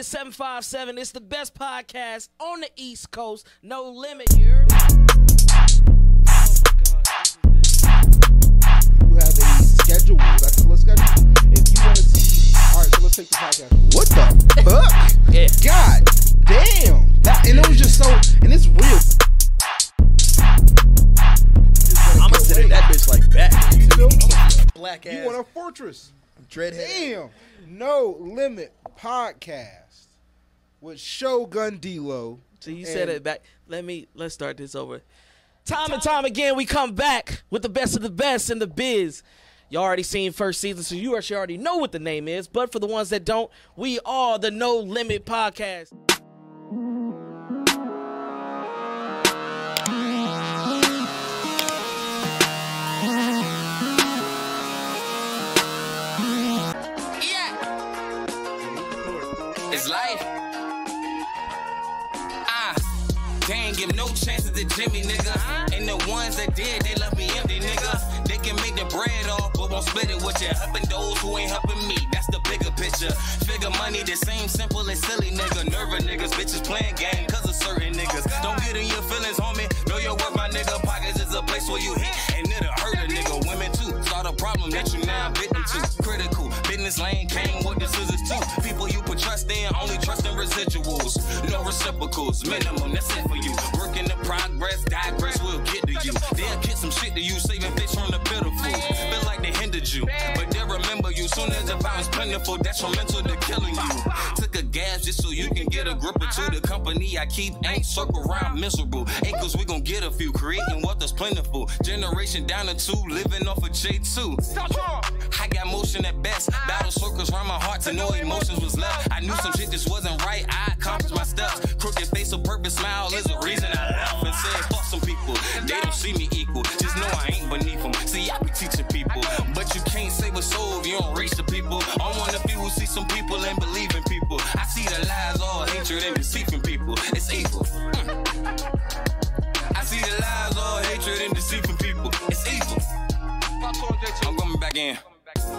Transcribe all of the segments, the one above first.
is 757. It's the best podcast on the East Coast. No limit, you heard me? You have a schedule. That's a little schedule. If you want to see, all right, so let's take the podcast. What the fuck? Yeah. God damn. And it was just so, and it's real. I'm gonna sit in that bitch like that. You know? Black ass. You want a fortress. Dreadhead. Damn. No Limit podcast with Shogun D-Lo. So you said it back. Let's start this over. Time and time again, we come back with the best of the best in the biz. You already seen first season, so you actually already know what the name is. But for the ones that don't, we are the No Limit podcast. It's life. They ain't give no chances to Jimmy, nigga. And the ones that did, they left me empty, nigga. They can make the bread off, but won't split it with you. Helping those who ain't helping me, that's the bigger picture. Figure money the same simple as silly, nigga. Nervous niggas, bitches playing game cause of certain niggas. Don't get in your feelings, homie. Know your worth, my nigga. Pockets is a place where you hit, and it'll hurt a nigga. Women too, start a problem that you now bitten to. Critical, business lane came with the scissors too. People you put trust in, only trust in residuals. No reciprocals, minimum, that's it for you. Working the progress, digress, we'll get to you. They'll get some shit to you, saving fish from the pitiful. Feel like they hindered you, but they'll remember you. Soon as the violence plentiful, detrimental to killing you. Took a gas just so you can get a grip or two. The company I keep ain't circle around miserable. Ain't cause we gon' get a few, creating what that's plentiful. Generation down to two, living off of J2. I got motion at best, battle circles around my heart to no emotions was left. I knew some shit just wasn't right, I accomplished my steps. Crooked face, a purpose, smile is a reason I left and said fuck some people. They don't see me equal, just know I ain't beneath them. See, I be teaching people, but you can't save a soul if you don't reach the people. I'm one of the few who see some people and believe in people. I see the lies, all hatred and deceiving people. It's evil. I see the lies, all hatred and deceiving people. It's evil. I'm coming back in.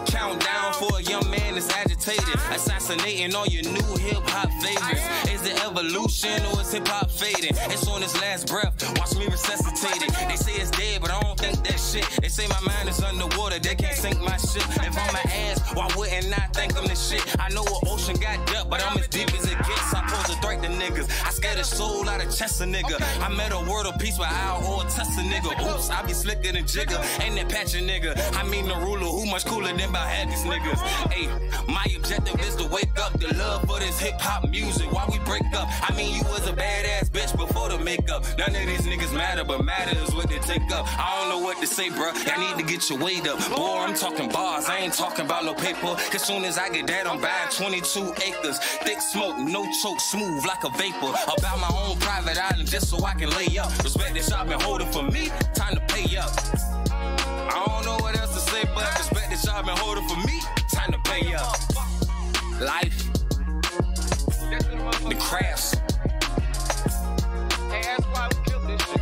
Countdown for a young man that's agitated, assassinating all your new hip-hop favorites. Is it evolution or is hip-hop fading? It's on its last breath, watch me resuscitate it. They say it's dead, but I don't think that shit. They say my mind is underwater, they can't sink my ship. If I'm an ass, why wouldn't I think I'm the shit? I know an ocean got depth, but I'm as deep as it gets. I pose a threat to niggas, I scared the soul out of chest a nigga. I met a word of peace, but I'll or test a nigga. Oops, I be slicker than Jigger, ain't that patch a nigga. I mean the ruler, who much cooler than about half these niggas. Hey, my objective is to wake up the love for this hip-hop music. Why we break up? I mean, you was a badass bitch before the makeup. None of these niggas matter, but matter is what they take up. I don't know what to say, bruh. I need to get your weight up. Boy, I'm talking bars. I ain't talking about no paper. Cause soon as I get that, I'm buying 22 acres. Thick smoke, no choke, smooth like a vapor. About my own private island just so I can lay up. Respect that y'all been holding for me. Time to pay up. I don't know what else to say, but respect that y'all been holding for me. Time to pay up. Life. The crafts. Hey, that's why we killed this shit.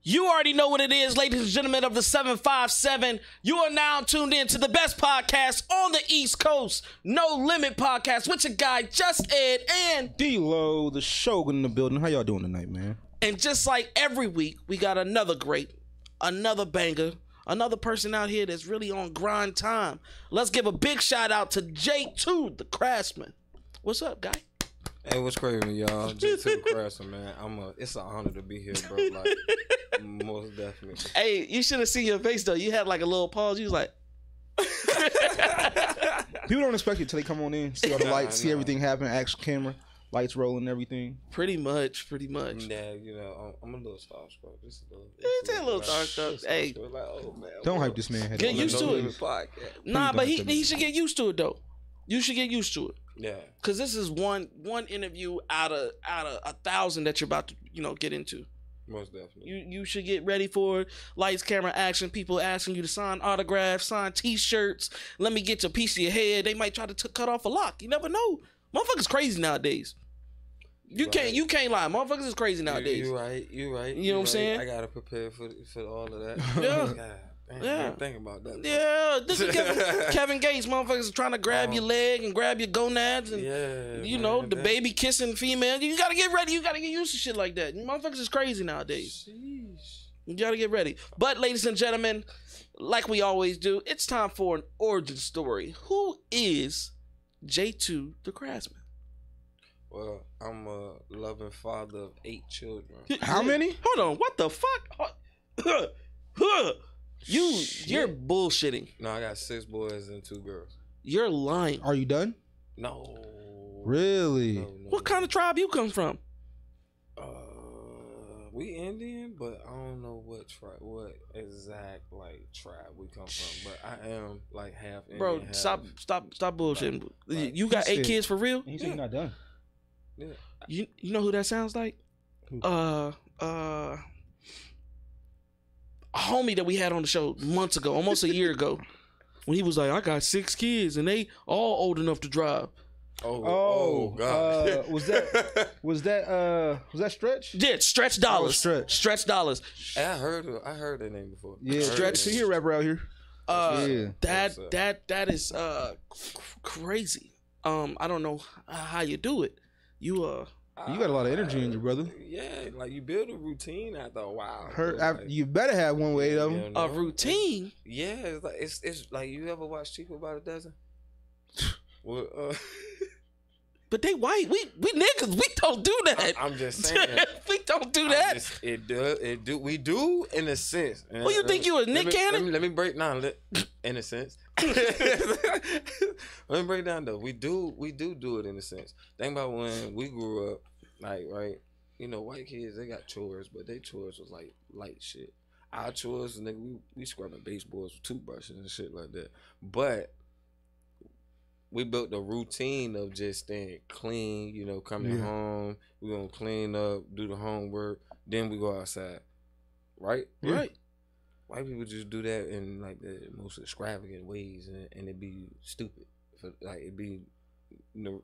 You already know what it is, ladies and gentlemen of the 757. You are now tuned in to the best podcast on the East Coast, No Limit podcast with your guy, Just Ed and D-Lo, the Shogun in the building. How y'all doing tonight, man? And just like every week, we got another great, another banger, another person out here that's really on grind time. Let's give a big shout out to J2.ThaCraftsman. What's up, guy? Hey, what's crazy, y'all? J2.ThaCraftsman, man. It's an honor to be here, bro. Like, most definitely. Hey, you should have seen your face though. You had like a little pause. You was like, people don't expect it till they come on in, see all the lights, see everything happen, action camera, lights rolling, everything. Pretty much. Yeah, you know, I'm a little starstruck. Just a little starstruck. Hey, like, oh, man, don't hype this man. Get used to it. Nah, but he should get used to it though. You should get used to it. Yeah. Cause this is one interview out of 1,000 that you're about to get into. Most definitely. You should get ready for lights, camera, action. People asking you to sign autographs, sign T-shirts. Let me get your piece of your head. They might try to cut off a lock. You never know. Motherfuckers crazy nowadays. You can't lie. Motherfuckers is crazy nowadays. You right. You know what I'm saying? I gotta prepare for all of that. Yeah. God, Yeah. I didn't think about that. Bro. Yeah, this is Kevin Gates. Motherfuckers trying to grab your leg and grab your gonads and the baby kissing female. You gotta get ready. You gotta get used to shit like that. Motherfuckers is crazy nowadays. Sheesh. You gotta get ready. But ladies and gentlemen, like we always do, it's time for an origin story. Who is J2.ThaCraftsman? Well, I'm a loving father of 8 children. How many? Hold on. What the fuck? You're bullshitting. No, I got 6 boys and 2 girls. You're lying. Are you done? No. Really? No. What kind of tribe you come from? We Indian, but I don't know what exact tribe we come from. But I am like half Indian. Bro, half... stop bullshitting. You got 8 kids for real? He said you're not done. Yeah. You know who that sounds like? Who? A homie that we had on the show months ago, almost a year ago, when he was like, I got 6 kids and they all old enough to drive. Oh God. Was that Stretch? Yeah, Stretch Dollars. Stretch. Stretch Dollars. Hey, I heard that name before. Yeah, Stretch. See here, rapper out here. That is crazy. I don't know how you do it. You got a lot of energy in you, brother. Yeah, like you build a routine after a while. You better have one way of them. a routine. Yeah, it's like you ever watch Cheaper by the Dozen? Well, But they white. We niggas. We don't do that. I'm just saying. We don't do that. We do in a sense. Who you think you was, Nick Cannon? Let me break down. In a sense. Let me break down though. We do it in a sense. Think about when we grew up, like, right? You know, white kids, they got chores, but their chores was like light shit. Our chores, nigga, we scrubbing baseboards with toothbrushes and shit like that. But we built a routine of just staying clean, you know, coming home. We're going to clean up, do the homework, then we go outside. Right? Yeah. Right. White people just do that in, like, the most extravagant ways, and it be stupid. Like, it be,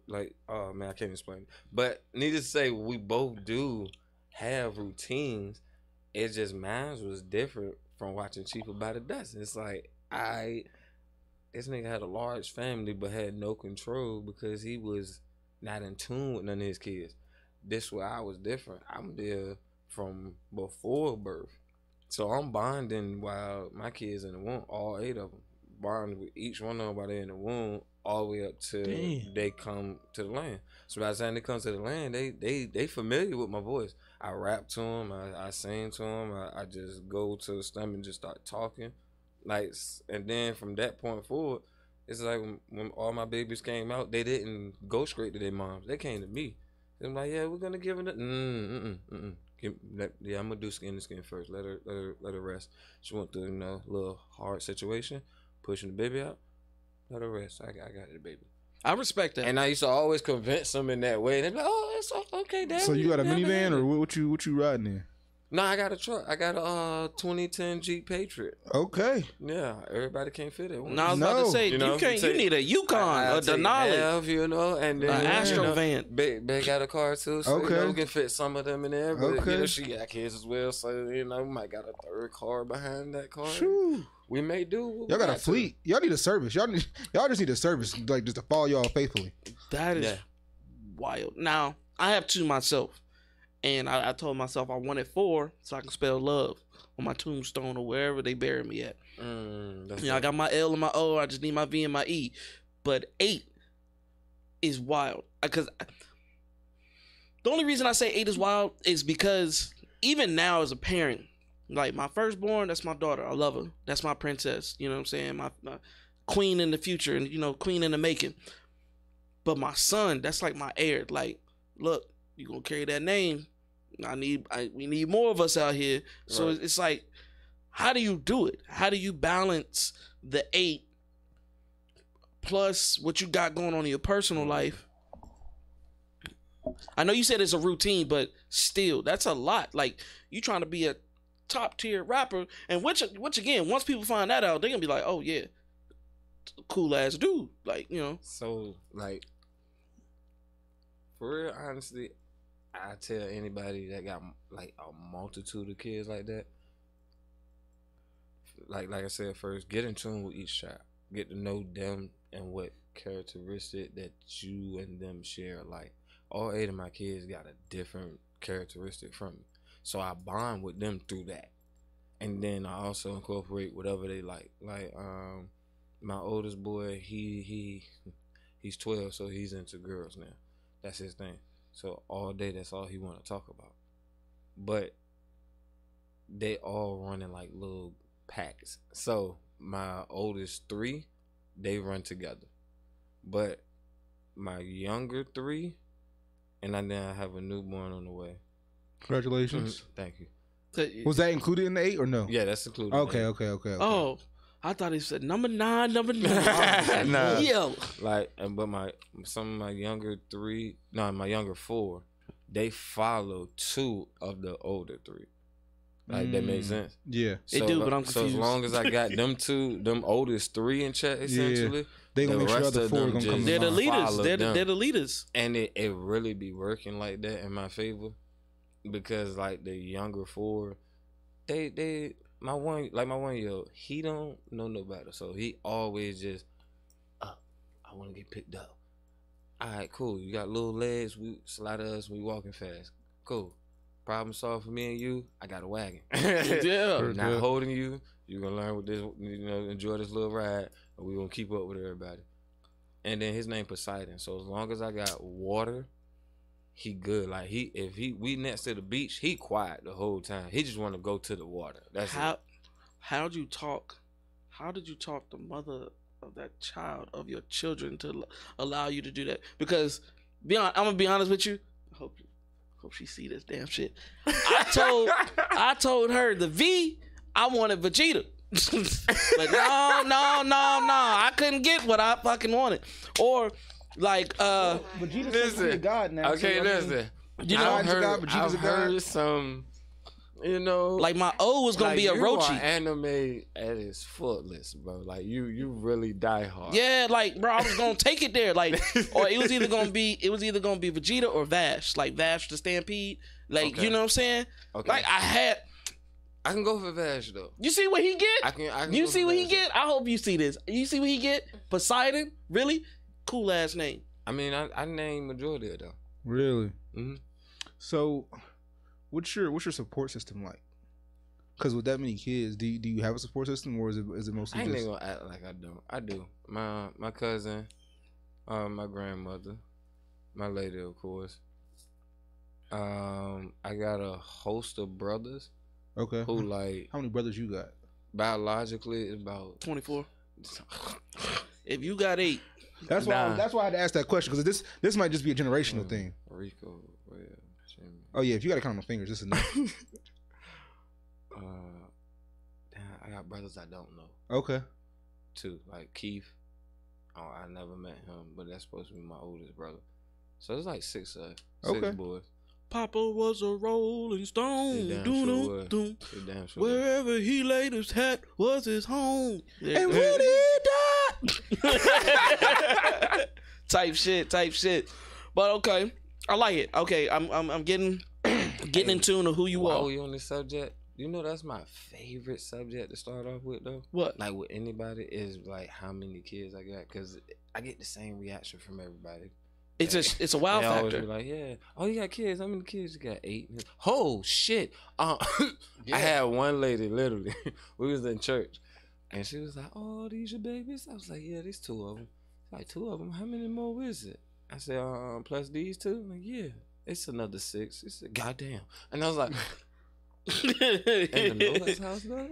like, oh, man, I can't explain it. But needless to say, we both do have routines. It's just mine was different from watching Cheaper by the Dozen. It's like, this nigga had a large family but had no control because he was not in tune with none of his kids. This where I was different. I'm there from before birth. So I'm bonding while my kids in the womb, all 8 of them. Bonding with each one of them while they're in the womb all the way up to they come to the land. So by the time they come to the land, they familiar with my voice. I rap to them, I sing to them, I just go to the stomach and just start talking. Like, and then from that point forward, it's like when all my babies came out, they didn't go straight to their moms. They came to me. I'm like, yeah, we're gonna give it. I'm gonna do skin to skin first. Let her rest. She went through a little hard situation, pushing the baby out. Let her rest. I got the baby. I respect that. And I used to always convince them in that way. They'd be like, oh, it's okay, Dad. So you got a minivan or what you riding in? No, I got a truck. I got a 2010 Jeep Patriot. Okay. Yeah, everybody can't fit it. No, I was about to say, you need a Yukon, a Denali, and then an Astro van. Big got a car too, so we can fit some of them in there. But she got kids as well, so we might got a 3rd car behind that car. Shoo. We may do. Y'all got a fleet. Y'all need a service. Y'all just need a service, like just to follow y'all faithfully. That is wild. Now I have 2 myself. And I told myself I wanted 4 so I can spell love on my tombstone or wherever they bury me at. I got my L and my O. I just need my V and my E. But 8 is wild. Because the only reason I say 8 is wild is because even now as a parent, like my firstborn, that's my daughter. I love her. That's my princess. You know what I'm saying? My queen in the future and, queen in the making. But my son, that's like my heir. Like, look, you gonna carry that name. We need more of us out here. So it's like, how do you do it? How do you balance the 8 plus what you got going on in your personal life I know you said it's a routine, but still, that's a lot. Like, you trying to be a top tier rapper, and which again, once people find that out, they're gonna be like, oh yeah, cool ass dude. Like, you know. So like, for real, honestly, I tell anybody that got like a multitude of kids like that, like I said first, get in tune with each child, get to know them and what characteristic that you and them share. Like, all 8 of my kids got a different characteristic from me, so I bond with them through that, and then I also incorporate whatever they like. Like, my oldest boy, he's 12, so he's into girls now. That's his thing. So all day, that's all he want to talk about. But they all running like little packs. So my oldest 3, they run together. But my younger 3, and then I have a newborn on the way. Congratulations. Thank you. Was that included in the 8 or no? Yeah, that's included. Okay. Oh, I thought he said number 9. Nah. Yo. Like, but my younger 4, they follow 2 of the older 3. Like, that makes sense. Yeah, they do, but I'm confused. So as long as I got them 2, them oldest 3 in check, essentially, they gonna make sure the 4 gonna come. They're the leaders. They're them. the leaders. And it really be working like that in my favor, because like the younger 4, my 1-year-old, he don't know no better, so he always just, I want to get picked up. All right, cool. You got little legs. We slide us. We walking fast. Cool. Problem solved for me and you. I got a wagon. Yeah. Not holding you. You gonna learn with this. Enjoy this little ride, and we gonna keep up with everybody. And then his name Poseidon. So as long as I got water, he good. Like, we next to the beach, he quiet the whole time. He just want to go to the water. That's it. How did you talk the mother of that child, of your children, to allow you to do that? Because I'm gonna be honest with you. I hope she see this damn shit. I told her the V, I wanted Vegeta. But no, I couldn't get what I fucking wanted. Or like Vegeta's a god now. Okay, listen. You know, I've heard some, like my O was gonna be a Rochi. You are anime at its fullest, bro. Like, you really die hard. Yeah, like, bro, I was gonna take it there, like, or it was either gonna be Vegeta or Vash, like Vash the Stampede, like, okay. You know what I'm saying? Okay. Like, I can go for Vash though. You see what he get? I can you go see for what he Vash. get? I hope you see this. You see what he get? Poseidon, really cool ass name. I mean, I named majority of them. Really? Mm-hmm. So, what's your support system like? Because with that many kids, do you have a support system, or is it mostly I ain't just? gonna act like I don't. I do. My cousin, my grandmother, my lady, of course. I got a host of brothers. Okay. Who, like, how many brothers you got? Biologically, it's about 24. If you got 8, that's why I had to ask that question, because this might just be a generational thing. Rico, well, oh yeah, if you got to count on my fingers, this is enough. I got brothers I don't know. Okay. 2, like Keith. Oh, I never met him, but that's supposed to be my oldest brother. So it's like 6 boys. Papa was a rolling stone. They damn Doom, sure doom. They damn sure Wherever he laid his hat was his home. Yeah. And when he died, type shit. But okay, I like it. Okay, I'm getting in tune to who you While are. we on this subject, you know that's my favorite subject to start off with, though. What? Like, with anybody, is like how many kids I got, because I get the same reaction from everybody. It's a wow they always factor. be like, yeah, oh, you got kids? How many kids you got? 8. Oh shit! I had one lady, literally. We was in church, and she was like, "Oh, these your babies?" I was like, "Yeah, these 2 of them." Like, 2 of them. How many more is it? I said, plus these 2. I'm like, yeah, it's another 6. She said, goddamn. And I was like, in the Lord's house, though?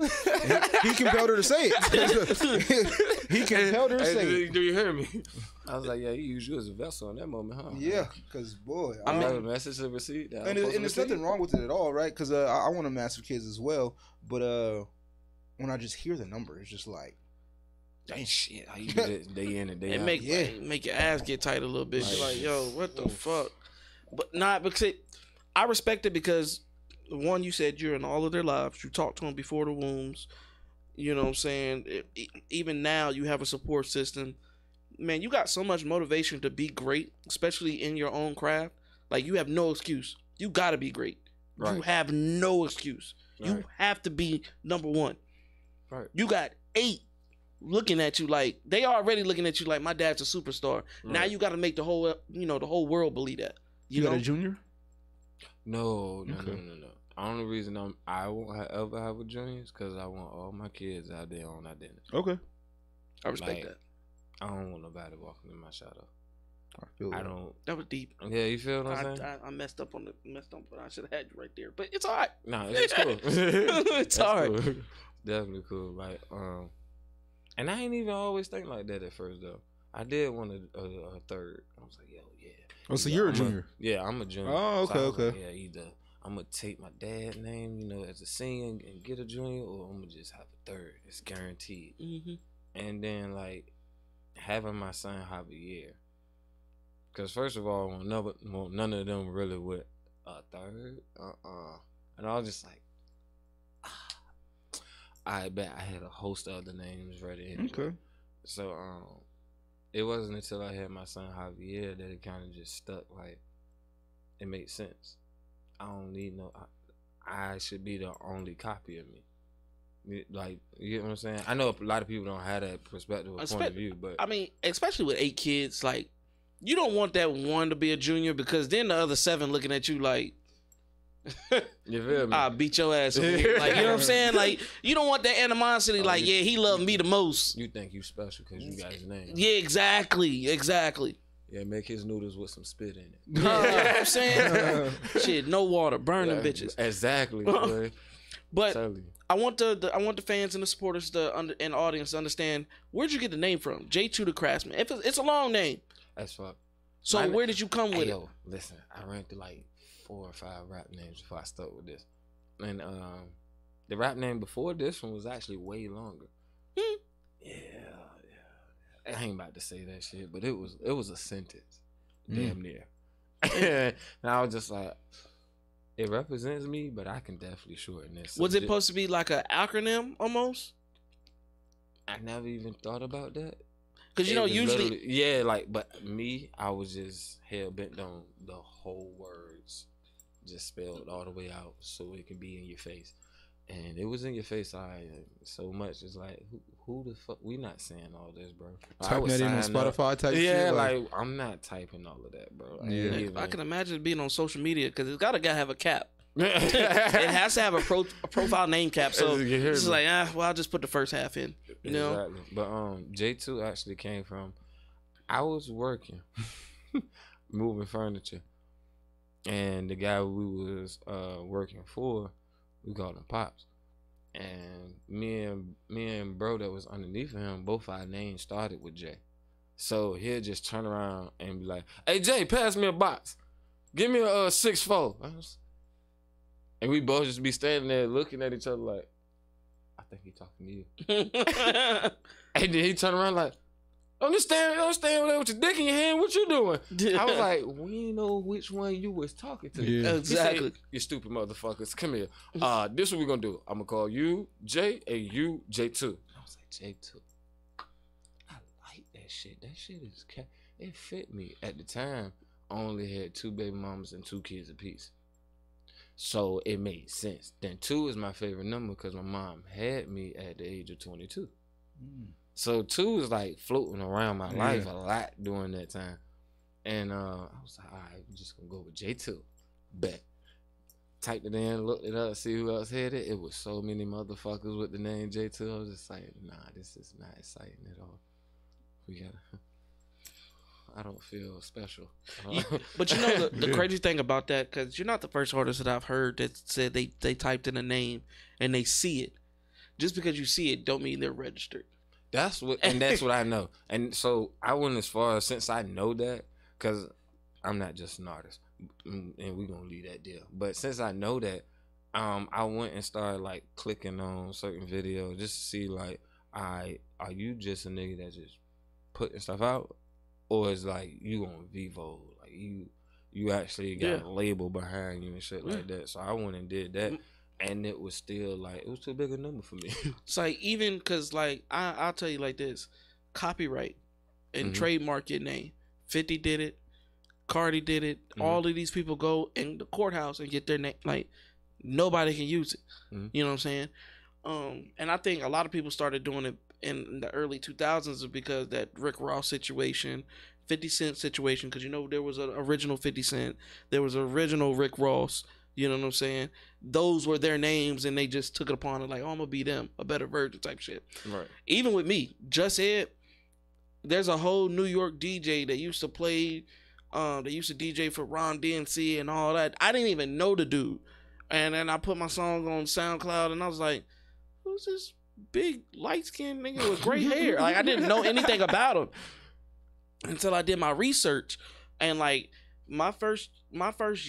he compelled her to say it. He compelled her to say it. Do you hear me? I was like, yeah, he used you as a vessel in that moment, huh? Yeah, because boy, I got a message to receive. And there's nothing wrong with it at all, right? Because I want to master kids as well, but when I just hear the number, it's just like, dang shit, how you do this day in and day out? Make your ass get tight a little bit. You're like, yo, what the fuck? But not because I respect it because one, you said you're in all of their lives. You talked to them before the wombs. You know what I'm saying? Even now, you have a support system. Man, you got so much motivation to be great, especially in your own craft. Like, you have no excuse. You got to be great. Right. You have no excuse. Right. You have to be number one. Right. You got 8 looking at you like, they already looking at you like, my dad's a superstar. Right. Now you got to make the whole, the whole world believe that. You got a junior? No. The only reason I won't ever have a junior is because I want all my kids out their own identity. Okay. I respect that. I don't want nobody walking in my shadow. I feel that. That was deep. Yeah, you feel what I'm saying? I messed up, but I should have had you right there. But it's all right. No, it's cool. It's all right. Cool. Definitely cool. Like, and I ain't even always think like that at first though. I did want a third. I was like, yo, yeah. Oh, so you're a junior? Yeah, I'm a junior. Oh, okay, so okay. Like, yeah, either I'm gonna take my dad's name, as a senior and get a junior, or I'm gonna just have a third. It's guaranteed. Mm-hmm. And then like having my son Javier, because first of all, none of them really with a third. And I was just like, I bet I had a host of other names ready. Anyway. Okay. So it wasn't until I had my son Javier that it kind of just stuck. Like, it made sense. I don't need I should be the only copy of me. Like, you get what I'm saying? I know a lot of people don't have that perspective or point of view, but I mean, especially with 8 kids, like, you don't want that one to be a junior because then the other 7 looking at you like, you feel me? I'll beat your ass over here. Like, you know what I'm saying? Like, you don't want that animosity. Like, yeah, he loved me the most. You think you special because you got his name. Yeah, exactly. Yeah, make his noodles with some spit in it. You know what I'm saying? Shit, no water, burn them bitches. Exactly. But I want the fans and the supporters and the audience to understand, where'd you get the name from? J2.ThaCraftsman. It's a long name. That's fuck. So where did you come with it? Listen, I ran through like 4 or 5 rap names before I stuck with this. And the rap name before this one was actually way longer. Yeah. I ain't about to say that shit, but it was a sentence. Damn near. And I was just like, it represents me, but I can definitely shorten this. Was it supposed to be like an acronym almost? I never even thought about that. Because usually, yeah, like, but me, I was just hell bent on the whole words, just spelled all the way out so it can be in your face, and it was in your face. So much. It's like, who the fuck? We not saying all this, bro. Typing that in on Spotify type shit. Yeah, like I'm not typing all of that, bro. I can imagine being on social media because it's gotta have a cap. It has to have a profile name cap. So it's like, I'll just put the first half in. You know? Exactly. But J2 actually came from, I was working, moving furniture, and the guy we was working for, we called him Pops, and me and bro that was underneath of him, both our names started with J. So he'll just turn around and be like, "Hey Jay, pass me a box. Give me a 6'4". And we both just be standing there looking at each other like, I think he talking to you. And then he turned around like, don't stand there with your dick in your hand. What you doing? I was like, we know which one you was talking to. Yeah. Exactly. Said, you stupid motherfuckers. Come here. This is what we gonna do. I'm gonna call you J and you J2. I was like, J2. I like that shit. That shit is it fit me. At the time, I only had 2 baby mamas and 2 kids apiece. So it made sense. Then 2 is my favorite number because my mom had me at the age of 22. So 2 is like floating around my life a lot during that time. And I was like, all right, we're just going to go with J2. Bet. Typed it in, looked it up, see who else had it. It was so many motherfuckers with the name J2. I was just like, nah, this is not exciting at all. I don't feel special. But the crazy thing about that, because you're not the first artist that I've heard that said they typed in a name and they see it. Just because you see it don't mean they're registered. That's what I know. And so I went as far as, since I know that, because I'm not just an artist, and we're going to leave that deal. But since I know that, I went and started like clicking on certain videos just to see like, are you just a nigga that just putting stuff out? Or it's like you on Vivo, like you you actually got a label behind you and shit like that. So I went and did that, and it was still like it was too big a number for me. It's like even because like I'll tell you like this, copyright and trademark your name. 50 did it, Cardi did it. All of these people go in the courthouse and get their name. Like nobody can use it. You know what I'm saying? And I think a lot of people started doing it in the early 2000s because that Rick Ross situation, 50 Cent situation, because you know there was an original 50 Cent, there was an original Rick Ross, you know what I'm saying? Those were their names and they just took it upon it like, oh, I'm gonna be them, a better version type shit. Right. Even with me, Just Ed, there's a whole New York DJ that used to play, they used to DJ for Ron DMC and all that. I didn't even know the dude. And then I put my song on SoundCloud and I was like, who's this big light-skinned nigga with gray hair? Like I didn't know anything about him until I did my research. And like my first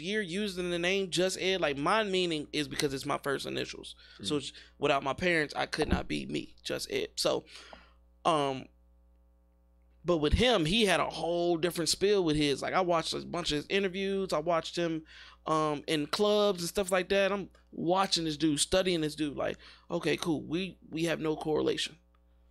year using the name Just Ed, like my meaning is because it's my first initials. So without my parents, I could not be me, Just Ed. So but with him, he had a whole different spiel with his. Like I watched a bunch of his interviews. I watched him in clubs and stuff like that. I'm watching this dude, studying this dude. Like, okay, cool. We have no correlation.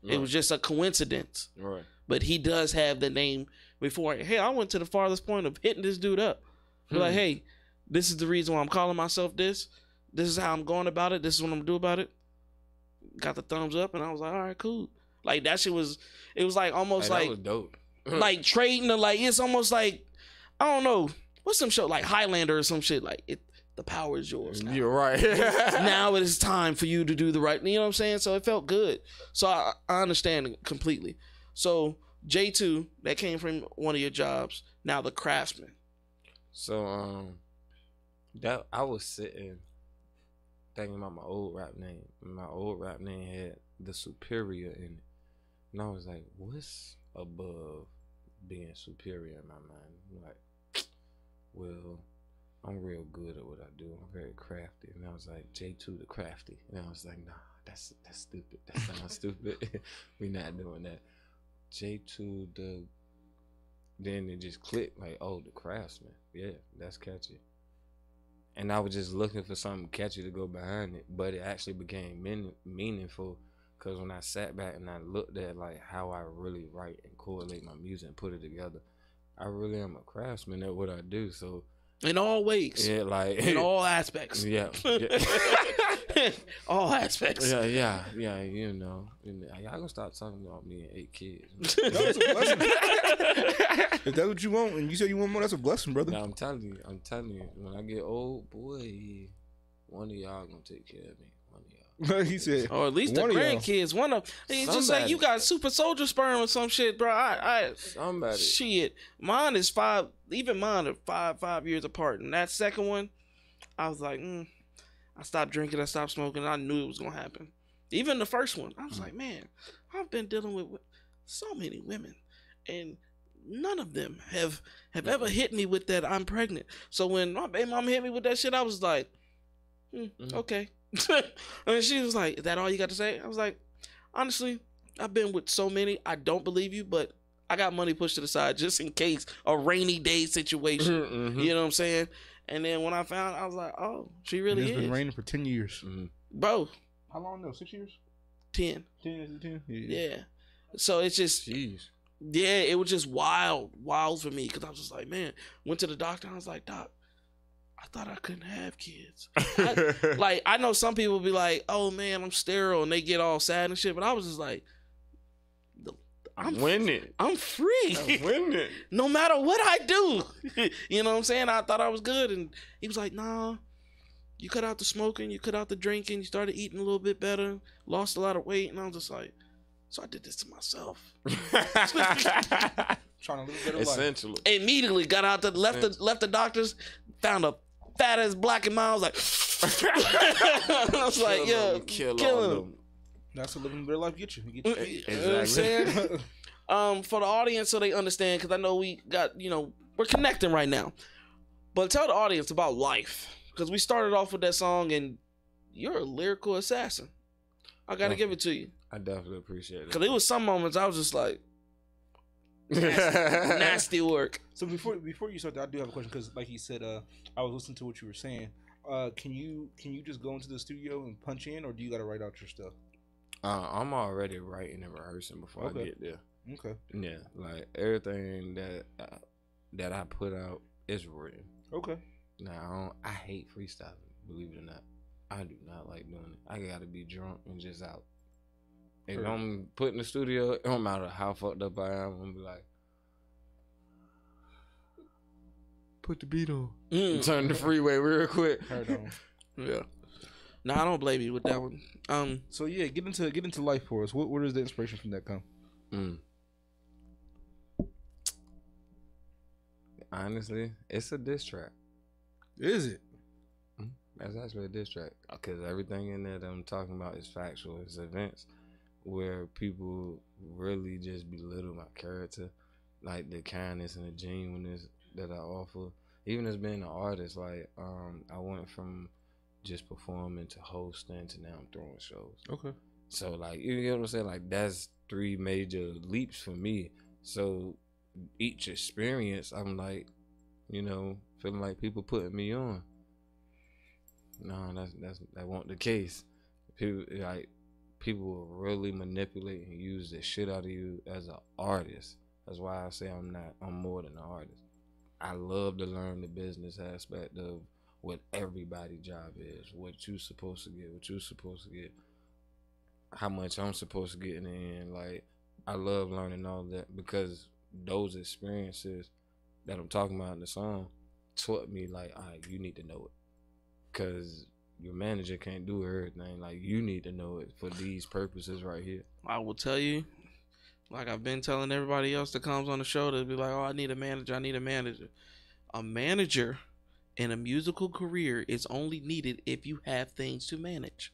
Right. It was just a coincidence. Right. But he does have the name before. Hey, I went to the farthest point of hitting this dude up. Like, hey, this is the reason why I'm calling myself this. This is how I'm going about it. This is what I'm gonna do about it. Got the thumbs up, and I was like, all right, cool. Like that shit was. It was like almost like that was dope. Like trading the like. It's almost like I don't know. What's some show like Highlander or some shit like it? The power is yours. Now. You're right. Now it is time for you to do the right. You know what I'm saying? So it felt good. So I understand it completely. So J2, that came from one of your jobs. Now the Craftsman. So that I was sitting thinking about my old rap name. My old rap name had the superior in it, and I was like, what's above being superior in my mind? I'm like, well, I'm real good at what I do. I'm very crafty. And I was like, J2 the Crafty. And I was like, nah, that's stupid. That sounds stupid. We not doing that. J2 the... Then it just clicked like, oh, the Craftsman. Yeah, that's catchy. And I was just looking for something catchy to go behind it. But it actually became meaningful because when I sat back and I looked at like how I really write and correlate my music and put it together, I really am a craftsman at what I do. So in all ways. Yeah, like in all aspects. Yeah. All aspects. Yeah, you know. Y'all gonna stop talking about me and 8 kids. That's a blessing. If that's what you want and you say you want more, that's a blessing, brother. No, I'm telling you, when I get old, boy, one of y'all gonna take care of me. One of y'all. He said, or at least the grandkids. One of it's just like you got super soldier sperm or some shit, bro. Somebody. Shit. Mine is 5. Even mine are 5 years apart. And that second one, I was like, I stopped drinking, I stopped smoking. I knew it was gonna happen. Even the first one, I was like, man, I've been dealing with so many women, and none of them have ever hit me with that I'm pregnant. So when my baby mom hit me with that shit, I was like, okay. And she was like, is that all you got to say? I was like, honestly, I've been with so many, I don't believe you, but I got money pushed to the side just in case a rainy day situation. You know what I'm saying? And then when I found, I was like, oh, she really is. It's been raining for 10 years. Bro. How long though? 6 years? 10. 10? Yeah. So it's just, yeah, it was just wild for me because I was just like, man, went to the doctor and I was like, doc, I thought I couldn't have kids. I know some people be like, oh man, I'm sterile, and they get all sad and shit, but I was just like, I'm winning. I'm free. I'm winning. No matter what I do. You know what I'm saying? I thought I was good. And he was like, nah, you cut out the smoking, you cut out the drinking, you started eating a little bit better, lost a lot of weight. And I was just like, so I did this to myself. Trying to live a better life. Essentially. Immediately got out left the doctors, found a fat ass black and mild. I was like, I was like, yo, kill him. That's what living a better life get you. Get you exactly. You know what I'm saying? For the audience, so they understand, because I know we got, we're connecting right now. But tell the audience about life, because we started off with that song, and you're a lyrical assassin. I got to give it to you. I definitely appreciate it. Because there was some moments I was just like, Nasty work. So before you start, I do have a question because, like you said, I was listening to what you were saying. Can you just go into the studio and punch in, or do you got to write out your stuff? I'm already writing and rehearsing before I get there. Okay. Yeah, like everything that I put out is written. Okay. Now I hate freestyling. Believe it or not, I do not like doing it. I gotta be drunk and just out. If I'm put in the studio, it don't matter how fucked up I am. I'm gonna be like, put the beat on. Turn the freeway real quick. Yeah. No, I don't blame you with that one. So yeah, get into life for us. Where does the inspiration from that come? Honestly, it's a diss track. Is it? That's actually a diss track because everything in there that I'm talking about is factual. It's events where people really just belittle my character, like the kindness and the genuineness that I offer. Even as being an artist, like I went from just performing to hosting to now I'm throwing shows. Okay. So like you know what I'm saying? Like that's 3 major leaps for me. So each experience, I'm like, feeling like people putting me on. No, that wasn't the case. People will really manipulate and use the shit out of you as an artist. That's why I say I'm more than an artist. I love to learn the business aspect of what everybody's job is, what you supposed to get, how much I'm supposed to get in the end. Like, I love learning all that because those experiences that I'm talking about in the song taught me, like, all right, you need to know it. Because your manager can't do everything. Like, you need to know it for these purposes right here. I will tell you, like I've been telling everybody else that comes on the show, to be like, oh, I need a manager. A manager in a musical career is only needed if you have things to manage.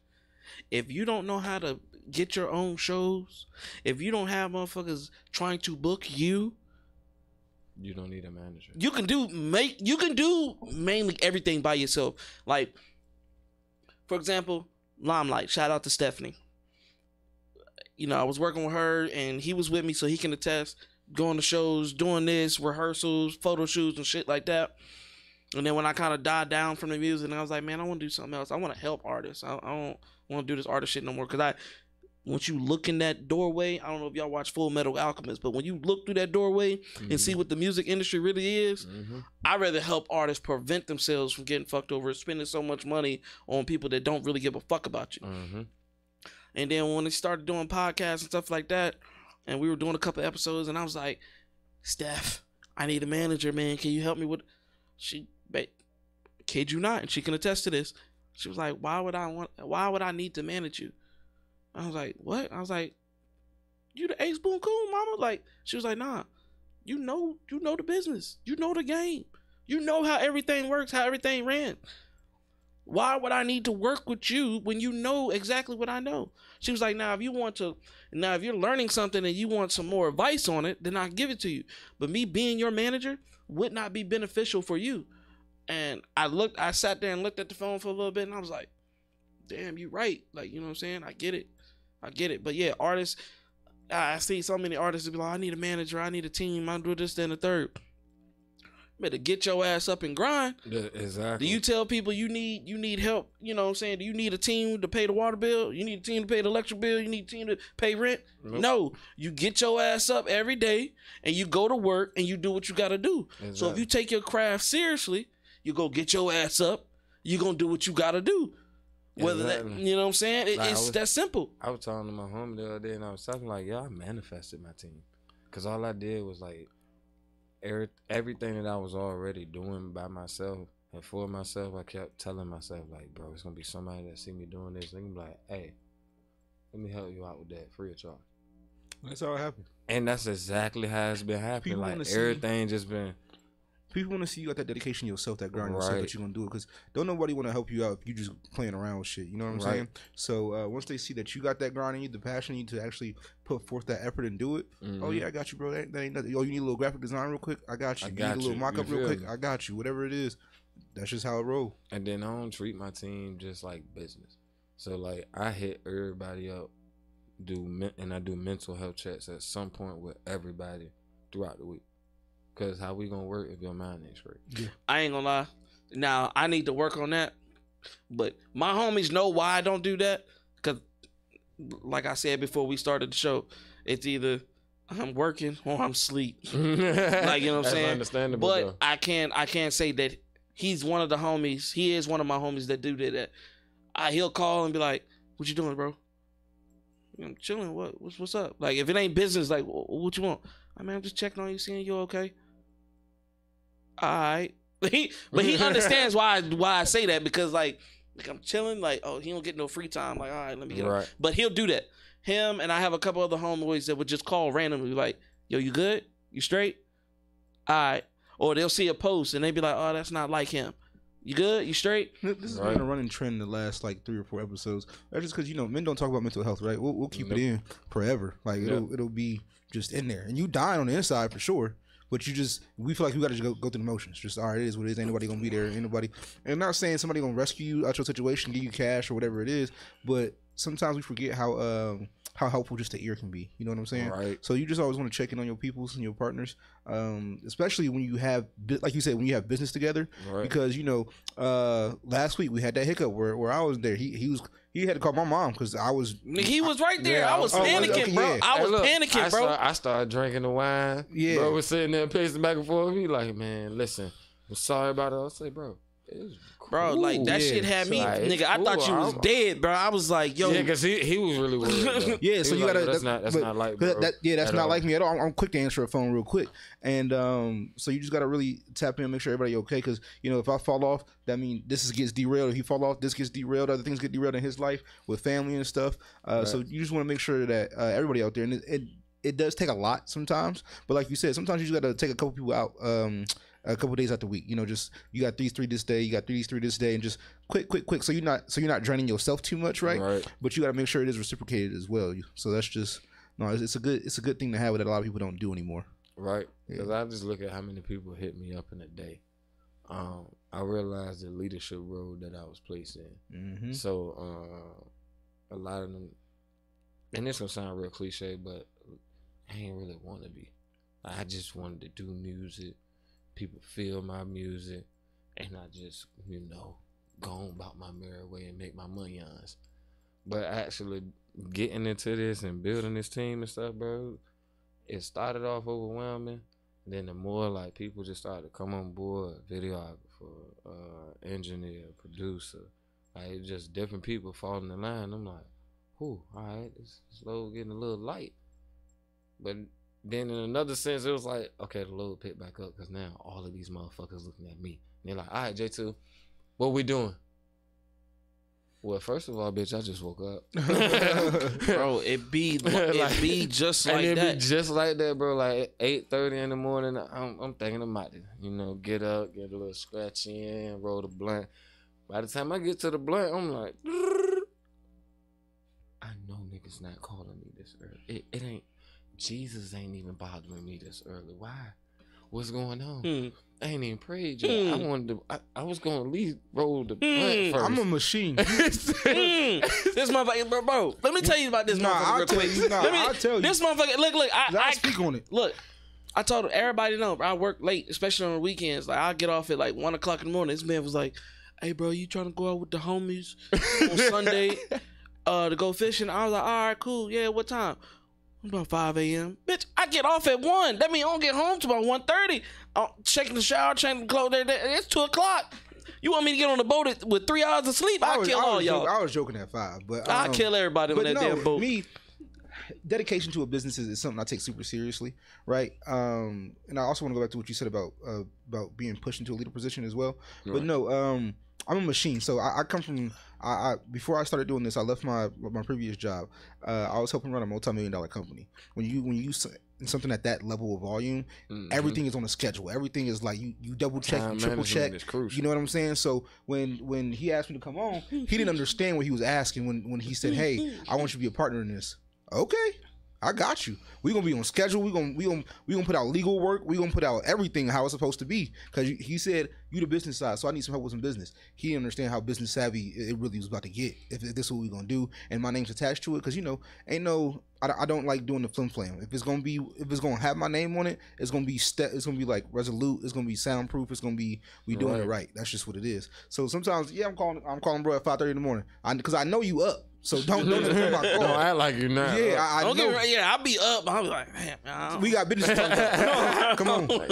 If you don't know how to get your own shows, if you don't have motherfuckers trying to book you, you don't need a manager. You can do mainly everything by yourself. Like, for example, Limelight. Shout out to Stephanie. I was working with her and he was with me, so he can attest. Going to shows, doing this, rehearsals, photo shoots and shit like that. And then when I kind of died down from the music, and I was like, man, I want to do something else. I want to help artists. I don't want to do this artist shit no more. Because once you look in that doorway, I don't know if y'all watch Full Metal Alchemist, but when you look through that doorway and see what the music industry really is, I'd rather help artists prevent themselves from getting fucked over, spending so much money on people that don't really give a fuck about you. And then when they started doing podcasts and stuff like that, and we were doing a couple episodes, and I was like, Steph, I need a manager, man. Can you help me with... Kid you not, and she can attest to this. She was like, why would I need to manage you? I was like, what? I was like, you the ace boon cool, mama? Like, she was like, nah, you know the business. You know the game. You know how everything works, how everything ran. Why would I need to work with you when you know exactly what I know? She was like, if you're learning something and you want some more advice on it, then I'll give it to you. But me being your manager would not be beneficial for you. And I sat there and looked at the phone for a little bit, and I was like, damn, you right. Like, you know what I'm saying? I get it. But yeah, artists, I see so many artists that be like, I need a manager, I need a team, I do this, then the third. Better get your ass up and grind. Yeah, exactly. Do you tell people you need help? You know what I'm saying? Do you need a team to pay the water bill? You need a team to pay the electric bill? You need a team to pay rent? Nope. No. You get your ass up every day and you go to work and you do what you got to do. Exactly. So if you take your craft seriously, you go get your ass up, you're going to do what you got to do. Whether exactly. That, you know what I'm saying? It's that simple. I was talking to my homie the other day and I was talking like, I manifested my team. Because all I did was like, everything that I was already doing by myself and for myself, I kept telling myself, like, bro, it's going to be somebody that see me doing this. They can be like, hey, let me help you out with that free of charge. That's how it happened. And that's exactly how it's been happening. People like, everything just been... People want to see you got that dedication yourself, that grind yourself, that you're going to do it. Because don't nobody want to help you out if you just playing around with shit. You know what I'm saying? So once they see that you got that grind in you, the passion in you to actually put forth that effort and do it. Oh, yeah, I got you, bro. That ain't nothing. Oh, you need a little graphic design real quick? I got you. You need a little mock-up real quick? I got you. Whatever it is, that's just how it rolls. And then I don't treat my team just like business. So, like, I hit everybody up, and I do mental health checks at some point with everybody throughout the week. Cause how we gonna work if your mind ain't straight? Yeah. I ain't gonna lie. Now I need to work on that, but my homies know why I don't do that. Cause, like I said before we started the show, it's either I'm working or I'm asleep. Like, you know what I'm saying? Understandable. But though. I can't say that he's one of the homies. He is one of my homies that do that. He'll call and be like, "What you doing, bro?" I'm chilling. What's up? Like, if it ain't business, like, what you want? I mean, I'm just checking on you, seeing you okay. All right. But he understands why I say that, because like I'm chilling, like, oh, he don't get no free time. Like, all right, let me get up. But he'll do that. Him and I have a couple other homeboys that would just call randomly, like, yo, you good? You straight? All right. Or they'll see a post and they be like, oh, that's not like him. You good? You straight? This has been a running trend in the last like 3 or 4 episodes. That's just because, you know, men don't talk about mental health, right? We'll keep it in forever. Like it'll be just in there, and you dying on the inside for sure. But we feel like we got to just go through the motions. Just, all right, it is what it is. Ain't nobody going to be there. Ain't nobody. And I'm not saying somebody going to rescue you out your situation, give you cash or whatever it is. But sometimes we forget how helpful just the ear can be. You know what I'm saying? Right. So you just always want to check in on your peoples and your partners, especially when you have, like you said, when you have business together. Right. Because, you know, last week we had that hiccup where I was there. He had to call my mom because he was right there. I was panicking, bro. Yeah. I was panicking, bro. I started drinking the wine. Yeah. Bro was sitting there pacing back and forth. He like, man, listen, I'm sorry about it. I say, bro, it's cool. Bro, like that shit had me, like, nigga. Cool. I thought you was dead, bro. I was like, yo, yeah, because he was really worried. Yeah, so you like, gotta. That's not like, bro, that's not like me at all. I'm quick to answer a phone real quick, and so you just gotta really tap in and make sure everybody okay. Because you know, if I fall off, that means this gets derailed. If he fall off, this gets derailed. Other things get derailed in his life with family and stuff. So you just want to make sure that everybody out there, and it does take a lot sometimes. But like you said, sometimes you just gotta take a couple people out. A couple days out the week, you know, just you got these 3 this day, you got these 3 this day, and just quick. So you're not draining yourself too much, right? But you got to make sure it is reciprocated as well. So that's just it's a good thing to have that a lot of people don't do anymore. Right. Because I just look at how many people hit me up in a day. I realized the leadership role that I was placed in. Mm-hmm. So a lot of them, and this gonna sound real cliche, but I ain't really want to be. I just wanted to do music. People feel my music, and I just, you know, go on about my merry way and make my money on. But actually getting into this and building this team and stuff, bro, it started off overwhelming. And then the more like people just started to come on board, videographer, engineer, producer, like just different people falling in line. I'm like, whew, all right, it's slow getting a little light. But then in another sense, it was like, okay, the load picked back up because now all of these motherfuckers looking at me. And they're like, all right, J2, what we doing? Well, first of all, bitch, I just woke up. Bro, it be just like that. And it be just like that, bro. Like 8:30 in the morning, I'm thinking about it. You know, get up, get a little scratch in, roll the blunt. By the time I get to the blunt, I'm like, I know niggas not calling me this early. It ain't. Jesus ain't even bothering me this early. Why? What's going on? I ain't even prayed yet. I was gonna at least roll the blunt first. I'm a machine. This motherfucker, bro. Let me tell you about this motherfucker real quick. I'll tell you. This motherfucker, look. I speak on it. Look, I told everybody know, bro, I work late, especially on the weekends. Like I get off at like 1 o'clock in the morning. This man was like, "Hey, bro, you trying to go out with the homies on Sunday to go fishing?" I was like, "All right, cool. Yeah, what time?" About 5 a.m. Bitch, I get off at 1. That means I don't get home till about 1:30. I'm shaking the shower, changing clothes. It's 2 o'clock. You want me to get on the boat with 3 hours of sleep? I'll kill all y'all. I was joking at 5, but I'll kill everybody on that damn boat. Me, dedication to a business is something I take super seriously, right? And I also want to go back to what you said about being pushed into a leader position as well. Right. But no, I'm a machine. So I come from. Before I started doing this, I left my previous job. I was helping run a multi-million-dollar company. When you something at that level of volume, everything is on a schedule. Everything is like you double check, you triple check. You know what I'm saying? So when he asked me to come on, he didn't understand what he was asking when he said, "Hey, I want you to be a partner in this." Okay. I got you. We gonna be on schedule. We gonna put out legal work. We gonna put out everything how it's supposed to be. Because he said you the business side, so I need some help with some business. He didn't understand how business savvy it really was about to get. If this is what we gonna do, and my name's attached to it, because ain't no. I don't like doing the flim flam. If it's gonna have my name on it, it's gonna be It's gonna be like resolute. It's gonna be soundproof. It's gonna be doing it right. That's just what it is. So sometimes, I'm calling bro at 5:30 in the morning, because I know you up. So don't my call. Don't act like you're not. Yeah, I know. I'll be up. I'll be like, man, we got business to talk about. Come on. But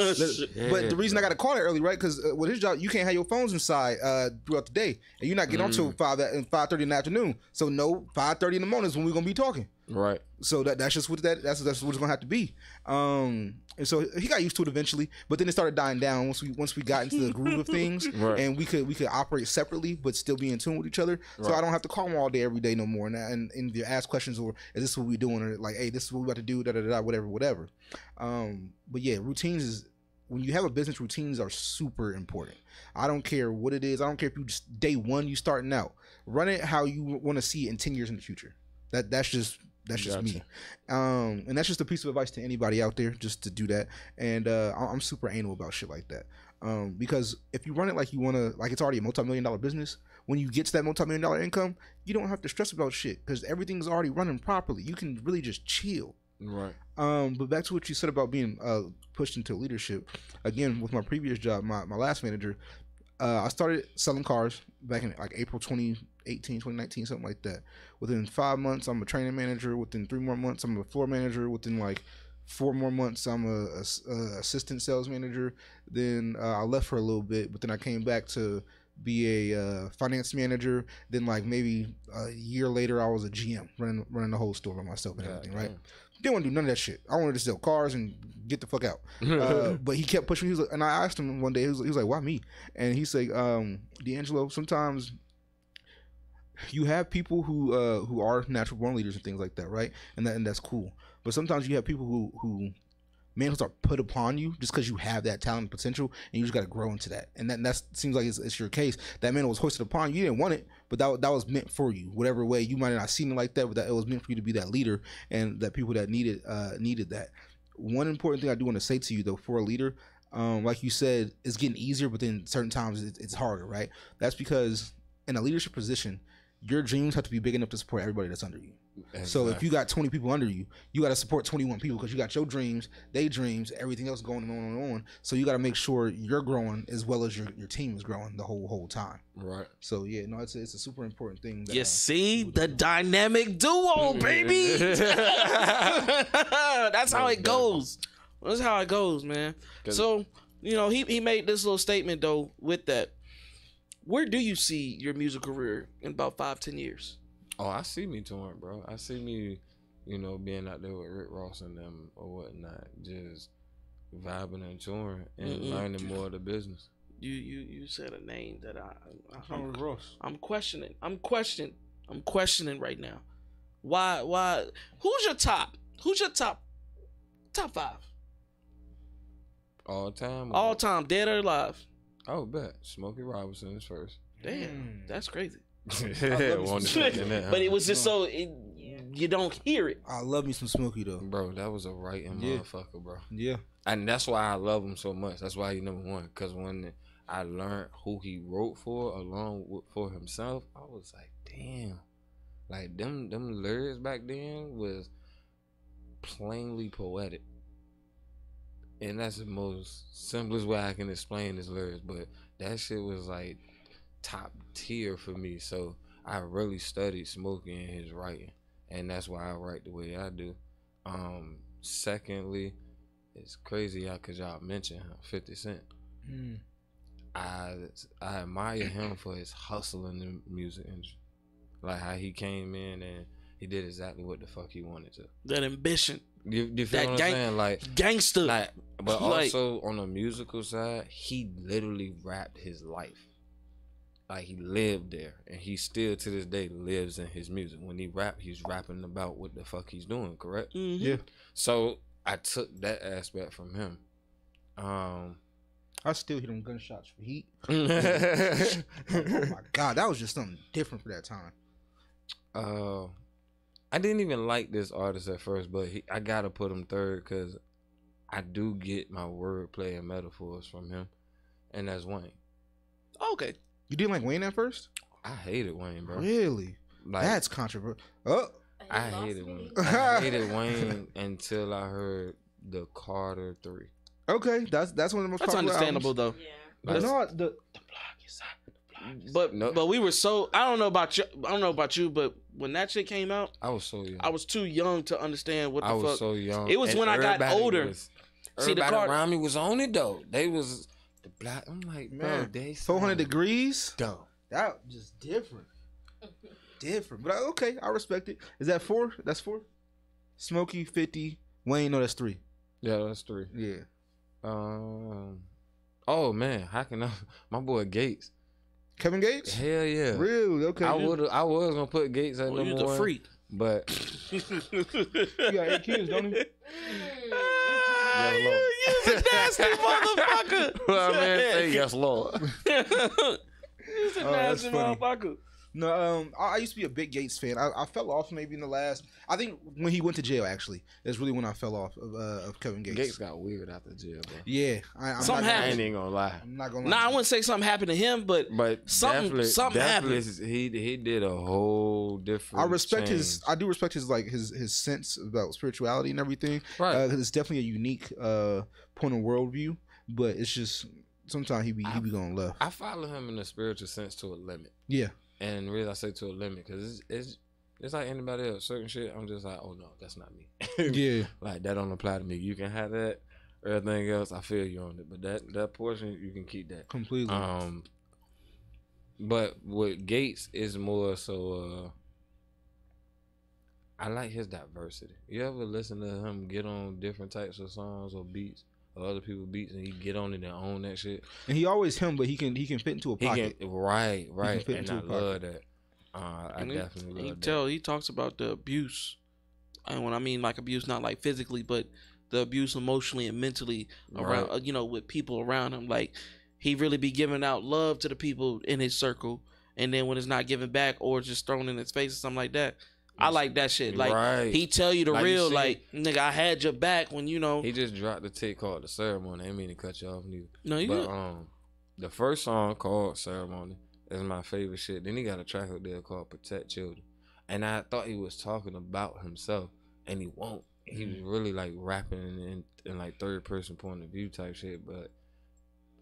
the reason I got to call it early, right? Because with his job, you can't have your phones inside throughout the day, and you're not getting on till 5:30 in the afternoon. So 5:30 in the morning is when we're gonna be talking. Right. So that's just what that's what it's gonna have to be. And so he got used to it eventually, but then it started dying down once we got into the groove of things, right. And we could operate separately but still be in tune with each other. So I don't have to call him all day every day no more, and you ask questions, or is this what we doing, or like, hey, this is what we about to do, whatever. But yeah, routines is. When you have a business, routines are super important. I don't care what it is. I don't care if you just day one you starting out. Run it how you want to see it in 10 years in the future. That's just me. And that's just a piece of advice to anybody out there, just to do that. And I'm super anal about shit like that. Because if you run it like you want to, like it's already a multi-million-dollar business, when you get to that multi-million-dollar income, you don't have to stress about shit because everything's already running properly. You can really just chill. Right. But back to what you said about being pushed into leadership. Again, with my previous job, my last manager, I started selling cars back in like April 2018, 2019, something like that. Within 5 months, I'm a training manager. Within 3 more months, I'm a floor manager. Within like 4 more months, I'm a assistant sales manager. Then I left for a little bit, but then I came back to be a finance manager. Then like maybe a year later, I was a GM running the whole store by myself and everything, right? Didn't want to do none of that shit. I wanted to sell cars and get the fuck out. But he kept pushing me. He was like, and I asked him one day, he was like, why me? And he said, D'Angelo, sometimes you have people who are natural born leaders and things like that, right? And that's cool. But sometimes you have people who mantles are put upon you just because you have that talent and potential, and you just got to grow into that. And that seems like it's your case. That mantle was hoisted upon you. You didn't want it, but that was meant for you. Whatever way you might have not seen it like that, but that it was meant for you to be that leader, and that people that needed that. One important thing I do want to say to you though, for a leader, like you said, it's getting easier, but then certain times it's harder, right? That's because in a leadership position, your dreams have to be big enough to support everybody that's under you. Exactly. So if you got 20 people under you, you got to support 21 people because you got your dreams, they dreams, everything else going on and on. So you got to make sure you're growing as well as your team is growing the whole time. Right. So yeah, no, it's a super important thing. That, you see the dynamic duo, baby. That's how it goes. That's how it goes, man. So he made this little statement though with that. Where do you see your music career in about 5-10 years? Oh, I see me touring, bro. I see me, being out there with Rick Ross and them or whatnot, just vibing and touring and learning more of the business. You said a name that I'm questioning. I'm questioning right now. Why? Who's your top 5? All time. All time, dead or alive? Oh, bet Smokey Robinson is first. Damn, that's crazy. But it was just so you don't hear it. I love me some Smokey though, bro. That was a writing motherfucker, bro. Yeah, and that's why I love him so much. That's why he #1. Because when I learned who he wrote for, for himself, I was like, damn, like them lyrics back then was plainly poetic. And that's the most simplest way I can explain his lyrics, but that shit was like top tier for me. So I really studied Smokey and his writing, and that's why I write the way I do. Secondly, it's crazy because y'all mentioned him, 50 Cent. I admire him for his hustle in the music industry, like how he came in and he did exactly what the fuck he wanted to. That ambition. You feel what I'm saying? Like gangster. Like, but also on the musical side, he literally rapped his life. Like he lived there, and he still to this day lives in his music. When he rap, he's rapping about what the fuck he's doing. Correct? Mm-hmm. Yeah. So I took that aspect from him. I still hear them gunshots for heat. Oh my god, that was just something different for that time. I didn't even like this artist at first, but I gotta put him third because I do get my wordplay and metaphors from him, and that's Wayne. Okay. You didn't like Wayne at first? I hated Wayne, bro. Really? Like, that's controversial. Oh, I hated Wayne. I hated Wayne until I heard the Carter 3. Okay, that's one of the most. That's understandable albums. though. Yeah. But no, the block is but we were so I don't know about you, but when that shit came out, I was so young. I was too young to understand what the fuck. I was so young. It was when I got older. See, the Carter around me was on it though. They was the black. I'm like, man, bro, they 400 degrees. Dumb. That just different. Different, but okay, I respect it. Is that 4? That's 4. Smokey, 50, Wayne. No, that's 3. Yeah, that's 3. Yeah. Oh man, how can I? My boy Gates. Kevin Gates? Hell yeah. Really? Okay. I was gonna put Gates at number 1. You the freak. But you got 8 kids, don't you? You a nasty motherfucker. Well, man, say yes, Lord. He's a nasty motherfucker. No, I used to be a big Gates fan. I fell off maybe in the last. I think when he went to jail, actually, that's really when I fell off of Kevin Gates. Gates got weird after jail, bro. Yeah, I'm something happened. I ain't gonna lie. I'm not gonna lie. Nah, I wouldn't say something happened to him, but something happened. He did a whole different. I do respect his sense about spirituality and everything. Right. Because it's definitely a unique point of worldview, but it's just sometimes he be going left. I follow him in a spiritual sense to a limit. Yeah. And really, I say to a limit because it's like anybody else. Certain shit, I'm just like, oh no, that's not me. Yeah, like that don't apply to me. You can have that. Everything else, I feel you on it, but that portion, you can keep that completely. But with Gates is more so. I like his diversity. You ever listen to him get on different types of songs or beats? Other people's beats and he get on it and own that shit. And he always but he can fit into a pocket. Right. And I love that. I definitely love that. He talks about the abuse, and when I mean like abuse, not like physically, but the abuse emotionally and mentally around, with people around him. Like he really be giving out love to the people in his circle, and then when it's not given back or just thrown in his face or something like that. I like that shit. Like he tell you the real, like nigga, I had your back when He just dropped the tape called The Ceremony. I didn't mean to cut you off neither. No, you good. The first song called Ceremony is my favorite shit. Then he got a track up there called Protect Children. And I thought he was talking about himself, and he won't. He was really like rapping in like third person point of view type shit, but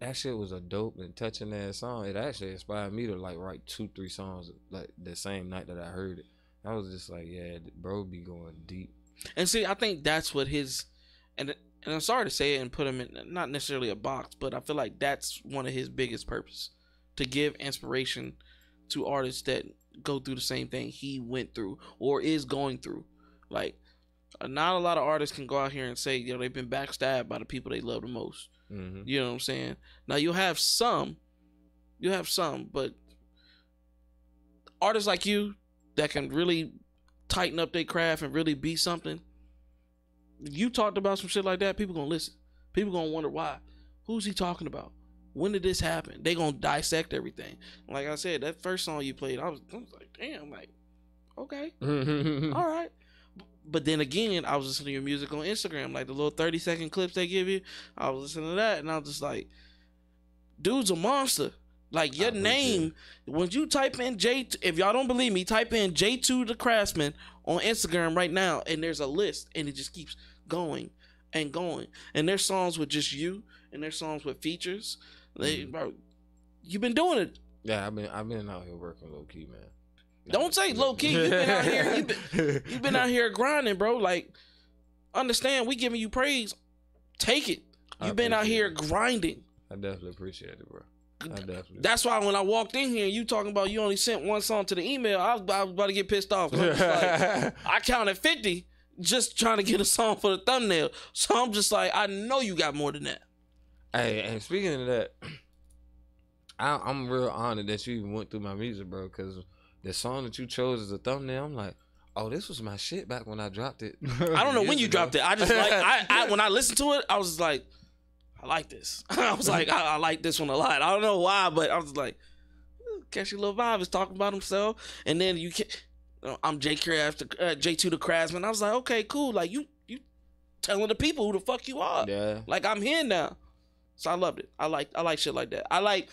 that shit was a dope and touching ass song. It actually inspired me to like write 2-3 songs like the same night that I heard it. I was just like, yeah, bro be going deep. And see, I think that's what and I'm sorry to say it and put him in not necessarily a box, but I feel like that's one of his biggest purpose, to give inspiration to artists that go through the same thing he went through or is going through. Like, not a lot of artists can go out here and say, they've been backstabbed by the people they love the most. Mm-hmm. You know what I'm saying? Now you'll have some, but artists like you that can really tighten up their craft and really be something. You talked about some shit like that, people gonna listen. People gonna wonder why. Who's he talking about? When did this happen? They gonna dissect everything. Like I said, that first song you played, I was like, damn, like, okay, all right. But then again, I was listening to your music on Instagram, like the little 30-second clips they give you. I was listening to that, and I was just like, dude's a monster. Like your name, when you type in if y'all don't believe me, type in J2.ThaCraftsman on Instagram right now, and there's a list, and it just keeps going and going. And there's songs with just you, and there's songs with features. Bro, you've been doing it. Yeah, I've been out here working low key, man. Don't say low key. You've been out here. You've been out here grinding, bro. Like, understand, we giving you praise. Take it. You've been out here grinding. I definitely appreciate it, bro. That's why when I walked in here and you talking about you only sent one song to the email, I was about to get pissed off. I'm just like, I counted 50 just trying to get a song for the thumbnail. So I'm just like, I know you got more than that. Hey, and speaking of that, I'm real honored that you even went through my music, bro, because the song that you chose as a thumbnail, I'm like, oh, this was my shit back when I dropped it. I don't know when you dropped it. I just like, I when I listened to it, I was like, I like this. I was like, I like this one a lot. I don't know why, but I was like, catchy little vibe. Is talking about himself, and then I'm J2.ThaCraftsman. I was like, okay, cool. Like you telling the people who the fuck you are. Yeah. Like I'm here now. So I loved it. I like shit like that. I like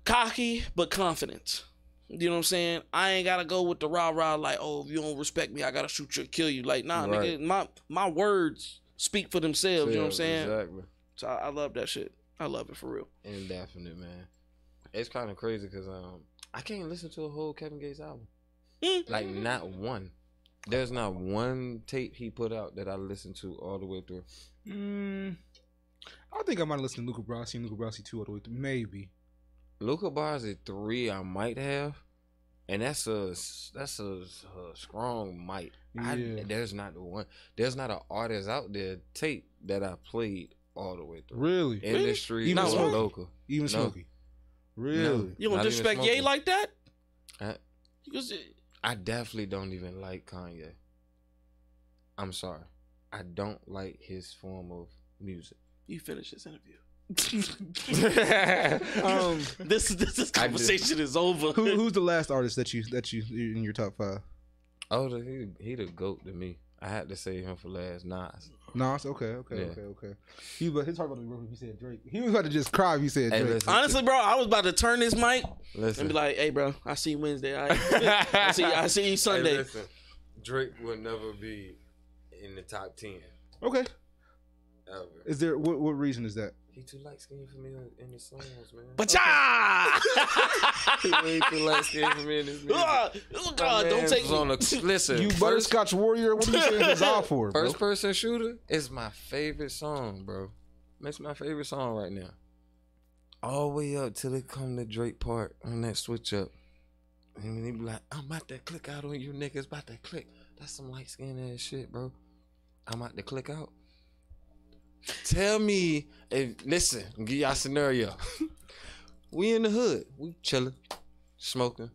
cocky but confident. You know what I'm saying? I ain't gotta go with the rah-rah like, oh, if you don't respect me, I gotta shoot you or kill you. Like, nah, right. nigga, my words speak for themselves. You know what I'm saying? Exactly. So I love that shit. I love it for real. Indefinite, man. It's kind of crazy because I can't listen to a whole Kevin Gates album. Like, not one. There's not one tape he put out that I listened to all the way through. I think I might listen to Luca Brasi and Luca Brasi 2 all the way through. Maybe. Luca Brasi 3 I might have. And that's a strong might. Yeah. There's not an artist out there tape that I played all the way through. Really? Industry, Even or Smokey? local. Even Smokey? Really? No. You don't Not disrespect even Ye like that? I definitely don't even like Kanye. I'm sorry. I don't like his form of music. You finish this interview. This conversation is over. Who's the last artist that you in your top 5? Oh, he the GOAT to me. I had to say him for last. Nas. Okay. He was talking about the group. He said Drake. He was about to just cry if he said Drake. Listen, honestly, bro, I was about to turn this mic and be like, "Hey, bro, I see you Wednesday. I see you Sunday." Hey, listen, Drake will never be in the top 10. Okay. Ever. Is there what reason is that? He too light skinned for me in his songs, man. But He way too light skinned for me in his music. Oh God, don't take me. Listen, You butterscotch warrior. What are you saying his out for, bro? First Person Shooter is my favorite song, bro. It's my favorite song right now. All the way up till it come to Drake part on that switch up. And he be like, I'm about to click out on you niggas, about to click. That's some light skinned ass shit, bro. I'm about to click out. Tell me, listen, give y'all a scenario. We in the hood, we chilling, smoking,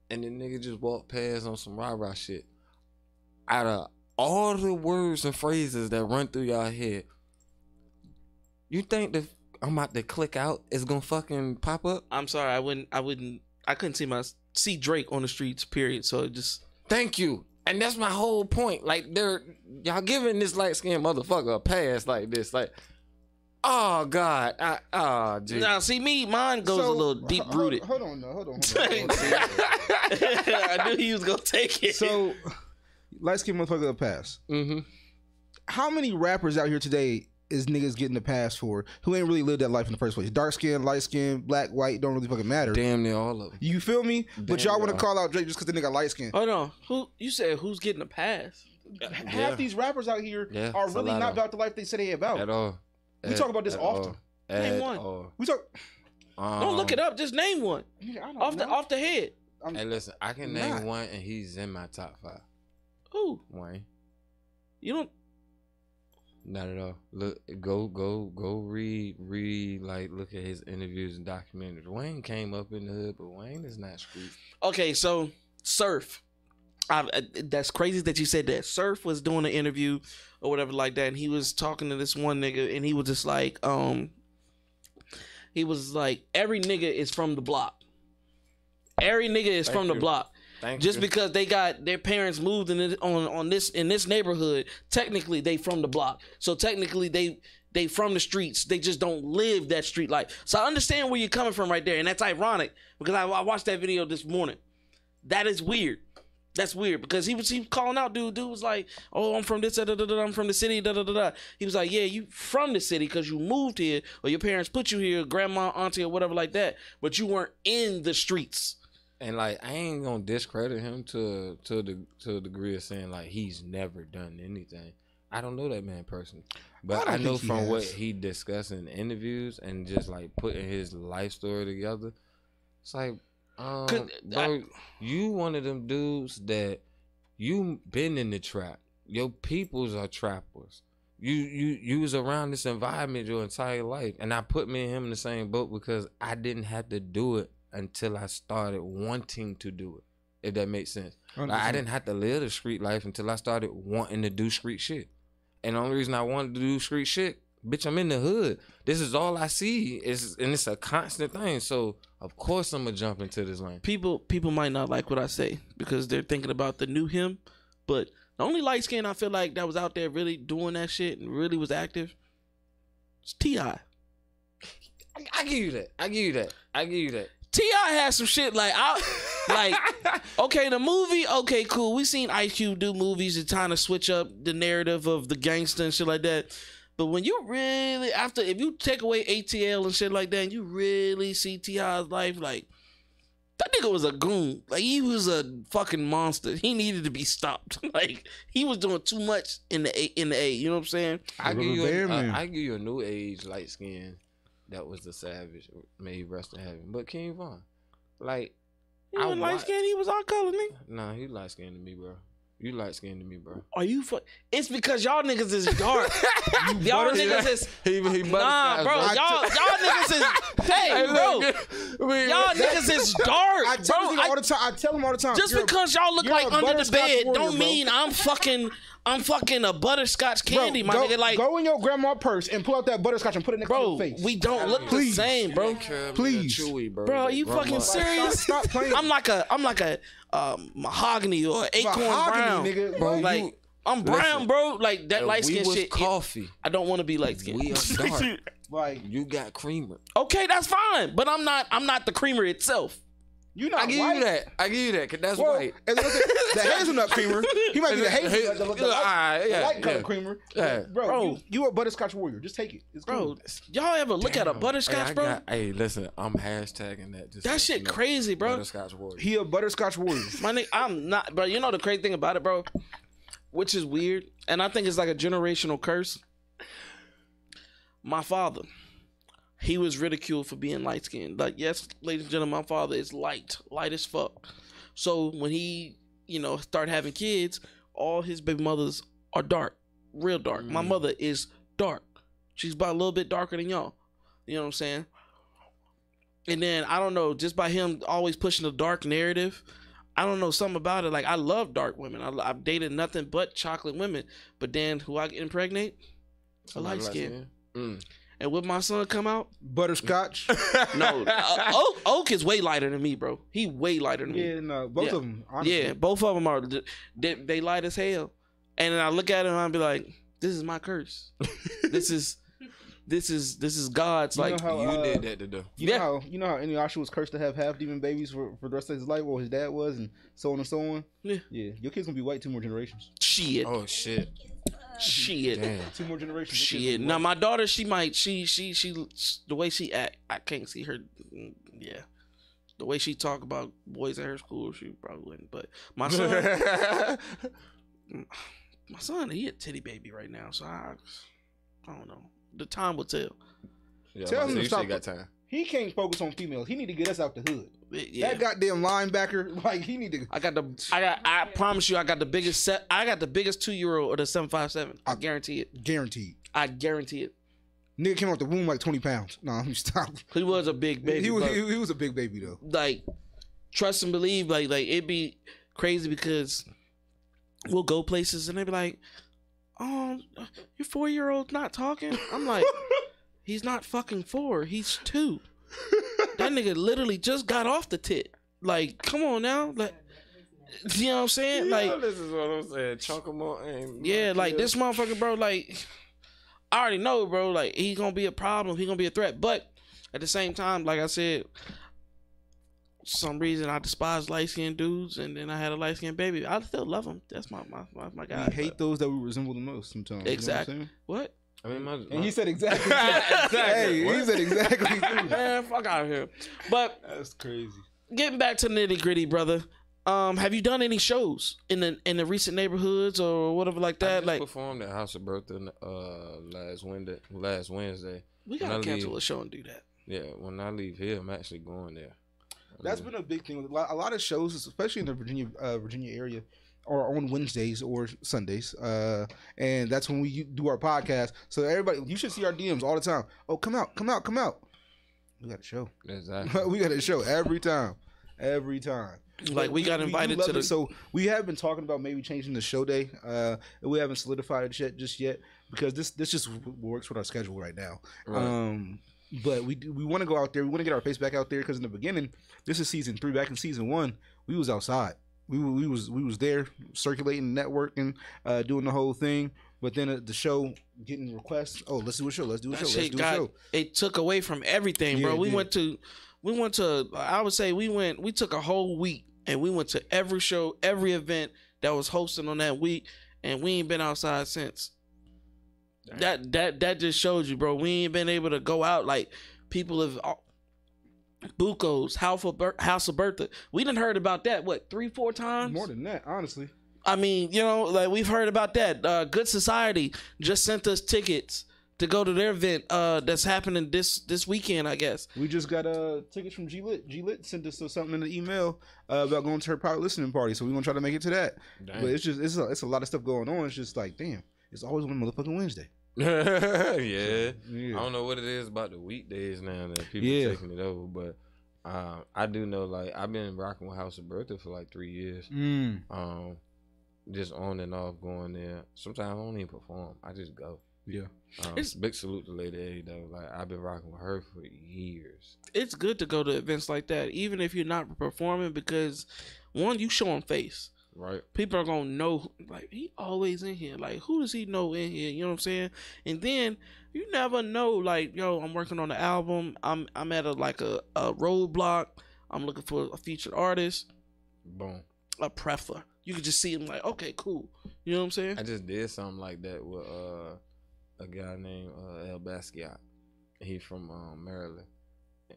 and the nigga just walk past on some rah-rah shit. Out of all the words and phrases that run through y'all head, you think that I'm about to click out is gonna fucking pop up? I'm sorry, I couldn't see Drake on the streets, period. So it just. Thank you. And that's my whole point. Like, y'all giving this light-skinned motherfucker a pass like this. Like, oh, God. Geez. Now, see me, mine goes a little deep-rooted. Hold on. I knew he was going to take it. So, light-skinned motherfucker a pass. Mm-hmm. How many rappers out here today is niggas getting a pass for who ain't really lived that life in the first place? Dark skin, light skin, black, white, don't really fucking matter. Damn near all of them. You feel me? But y'all want to call out Drake just because the nigga light skin. Hold on. You said who's getting a pass? Half these rappers out here are really not about the life they say they about. At all. We talk about this often. Name one. We talk. Don't look it up. Just name one. Off the head. Hey, listen. I can name one, and he's in my top 5. Who? Wayne. You don't. Not at all. Look, go read. Like, look at his interviews and documentaries. Wayne came up in the hood, but Wayne is not street. Okay, so Surf. That's crazy that you said that. Surf was doing an interview or whatever like that, and he was talking to this one nigga, and he was just like, every nigga is from the block. Every nigga is from the block. Just because they got their parents moved in this neighborhood, technically they from the block. So technically they from the streets. They just don't live that street life. So I understand where you're coming from right there, and that's ironic because I watched that video this morning. That is weird. That's weird because he was calling out dude. Dude was like, "Oh, I'm from this. I'm from the city." He was like, "Yeah, you from the city because you moved here or your parents put you here, grandma, auntie, or whatever like that. But you weren't in the streets." And like, I ain't gonna discredit him to a degree of saying like he's never done anything. I don't know that man personally, but I know from what he discussed in interviews and just like putting his life story together, it's like, bro, you one of them dudes that you been in the trap. Your peoples are trappers. You was around this environment your entire life, and I put me and him in the same boat because I didn't have to do it until I started wanting to do it, if that makes sense. Like, I didn't have to live the street life until I started wanting to do street shit. And the only reason I wanted to do street shit, bitch, I'm in the hood. This is all I see. And it's a constant thing. So of course I'm gonna jump into this lane. People might not like what I say because they're thinking about the new him, but the only light skin I feel like that was out there really doing that shit and really was active is T.I. I give you that. T.I. has some shit like okay, the movie, okay, cool. We seen Ice Cube do movies and trying to switch up the narrative of the gangster and shit like that. But when you really, if you take away ATL and shit like that, and you really see T.I.'s life, like, that nigga was a goon. Like, he was a fucking monster. He needed to be stopped. Like, he was doing too much in the A. You know what I'm saying? I give you a new age light skin. That was the savage. May he rest in heaven. But King Von, like, he was light skinned. He was our color, nigga. Nah, he light skinned to me, bro. You light skinned to me, bro. Are you? It's because y'all niggas is dark. Y'all niggas is nah, bro. Y'all niggas is hey, bro. Y'all niggas is dark. I tell him all the time. I tell him all the time. Just because y'all look like under the bed don't mean I'm fucking a butterscotch candy, my nigga. Like, go in your grandma purse and pull out that butterscotch and put it next to your face. We don't look the same, bro. Please, chewy, bro. Bro, are you fucking serious? Stop playing. I'm like a mahogany or acorn brown, nigga. Bro, like, I'm brown, bro. Like, that light skin shit. Coffee. I don't want to be light skin. We are dark. Like, you got creamer. Okay, that's fine, but I'm not the creamer itself. You not I give you that, cause that's white. The hazelnut creamer. He might be the hazelnut, the light color creamer. Yeah. Bro, you a butterscotch warrior. Just take it. It's cool. Bro, y'all ever look at a butterscotch, bro? Hey, listen, I'm hashtagging that. Just that shit crazy, bro. Butterscotch warrior. He a butterscotch warrior. My nigga, I'm not, bro. You know the crazy thing about it, bro, which is weird, and I think it's like a generational curse. My father, he was ridiculed for being light skinned. Like, yes, ladies and gentlemen, my father is light as fuck. So when he, start having kids, all his baby mothers are dark, real dark. My mother is dark. She's about a little bit darker than y'all. You know what I'm saying? And then, I don't know, just by him always pushing the dark narrative, I don't know, something about it. Like, I love dark women. I've dated nothing but chocolate women. But then, who I impregnate? A light skin. And when my son come out, butterscotch. No, Oak is way lighter than me, bro. He way lighter than me. Yeah, no, both of them. Honestly. Yeah, both of them are. They light as hell. And then I look at him and I be like, "This is my curse. This is God's." Like, you did that today. You know how Inuyasha was cursed to have half demon babies for the rest of his life. Well, his dad was, and so on and so on. Yeah. Your kid's gonna be white 2 more generations. Shit. Oh shit. Shit. Damn. 2 more generations. Shit. Now my daughter, she the way she act, I can't see her. Yeah. The way she talk about boys at her school, she probably wouldn't. But my son, he a titty baby right now. So I don't know. The time will tell. Yeah, tell him to stop. Got time. He can't focus on females. He need to get us out the hood. Yeah. That goddamn linebacker, like, he need to. I promise you, I got the biggest 2-year-old or the 757. I guarantee it. Guaranteed. I guarantee it. Nigga came out the womb like 20 pounds. No, let me stop. He was a big baby. He was a big baby though. Like, trust and believe. Like it'd be crazy because we'll go places and they be like, "Oh, your 4-year-old's not talking." I'm like, he's not fucking 4. He's 2. That nigga literally just got off the tit. Like, come on now. Like, you know what I'm saying? Like, this is what I'm saying. Chunk him on. Yeah, like this motherfucker, bro. Like, I already know, bro. Like, he's gonna be a problem. He's gonna be a threat. But at the same time, like I said, some reason I despise light skinned dudes, and then I had a light skinned baby. I still love him. That's my guy. We hate those that we resemble the most sometimes. Exactly. You know what? I mean, and he said exactly. Exactly. Hey, he said exactly. Man, fuck out of here. But that's crazy. Getting back to the nitty gritty, brother. Have you done any shows in the recent neighborhoods or whatever like that? I just performed at House of Bertha last Wednesday. We gotta cancel a show and do that. Yeah, when I leave here, I'm actually going there. That's been a big thing. A lot of shows, especially in the Virginia area, are on Wednesdays or Sundays, and that's when we do our podcast. So everybody, you should see our DMs all the time. Oh, come out! We got a show. Exactly. We got a show every time. Like we got invited to the. So we have been talking about maybe changing the show day. We haven't solidified it just yet. because this just works with our schedule right now. Right. But we want to go out there. We want to get our face back out there because in the beginning, this is season 3. Back in season 1, we was outside. We was there circulating, networking, doing the whole thing. But then the show getting requests. Oh, let's do a show. Let's do a show. It took away from everything, bro. We went to. I would say we took a whole week and we went to every show, every event that was hosted on that week, and we ain't been outside since. That just shows you, bro. We ain't been able to go out like people have. Buco's House of Bertha. We done heard about that 3-4 times. More than that, honestly. I mean, like we've heard about that. Good Society just sent us tickets to go to their event that's happening this weekend, I guess. We just got tickets from G-Lit. G-Lit sent us something in the email about going to her private listening party, so we're gonna try to make it to that. Dang. But it's a lot of stuff going on. It's just like, damn, it's always on motherfucking Wednesday. Yeah. I don't know what it is about the weekdays now that people are taking it over, but I do know, like, I've been rocking with House of Bertha for like 3 years. Just on and off going there. Sometimes I don't even perform. I just go. Yeah. Big salute to Lady A though. Like, I've been rocking with her for years. It's good to go to events like that, even if you're not performing, because one, you showing face. Right. People are gonna know, like, he always in here. Like, who does he know in here? You know what I'm saying? And then you never know, like, yo, I'm working on the album. I'm at a roadblock. I'm looking for a featured artist. Boom. A preffer. You could just see him like, okay, cool. You know what I'm saying? I just did something like that with a guy named El Basquiat. He from Maryland.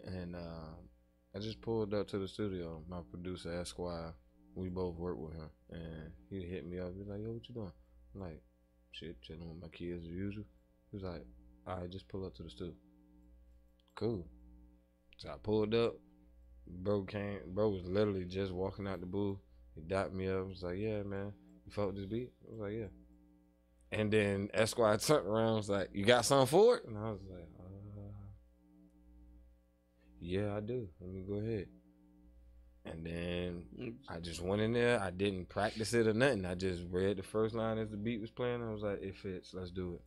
And I just pulled up to the studio. My producer, Esquire, we both work with him, and he hit me up. He's like, yo, what you doing? I'm like, shit, chilling with my kids as usual. He was like, all right, just pull up to the studio. Cool. So I pulled up. Bro was literally just walking out the booth. He dapped me up. He was like, yeah, man, you fuck with this beat? I was like, yeah. And then Esquire turned around and was like, you got something for it? And I was like, yeah, I do. Let me go ahead. And then I just went in there. I didn't practice it or nothing. I just read the first line as the beat was playing. I was like, it fits. Let's do it.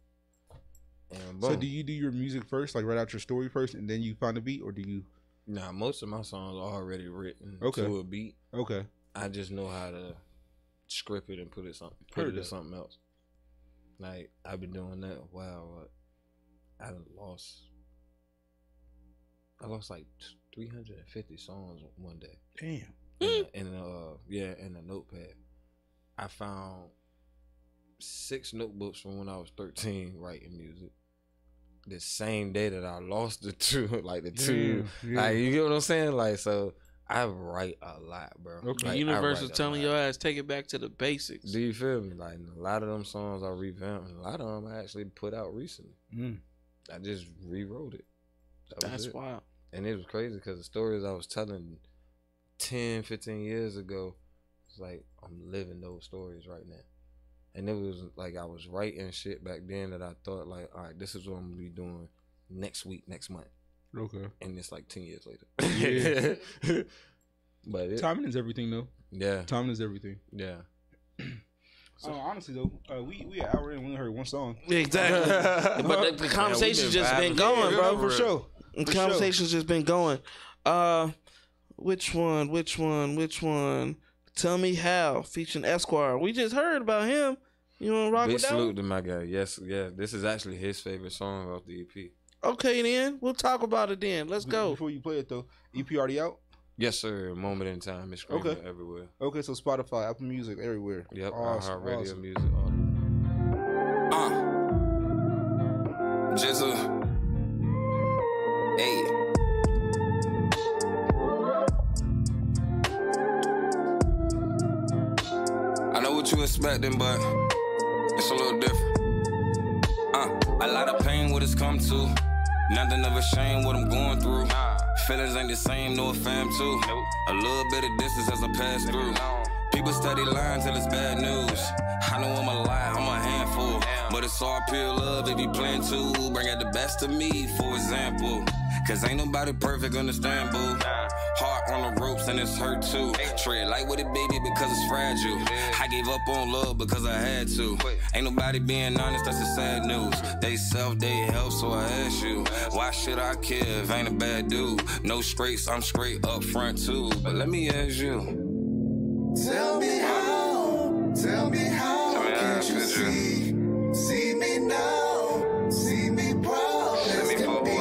And boom. So do you do your music first, like write out your story first, and then you find a beat, or do you? Nah, most of my songs are already written to a beat. Okay. I just know how to script it and put it to something else. Like, I've been doing that a while. I lost like 350 songs one day. Damn. In a notepad. I found 6 notebooks from when I was 13 writing music. The same day that I lost the 2, like the 2. Yeah. Like, you get what I'm saying? Like, so I write a lot, bro. Okay. Like, the universe is telling your ass, take it back to the basics. Do you feel me? Like, a lot of them songs I revamped, and a lot of them I actually put out recently. I just rewrote it. That's wild. And it was crazy because the stories I was telling 10, 15 years ago, it's like I'm living those stories right now. And it was like I was writing shit back then that I thought, like, all right, this is what I'm going to be doing next week, next month. Okay. And it's like 10 years later. Yeah. But timing is everything, though. Yeah. Timing is everything. Yeah. So, honestly, though, we an hour in and we only heard one song. Exactly. But the conversation's just been going, bro. For sure. The conversation's just been going. Which one? Tell Me How, featuring Esquire. We just heard about him. You want to rock with that? Big salute to my guy. Yes, yeah. This is actually his favorite song off the EP. Okay, then. We'll talk about it then. Let's go. Before you play it, though, EP already out? Yes, sir. Moment in Time. It's screaming everywhere. Okay, so Spotify, Apple Music, everywhere. Yep, awesome, Radio Music. Jizzle. Hey. I know what you expecting, but it's a little different. A lot of pain what it's come to. Nothing of a shame what I'm going through. Feelings ain't the same, no fam too. A little bit of distance as I pass through. People steady lying till it's bad news. I know I'm a lie, I'm a handful. But it's all pure love, they be playing too. Bring out the best of me, for example. Cause ain't nobody perfect, understand, boo. Heart on the ropes and it's hurt too. Tread light with it, baby, because it's fragile. I gave up on love because I had to. Ain't nobody being honest, that's the sad news. They self, they help, so I ask you, why should I care if I ain't a bad dude? No straights, I'm straight up front too. But let me ask you, tell me how can't you see me now, see me proud as can be.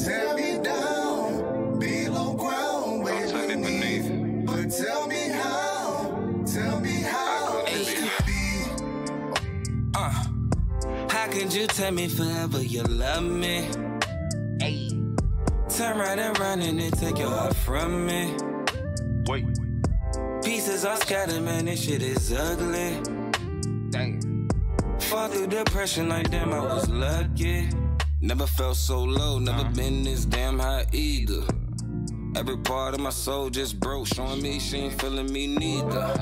Tear me down, below ground, way beneath. But tell me how this could be. How could you tell me forever you love me? Hey. Turn right around and then take your heart from me. Wait. Pieces are scattered, man, this shit is ugly. Dang. Fall through depression like damn, I was lucky. Never felt so low, never been this damn high either. Every part of my soul just broke, showing me she ain't feeling me neither.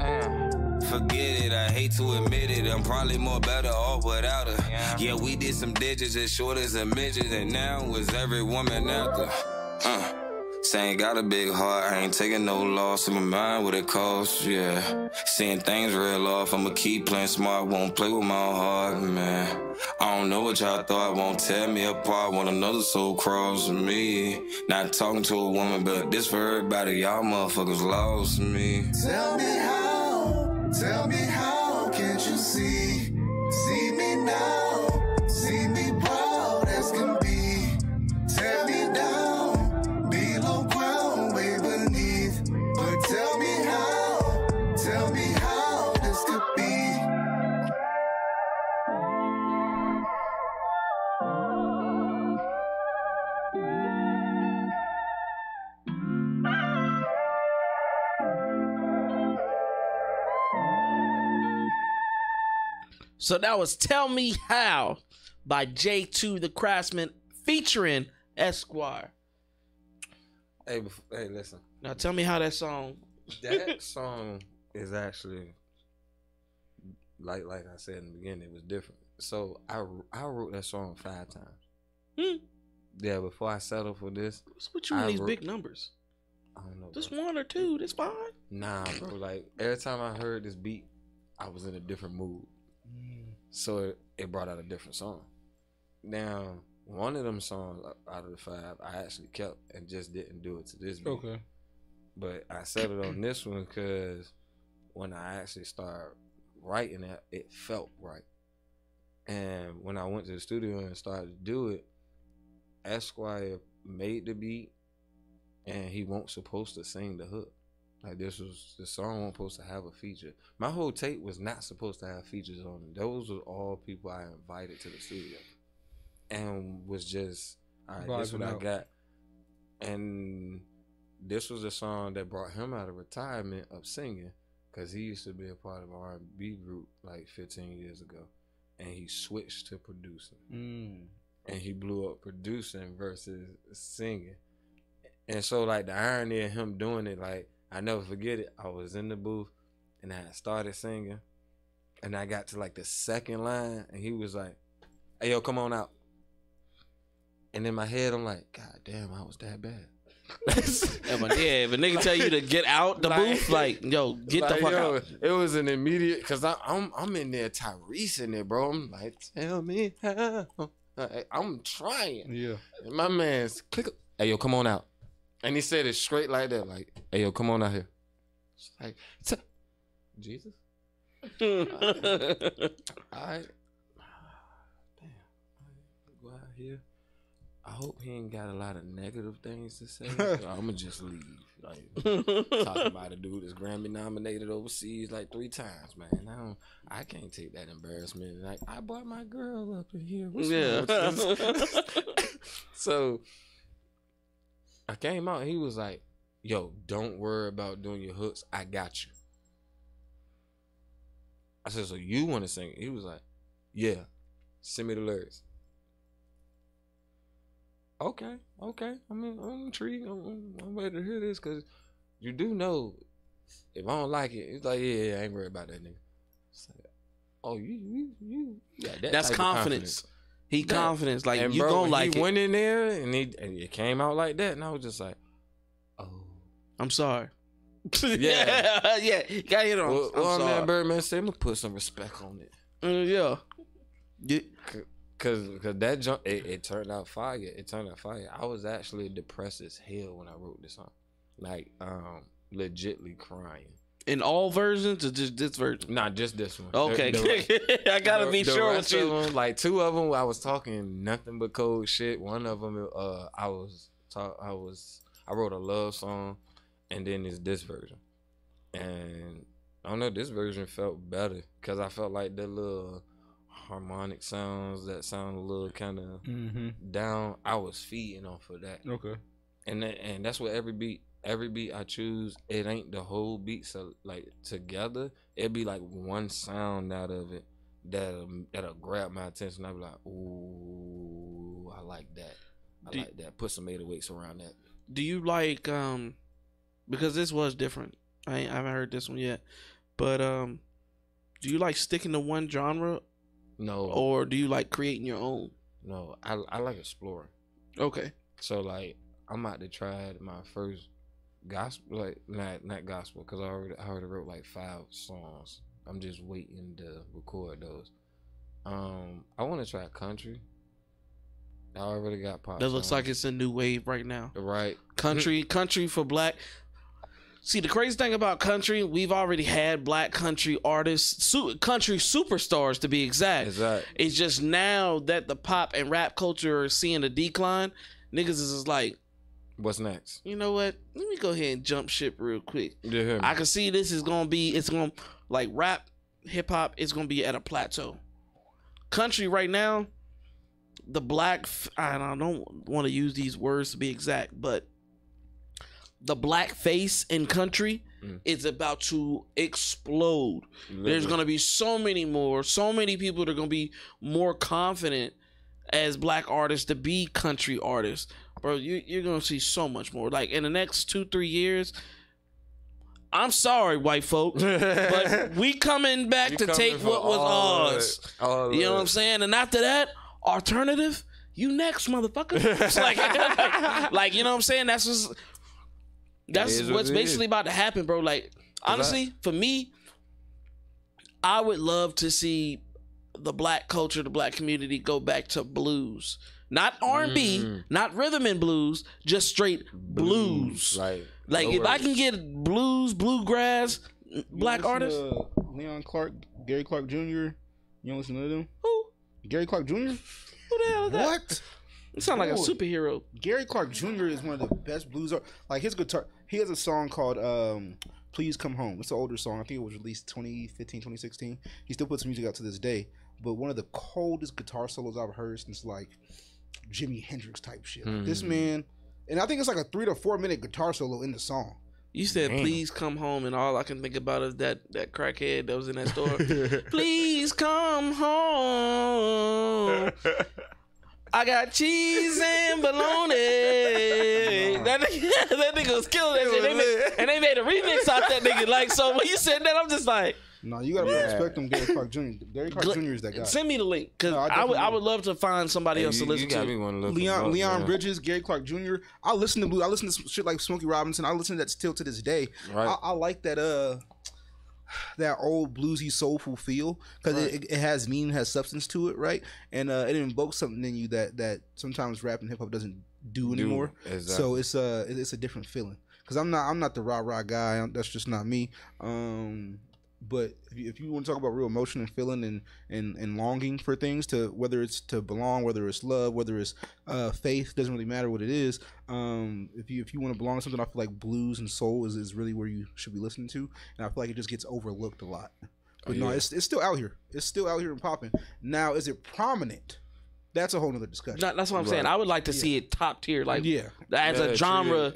Forget it, I hate to admit it, I'm probably more better off without her. Yeah, we did some digits as short as a midget, and now was every woman out there. Say ain't got a big heart, I ain't taking no loss in my mind what it costs, yeah. Seeing things real off, I'ma keep playing smart, won't play with my heart, man. I don't know what y'all thought, won't tear me apart, want another soul cross me. Not talking to a woman, but this for everybody, y'all motherfuckers lost me. Tell me how can't you see me now, see me proud as can be. Tear me down, below ground, way beneath. But tell me how this could be. So that was Tell Me How by J2.ThaCraftsman featuring Esquire. Hey, listen. Now tell me how that song. That song is actually, like I said in the beginning, it was different. So I wrote that song 5 times. Yeah, before I settled for this. What's with you and these big numbers? I don't know. Just 1 or 2, that's fine. Nah, bro. Like every time I heard this beat, I was in a different mood. So it brought out a different song. Now, one of them songs out of the 5, I actually kept and just didn't do it to this beat. Okay. But I settled on this one because when I actually started writing it, it felt right. And when I went to the studio and started to do it, Esquire made the beat, and he wasn't supposed to sing the hook. Like the song wasn't supposed to have a feature. My whole tape was not supposed to have features on it. Those were all people I invited to the studio, and was just, all right, this is what I got. And this was a song that brought him out of retirement of singing, because he used to be a part of an R&B group like 15 years ago, and he switched to producing, and he blew up producing versus singing. And so like the irony of him doing it, like, I never forget it. I was in the booth and I started singing, and I got to like the second line, and he was like, "Hey, yo, come on out." And in my head, I'm like, God damn, I was that bad. Yeah, if a nigga tell you to get out the booth, like, yo, get the fuck out. It was an immediate, cause I'm in there, Tyrese in there, bro. I'm like, tell me how. I'm trying. Yeah. And my man's click. Hey, yo, come on out. And he said it straight like that, like, "Hey, yo, come on out here." It's like, Jesus. All right. Damn. Go out here. I hope he ain't got a lot of negative things to say. I'm gonna just leave. Like, talking about a dude that's Grammy nominated overseas like 3 times, man. I can't take that embarrassment. Like, I brought my girl up in here. What's wrong with this? So I came out and he was like, "Yo, don't worry about doing your hooks. I got you." I said, "So you want to sing?" He was like, "Yeah, send me the lyrics." Okay. I mean, I'm intrigued. I'm ready to hear this, because you do know if I don't like it, it's like, yeah, I ain't worried about that nigga. It's like, oh, you got that. That's confidence. He confidence, like and you bro, gonna like he it. went in there and it came out like that, and I was just like, oh, I'm sorry. Yeah. yeah, you gotta hit on. well, I'm sorry. man, Birdman said, I'm gonna put some respect on it. Yeah. Cause that jump, it turned out fire. It turned out fire. I was actually depressed as hell when I wrote this song, like legitly crying. In all versions or just this version? Not just this one. Okay, I gotta be sure with you. Them, like 2 of them, I was talking nothing but cold shit. One of them, I wrote a love song, and then it's this version, and I don't know, this version felt better because I felt like the little harmonic sounds that sound a little kind of down. I was feeding off of that. Okay. And that's what every beat I choose, it ain't the whole beat. So like together, it'd be like one sound out of it that'll grab my attention. I'll be like, ooh, I like that. I like that. Put some 808s around that. Do you like because this was different. I haven't heard this one yet, but do you like sticking to one genre? No. Or do you like creating your own? No, I like exploring. Okay. So like I'm about to try my first gospel, like not gospel, because I already wrote like 5 songs. I'm just waiting to record those. I want to try country. I already got pop. That looks like it's a new wave right now. Right. Country for black. See, the crazy thing about country, we've already had black country artists, country superstars to be exact. Exactly. It's just now that the pop and rap culture are seeing a decline, niggas is like, what's next? You know what? Let me go ahead and jump ship real quick. Yeah. I can see this is going to be, it's going to, like rap, hip hop is going to be at a plateau. Country right now, the black, I don't want to use these words to be exact, but the black face in country is about to explode. There's going to be so many people that are going to be more confident as black artists to be country artists. Bro, you're going to see so much more. Like in the next 2-3 years, I'm sorry, white folks, but we coming back to take what was ours. You know what I'm saying? And after that, alternative, you next, motherfucker. It's like, you know what I'm saying? That's what's basically about to happen, bro. Like, honestly, for me, I would love to see the black culture, the black community go back to blues. Not R&B, not rhythm and blues, just straight blues. Right. Like, if I can get blues, bluegrass, black artists. Leon Clark, Gary Clark Jr. You don't listen to them? Who? Gary Clark Jr.? Who the hell is that? What? You sound like a superhero. Gary Clark Jr. is one of the best blues artists. Like his guitar, he has a song called Please Come Home. It's an older song. I think it was released 2015, 2016. He still puts music out to this day. But one of the coldest guitar solos I've heard since like Jimi Hendrix type shit. Like, this man, and I think it's like a 3 to 4 minute guitar solo in the song. You said, please come home, and all I can think about is that crackhead that was in that store. Please come home. I got cheese and bologna. That nigga was killing that shit. And they made a remix out that nigga. Like, so when you said that, I'm just like, no, you gotta respect him, Gary Clark Jr. Gary Clark Jr. is that guy. Send me the link, because I would love to find somebody else to listen to. Leon Bridges, Gary Clark Jr. I listen to blues. I listen to shit like Smokey Robinson. I listen to that still to this day. Right. I like that that old bluesy soulful feel, because it has meaning, has substance to it, right? And it invokes something in you that sometimes rap and hip hop doesn't do anymore. Exactly. So it's a different feeling. Because I'm not the rah guy. That's just not me. But if you want to talk about real emotion and feeling and longing for things, to whether it's to belong, whether it's love, whether it's faith, doesn't really matter what it is. If you want to belong to something, I feel like blues and soul is really where you should be listening to, and I feel like it just gets overlooked a lot. But no, it's still out here. It's still out here and popping. Now, is it prominent? That's a whole nother discussion. That's what I'm saying. I would like to see it top tier, like as a genre,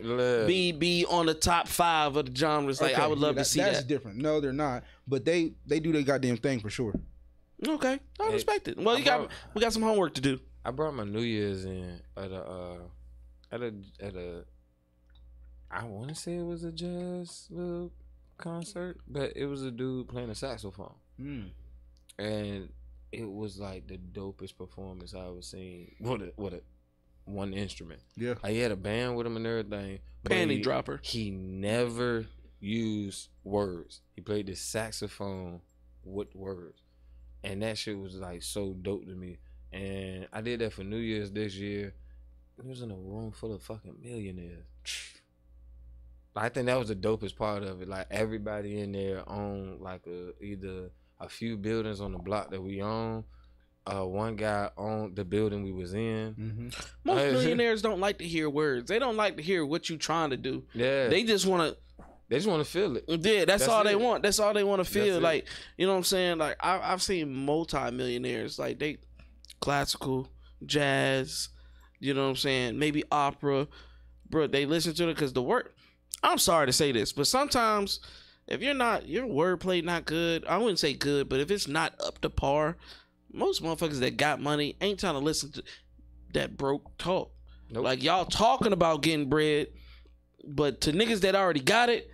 be on the top 5 of the genres. Like, I would love to see that. That's different. No, they're not. But they do their goddamn thing for sure. Okay, I respect it. Well, we got some homework to do. I brought my New Year's in at a I want to say it was a jazz little concert, but it was a dude playing a saxophone. And it was like the dopest performance I ever seen. What a one instrument. Yeah. He had a band with him and everything. Panty dropper. He never used words. He played the saxophone with words. And that shit was like so dope to me. And I did that for New Year's this year. It was in a room full of fucking millionaires. I think that was the dopest part of it. Like everybody in there owned like either a few buildings on the block that we own. One guy owned the building we was in. Mm-hmm. Most millionaires don't like to hear words. They don't like to hear what you trying to do. Yeah. They just want to feel it. Yeah, that's all they want. That's all they want to feel. That's like, you know what I'm saying? Like I've seen multi-millionaires. Like they classical, jazz, you know what I'm saying? Maybe opera. Bro, they listen to it because the work. I'm sorry to say this, but sometimes if your wordplay not good, I wouldn't say good, but if it's not up to par, most motherfuckers that got money ain't trying to listen to that broke talk. Nope. Like y'all talking about getting bread, but to niggas that already got it,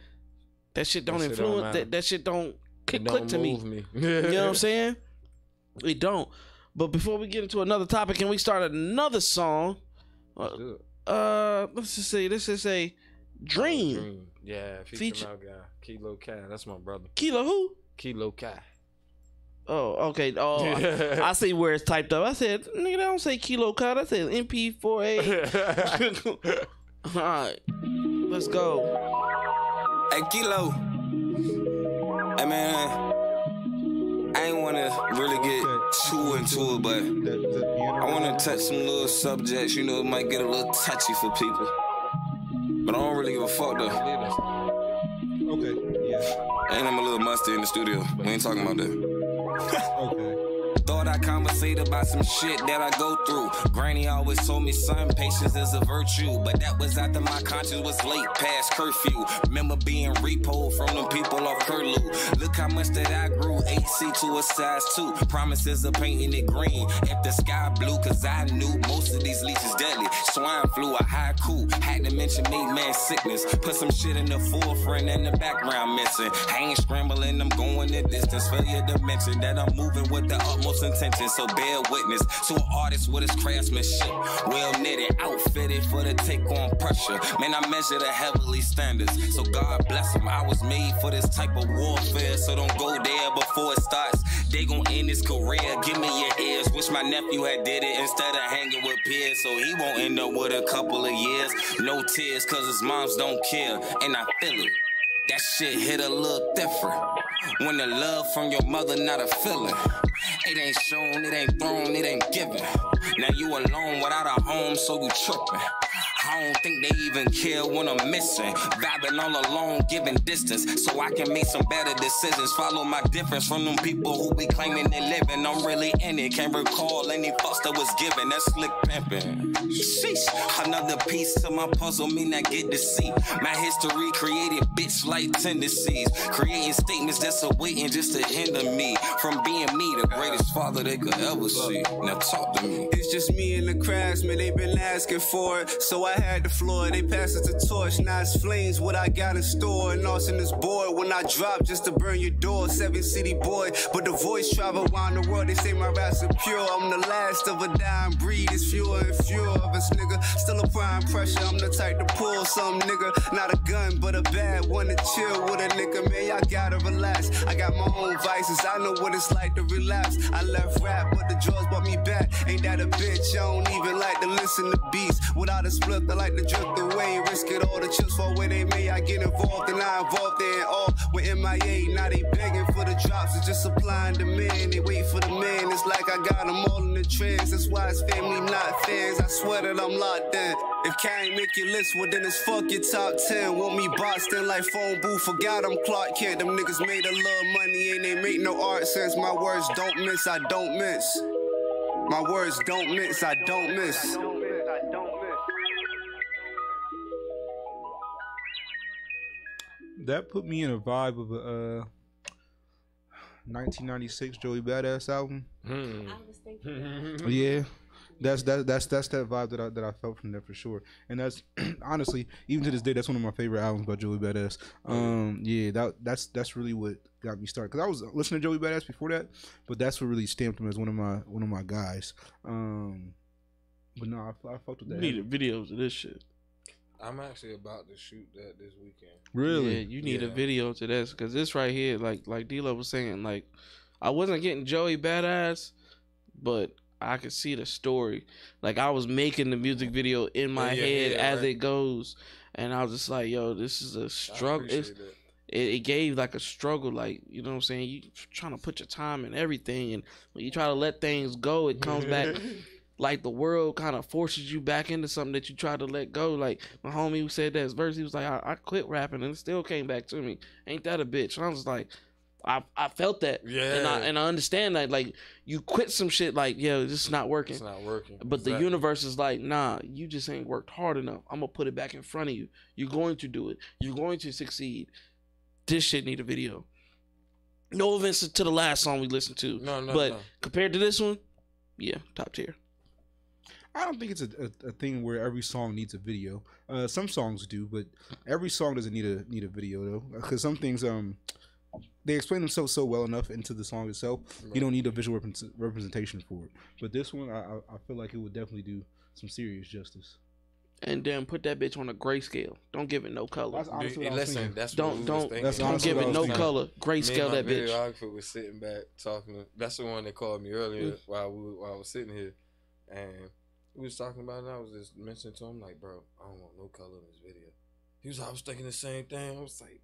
that shit don't influence. That shit don't click to me. You know what I'm saying? It don't. But before we get into another topic, can we start another song? Let's just say this is a Dream. Yeah, feature my guy Kilo Kai. That's my brother. Kilo who? Kilo Kai. Oh, okay. Oh, I see where it's typed up. I said, nigga, they don't say Kilo Kai. That says MP4A. All right, let's go. Hey, Kilo. Hey, man. I ain't want to really get too into it, but I want to touch some little subjects. You know, it might get a little touchy for people. But I don't really give a fuck, though. Okay, yeah. And I'm a little musty in the studio. We ain't talking about that. Okay. Thought I conversate about some shit that I go through. Granny always told me, son, patience is a virtue. But that was after my conscience was late past curfew. Remember being repoed from them people off curlew. Look how much that I grew, 8C to a size 2. Promises of painting it green if the sky blue. Cause I knew most of these leeches deadly. Swine flu, a haiku. Had to mention made man sickness. Put some shit in the forefront and the background missing. I ain't scrambling, I'm going the distance. Failure to mention that I'm moving with the utmost intention, so bear witness to an artist with his craftsmanship, well knitted, outfitted for the take on pressure. Man, I measure the heavenly standards, so God bless him. I was made for this type of warfare, so don't go there before it starts. They gon' end his career. Give me your ears. Wish my nephew had did it instead of hanging with peers, so he won't end up with a couple of years. No tears, cause his moms don't care, and I feel it. That shit hit a little different when the love from your mother not a feeling. It ain't shown, it ain't thrown, it ain't given. Now you alone without a home, so you tripping. I don't think they even care when I'm missing. Vibing all alone, giving distance, so I can make some better decisions. Follow my difference from them people who be claiming they living. I'm really in it, can't recall any fucks that was given. That's slick pimping. Sheesh, another piece to my puzzle, me not get to see. My history created bitch-like tendencies, creating statements that's awaiting just to hinder me from being me, the greatest father they could ever see. Now talk to me. It's just me and the craftsman, they been asking for it, so I had the floor, they passed it the torch. Now it's flames, what I got in store. And also in this board, when I drop just to burn your door. 7 city boy, but the voice travel around the world. They say my raps are pure. I'm the last of a dying breed. It's fewer and fewer of us, nigga. Still applying pressure, I'm the type to pull some nigga. Not a gun, but a bad one to chill with a nigga. Man, y'all gotta relax. I got my own vices, I know what it's like to relapse. I left rap, but the drugs brought me back. Ain't that a bitch? I don't even like to listen to beats. Without a split, I like to drift away, risk it all. The chips for where they may. I get involved and I involved in all with MIA. Now they begging for the drops, it's just supply and demand. They wait for the man, it's like I got them all in the trance. That's why it's family, not fans. I swear that I'm locked in. If can't make your list, well then it's fuck your top 10. Want me boxed in like phone booth, forgot I'm Clark Kent. Them niggas made a little money and they make no art sense. My words don't miss, I don't miss. My words don't miss, I don't miss. That put me in a vibe of a 1996 Joey Badass album. I was thinking that. Yeah. That's that vibe that I felt from there for sure. And that's honestly, even to this day, that's one of my favorite albums by Joey Badass. Yeah, that's really what got me started. Cause I was listening to Joey Badass before that, but that's what really stamped him as one of my guys. But no, I fucked with that. You needed videos of this shit. I'm actually about to shoot that this weekend. Really? Yeah, you need a video to this because this right here, like D-Lo was saying, like I wasn't getting Joey Badass, but I could see the story. Like I was making the music video in my head as it goes, and I was just like, "Yo, this is a struggle." It gave like a struggle, like you know what I'm saying. You trying to put your time and everything, and when you try to let things go, it comes back. Like the world kind of forces you back into something that you tried to let go. Like my homie who said that verse, he was like, I quit rapping and it still came back to me. Ain't that a bitch? And I was like, I felt that. Yeah. And I understand that. Like you quit some shit like, yeah, this is not working. It's not working. But the universe is like, nah, you just ain't worked hard enough. I'm gonna put it back in front of you. You're going to do it. You're going to succeed. This shit need a video. No offense to the last song we listened to. But compared to this one, yeah, top tier. I don't think it's a thing where every song needs a video. Some songs do, but every song doesn't need a video though. Because some things they explain themselves so well enough into the song itself. Right. You don't need a visual representation for it. But this one, I feel like it would definitely do some serious justice. And then put that bitch on a grayscale. Don't give it no color. That's honestly what I was thinking. Don't give it no color. Grayscale that bitch. Videographer was sitting back talking. That's the one that called me earlier while I was sitting here, and we was talking about it. I was just mentioning to him like, bro, I don't want no color in this video. He was like, I was thinking the same thing. I was like,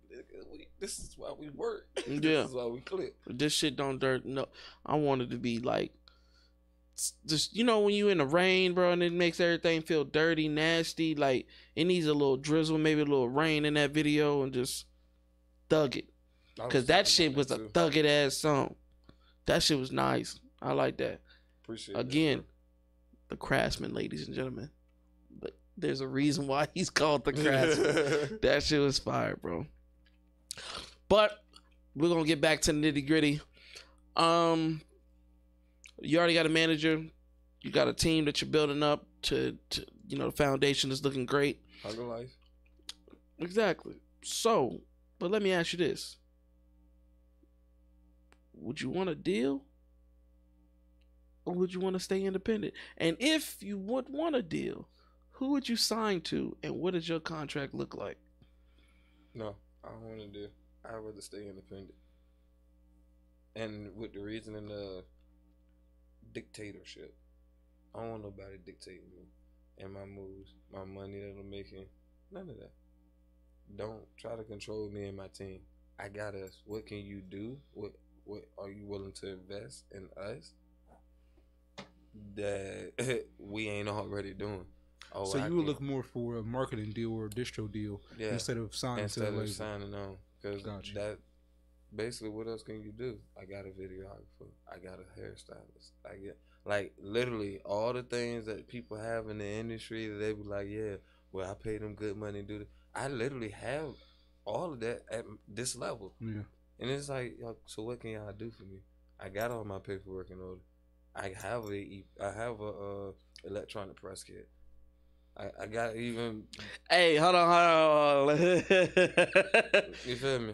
this is why we work. Yeah. This is why we click. This shit don't dirt. No, I wanted to be like, just you know when you in the rain, bro, and it makes everything feel dirty, nasty. Like it needs a little drizzle, maybe a little rain in that video, and just thug it. Cause that shit was a thugged ass song. That shit was nice. I like that. Appreciate again. The Craftsman, ladies and gentlemen. But there's a reason why he's called the Craftsman. That shit was fire, bro. But we're gonna get back to the nitty gritty. You already got a manager. You got a team that you're building up to you know, the foundation is looking great. Hug of life. Exactly. So, but let me ask you this. Would you want a deal? Or would you want to stay independent? And if you would want a deal, who would you sign to and what does your contract look like? No, I don't want a deal. I'd rather stay independent. And with the reasoning of dictatorship, I don't want nobody dictating me and my moves, my money that I'm making, none of that. Don't try to control me and my team. I got us. What can you do? What are you willing to invest in us that we ain't already doing? Oh, so you would look more for a marketing deal or a distro deal instead of signing to the label. Signing on, because that basically, what else can you do? I got a videographer, I got a hairstylist, I get like literally all the things that people have in the industry that they be like, yeah, well, I pay them good money to do this. I literally have all of that at this level. Yeah. And it's like, so what can y'all do for me? I got all my paperwork in order. I have a electronic press kit. I got even. Hey, hold on. You feel me?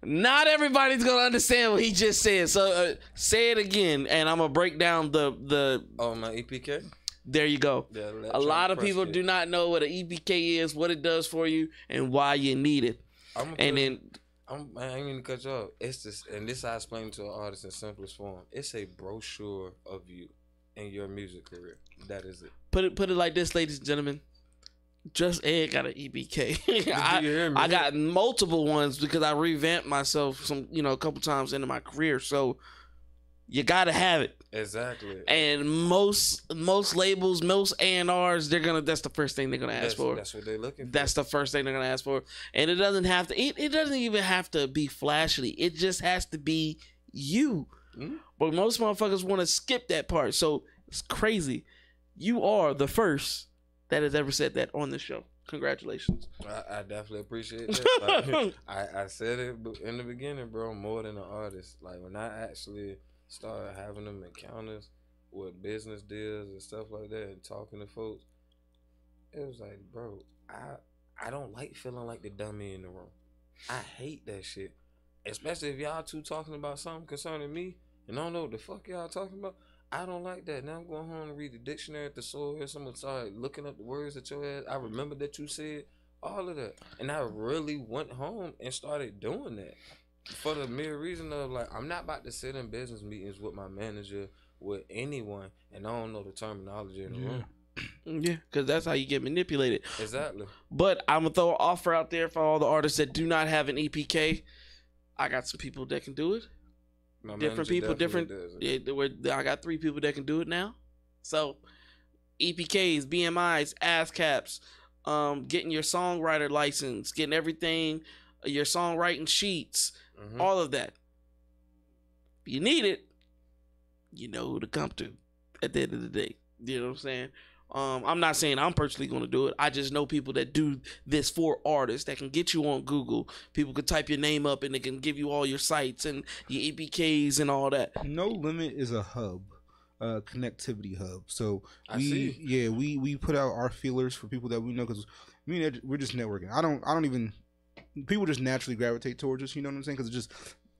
Not everybody's gonna understand what he just said. So say it again, and I'm gonna break down the. Oh, my EPK. There you go. A lot of people do not know what an EPK is, what it does for you, and why you need it. I ain't mean to cut you off. It's just, and this I explain to an artist in simplest form. It's a brochure of you and your music career. That is it. Put it like this, ladies and gentlemen. Just Ed got an EPK. I got multiple ones because I revamped myself a couple times into my career. So you gotta have it. Exactly. And most labels, most A&Rs, that's the first thing they're gonna ask for. That's what they're looking for. That's the first thing they're gonna ask for. And it doesn't have to. It doesn't even have to be flashy. It just has to be you. Mm-hmm. But most motherfuckers want to skip that part. So it's crazy. You are the first that has ever said that on the show. Congratulations. I definitely appreciate that. I said it in the beginning, bro. I'm more than an artist. Like when I actually started having them encounters, with business deals and stuff like that and talking to folks, it was like, bro, I don't like feeling like the dummy in the room. I hate that shit. Especially if y'all two talking about something concerning me and I don't know what the fuck y'all talking about. I don't like that. Now I'm going home and read the dictionary at the source. I'm gonna start looking up the words that your ass. I remember that you said all of that, and I really went home and started doing that for the mere reason of like I'm not about to sit in business meetings with my manager, with anyone, and I don't know the terminology in the room. Yeah, because that's how you get manipulated. Exactly. But I'm gonna throw an offer out there for all the artists that do not have an EPK. I got some people that can do it. My Different manager people, different. does it. Yeah, I got 3 people that can do it now. So, EPKs, BMIs, ASCAPs, getting your songwriter license, getting everything, your songwriting sheets, all of that. If you need it, you know who to come to at the end of the day. You know what I'm saying? I'm not saying I'm personally going to do it. I just know people that do this for artists that can get you on Google. People can type your name up and they can give you all your sites and your EPKs and all that. No Limit is a hub, connectivity hub. So we put out our feelers for people that we know because we're just networking. I don't even people just naturally gravitate towards us. You know what I'm saying? Because it's just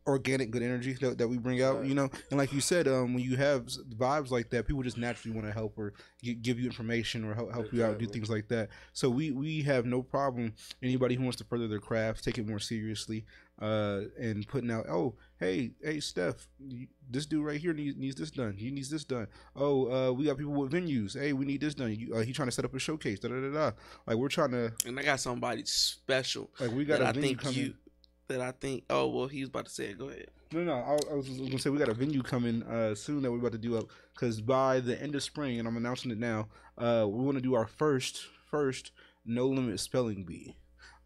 organic good energy that we bring out, you know. And like you said, when you have vibes like that, people just naturally want to help or give you information or help you out, do things like that. So we have no problem anybody who wants to further their craft, take it more seriously, and putting out, oh, hey Steph, this dude right here needs this done, he needs this done. Oh, we got people with venues, hey, we need this done. He trying to set up a showcase, like we're trying to, and I got somebody special, like we got a venue coming. That I think. Oh well, he was about to say it. Go ahead. No. I was gonna say we got a venue coming soon that we're about to do up because by the end of spring, and I'm announcing it now. We want to do our first No Limit spelling bee.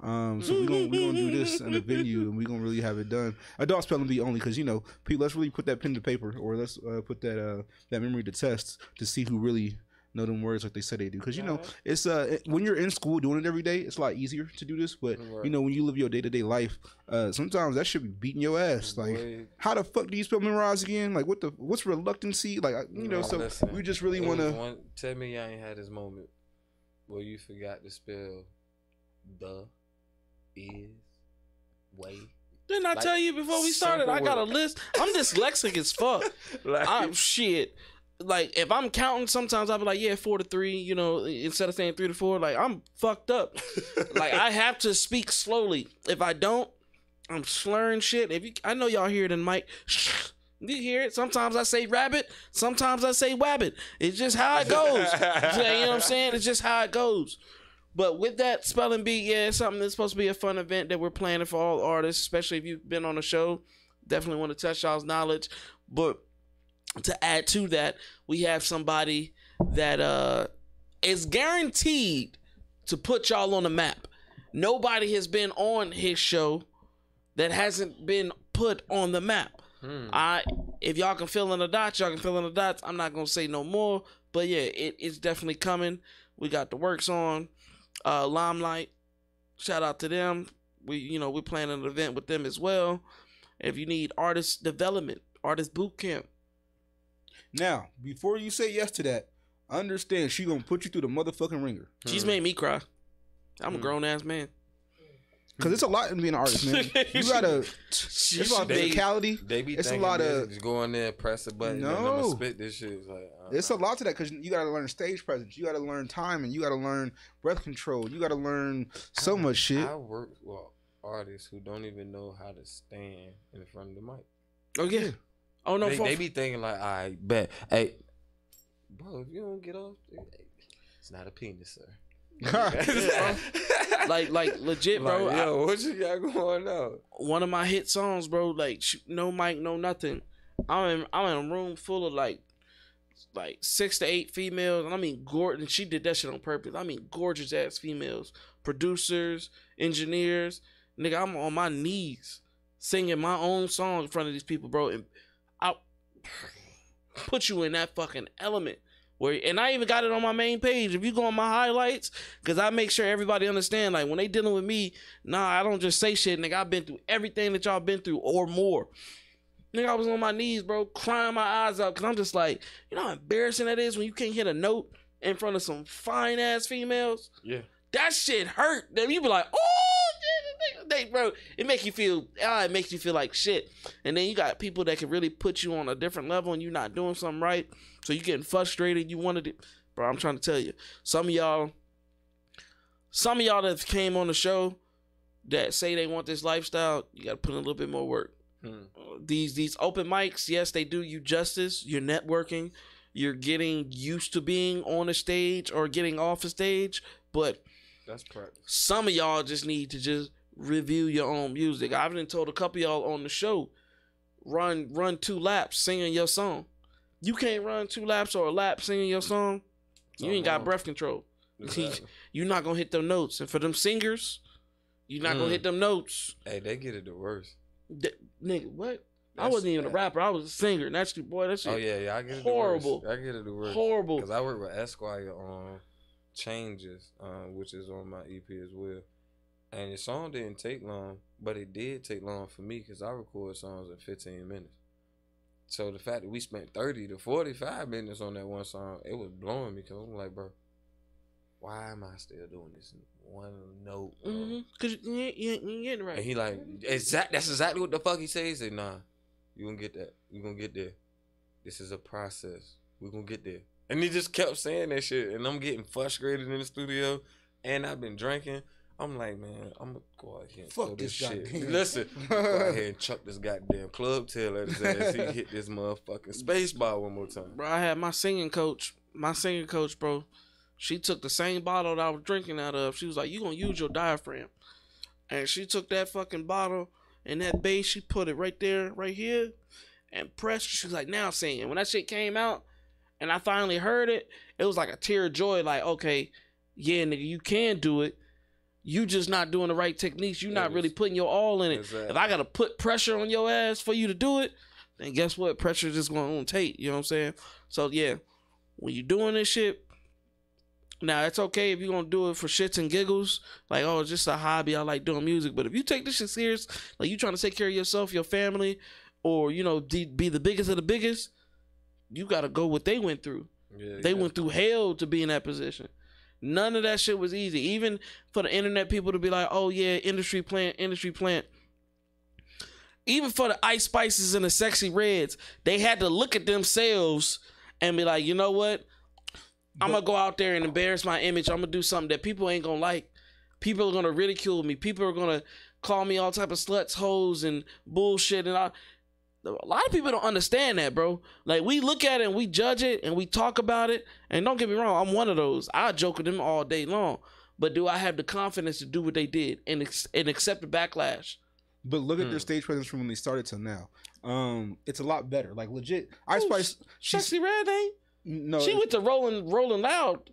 So we're gonna do this in a venue and we're gonna really have it done. Adult spelling bee only because let's really put that pen to paper or let's put that memory to test to see who really know them words like they said they do. Because it's when you're in school doing it every day, it's a lot easier to do this. But when you live your day-to-day life, sometimes that should be beating your ass. Like, how the fuck do you spell memorize again? Like, what's reluctancy? Like, so listen, we just really want to tell me y'all ain't had this moment where you forgot to spell the, is, way. Didn't I tell you before we started? I got a list. I'm dyslexic as fuck. I'm shit. Like, if I'm counting, sometimes I'll be like, 4 to 3, instead of saying 3 to 4, like, I'm fucked up. Like, I have to speak slowly. If I don't, I'm slurring shit. I know y'all hear it in the mic. You hear it. Sometimes I say rabbit. Sometimes I say wabbit. It's just how it goes. You know what I'm saying? It's just how it goes. But with that spelling bee, it's something that's supposed to be a fun event that we're planning for all artists, especially if you've been on the show. Definitely want to test y'all's knowledge. But to add to that, we have somebody that is guaranteed to put y'all on the map. Nobody has been on his show that hasn't been put on the map. If y'all can fill in the dots, y'all can fill in the dots. I'm not gonna say no more, but it's definitely coming. We got the works on Limelight. Shout out to them. We're planning an event with them as well. If you need artist development, artist boot camp. Now, before you say yes to that, understand she gonna put you through the motherfucking ringer. She's made me cry. I'm a grown ass man. Cause it's a lot in being an artist, man. You gotta. It's a lot of physicality. They be it's a thinking lot of just go in there, press a button, and I'm gonna spit this shit. It's like it's a lot to that because you gotta learn stage presence. You gotta learn timing. You gotta learn breath control. You gotta learn so much shit. I work with artists who don't even know how to stand in front of the mic. Oh yeah. Oh no, they be thinking like, I bet, hey, bro, if you don't get off, it's not a penis, sir. like legit, bro. Like, yo, what you got going on? One of my hit songs, bro. Like no mic, no nothing. I'm in a room full of like 6 to 8 females, and I mean gorgeous. She did that shit on purpose. I mean gorgeous ass females, producers, engineers. Nigga, I'm on my knees singing my own song in front of these people, bro. And I'll put you in that fucking element. And I even got it on my main page. If you go on my highlights, because I make sure everybody understand, like, when they dealing with me, I don't just say shit, nigga. I've been through everything that y'all been through or more. Nigga, I was on my knees, bro, crying my eyes out because I'm just like, you know how embarrassing that is when you can't hit a note in front of some fine ass females. Yeah, that shit hurt. Then you be like, oh, bro, it makes you feel like shit. And then you got people that can really put you on a different level, and you're not doing something right, so you getting frustrated. You wanted it, bro. I'm trying to tell you, some of y'all that came on the show that say they want this lifestyle, you got to put in a little bit more work. These open mics, yes, they do you justice. You're networking. You're getting used to being on a stage or getting off a stage, but that's correct. Some of y'all just need to just review your own music. I've been told a couple of y'all on the show, run 2 laps singing your song. You can't run 2 laps or a lap singing your song. You ain't got breath control. Exactly. You're not gonna hit them notes. And for them singers, you're not gonna hit them notes. Hey, they get it the worst. Nigga, what? I wasn't even a rapper. I was a singer. And that's boy. That shit. Oh yeah, I get it horrible. The worst. I get it the worst. Horrible. Because I work with Esquire on Changes, which is on my EP as well. And the song didn't take long, but it did take long for me because I record songs in 15 minutes. So the fact that we spent 30 to 45 minutes on that one song, it was blowing me because I'm like, bro, why am I still doing this in one note? Because you ain't getting it right. And he like, that's exactly what the fuck he said. He said, nah, you gonna get that. You gonna get there. This is a process. We gonna get there. And he just kept saying that shit. And I'm getting frustrated in the studio. And I've been drinking. I'm like, man, I'm gonna go out here and fuck throw this shit. Goddamn. Listen, go out here and chuck this goddamn club tail at his ass. He hit this motherfucking space bar one more time. Bro, I had my singing coach, bro. She took the same bottle that I was drinking out of. She was like, you gonna use your diaphragm. And she took that fucking bottle and that bass, she put it right there, right here, and pressed. She was like, now sing. And when that shit came out and I finally heard it, it was like a tear of joy. Like, okay, yeah, nigga, you can do it. You just not doing the right techniques. You not really putting your all in it. Exactly. If I gotta put pressure on your ass for you to do it, then guess what? Pressure is just gonna take. You know what I'm saying? So yeah, when you doing this shit, now it's okay if you're gonna do it for shits and giggles, like, oh, it's just a hobby, I like doing music. But if you take this shit serious, like you trying to take care of yourself, your family, or you know, be the biggest of the biggest, you gotta go what they went through. Yeah, they went through hell to be in that position. None of that shit was easy. Even for the internet people to be like, oh yeah, industry plant. Even for the Ice Spices and the Sexy Reds, they had to look at themselves and be like, you know what? I'm going to go out there and embarrass my image. I'm going to do something that people ain't going to like. People are going to ridicule me. People are going to call me all type of sluts, hoes, and bullshit. And a lot of people don't understand that, bro. Like, we look at it and we judge it and we talk about it. And don't get me wrong, I'm one of those. I joke with them all day long. But do I have the confidence to do what they did and accept the backlash? But look at their stage presence from when they started till now. It's a lot better. Like, legit. Ice Spice. Sexy Red ain't? No. She went to Rolling Loud.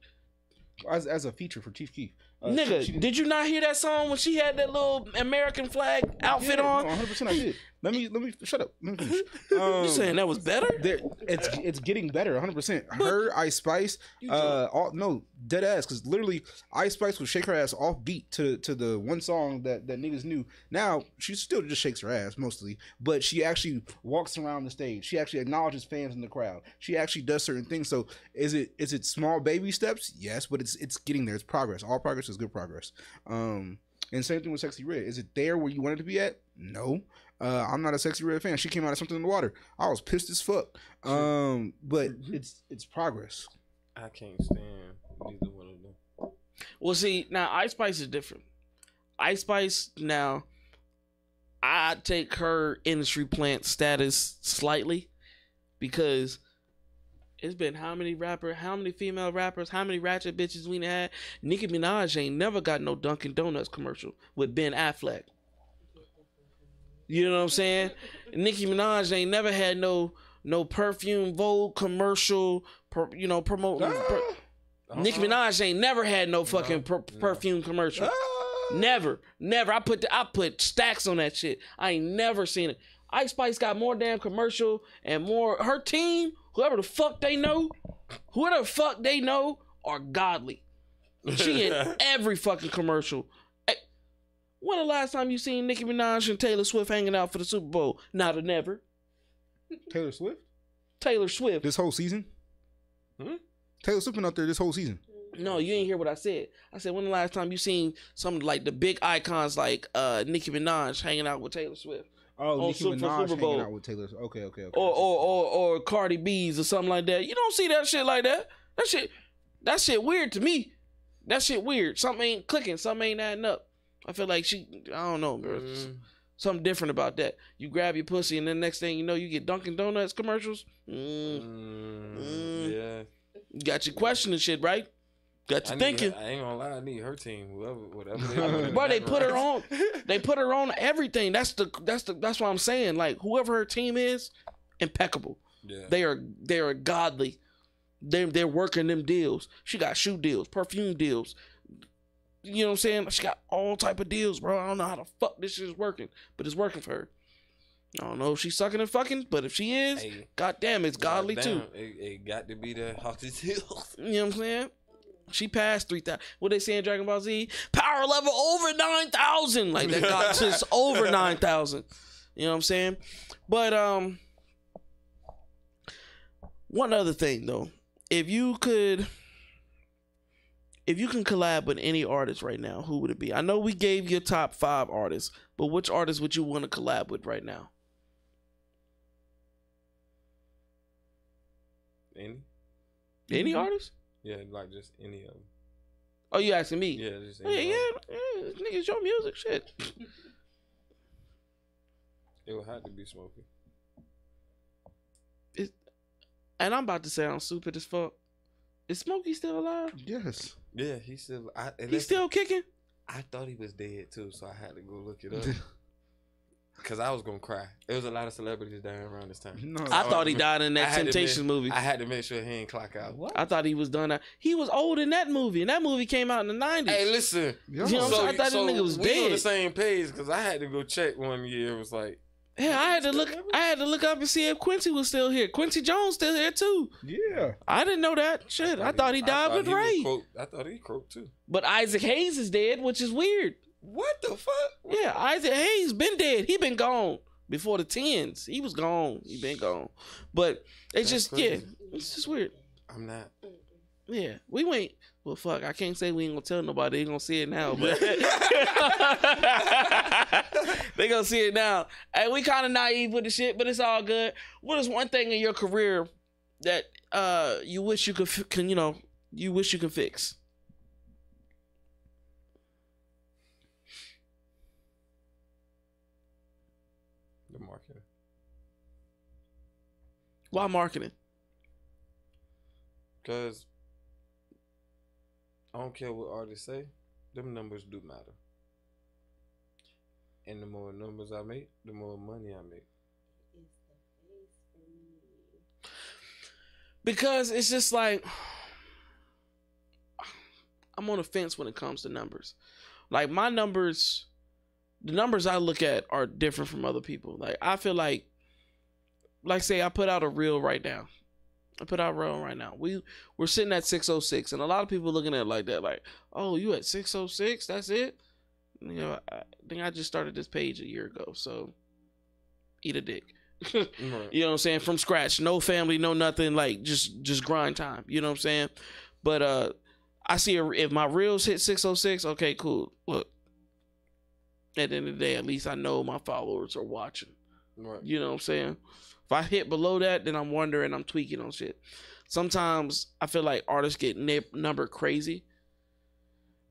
As a feature for Chief Keef. Nigga, did you not hear that song when she had that little American flag outfit on? No, 100% I did. Let me shut up. Let me finish. You saying that was better? It's getting better, 100%. Her, Ice Spice, no, dead ass, because literally Ice Spice would shake her ass off beat to the one song that niggas knew. Now she still just shakes her ass mostly, but she actually walks around the stage. She actually acknowledges fans in the crowd. She actually does certain things. So is it small baby steps? Yes, but it's getting there. It's progress. All progress is good progress. And same thing with Sexy Red. Is it there where you want it to be at? No. I'm not a Sexy Red fan. She came out of Something in the Water. I was pissed as fuck. But it's progress. I can't stand neither one of them. Well, see, now Ice Spice is different. Ice Spice, now, I take her industry plant status slightly because it's been how many female rappers, how many ratchet bitches we had. Nicki Minaj ain't never got no Dunkin' Donuts commercial with Ben Affleck. You know what I'm saying? Nicki Minaj ain't never had no perfume Vogue commercial, promoting. Nicki Minaj ain't never had no fucking perfume commercial. Never. I put stacks on that shit. I ain't never seen it. Ice Spice got more damn commercial and more. Her team, whoever the fuck they know are godly. She in every fucking commercial. When the last time you seen Nicki Minaj and Taylor Swift hanging out for the Super Bowl? Not a never. Taylor Swift? Taylor Swift. This whole season? Taylor Swift been out there this whole season. No, you ain't hear what I said. I said, when the last time you seen some like the big icons like Nicki Minaj hanging out with Taylor Swift? Oh, Nicki Minaj hanging out with Taylor Swift. Okay. Or Cardi B's or something like that. You don't see that shit like that. That shit weird to me. That shit weird. Something ain't clicking. Something ain't adding up. I feel like I don't know, girl. Something different about that. You grab your pussy and then next thing you know, you get Dunkin' Donuts commercials. Yeah. You got you questioning shit, right? Got you thinking. I ain't gonna lie, I need her team, whatever. Bro, they put her on. They put her on everything. That's what I'm saying. Like whoever her team is, impeccable. Yeah. They are godly. They're working them deals. She got shoe deals, perfume deals. You know what I'm saying? She got all type of deals, bro. I don't know how the fuck this shit is working, but it's working for her. I don't know if she's sucking and fucking, but if she is, goddamn, it's godly too. It got to be the hottest deals. You know what I'm saying? She passed 3,000. What they say in Dragon Ball Z? Power level over 9,000. Like that got just over 9,000. You know what I'm saying? But one other thing though, if you can collab with any artist right now, who would it be? I know we gave your top 5 artists, but which artist would you want to collab with right now? Any artist? Yeah, like just any of them. Oh, you asking me? Yeah, just any niggas, your music, shit. It would have to be Smokey. And I'm about to sound stupid as fuck. Is Smokey still alive? Yes. Yeah, he's still. He's still kicking? I thought he was dead too, so I had to go look it up. Because I was going to cry. There was a lot of celebrities dying around this time. No, I thought he died in that Temptations movie. I had to make sure he ain't clock out. What? I thought he was done. He was old in that movie, and that movie came out in the 90s. Hey, listen. You know what I'm saying? I thought that nigga was dead. We on the same page because I had to go check one year. It was like, yeah, I had to look up and see if Quincy was still here. Quincy Jones still here too. Yeah. I didn't know that. Shit, I thought he died with Ray. I thought he croaked too. But Isaac Hayes is dead, which is weird. What the fuck? Yeah, Isaac Hayes been dead. He been gone before the 10s. He was gone. He been gone. But it's just crazy. It's just weird. I'm not. Yeah, we went. Well, fuck, I can't say we ain't gonna tell nobody. They gonna see it now, but they gonna see it now. And we kind of naive with the shit, but it's all good. What is one thing in your career that you wish you could fix? The marketing. Why marketing? Because I don't care what artists say, them numbers do matter. And the more numbers I make, the more money I make. Because it's just like, I'm on the fence when it comes to numbers. Like my numbers, the numbers I look at are different from other people. Like I feel like say I put out a reel right now. We're sitting at 606, and a lot of people looking at it like that, like, oh, you at 606? That's it? You know, I think I just started this page a year ago, so eat a dick. Right. You know what I'm saying? From scratch, no family, no nothing, like just grind time. You know what I'm saying? But I see if my reels hit 606, okay, cool. Look, at the end of the day, at least I know my followers are watching. Right. You know what I'm saying? If I hit below that, then I'm wondering, I'm tweaking on shit. Sometimes I feel like artists get number crazy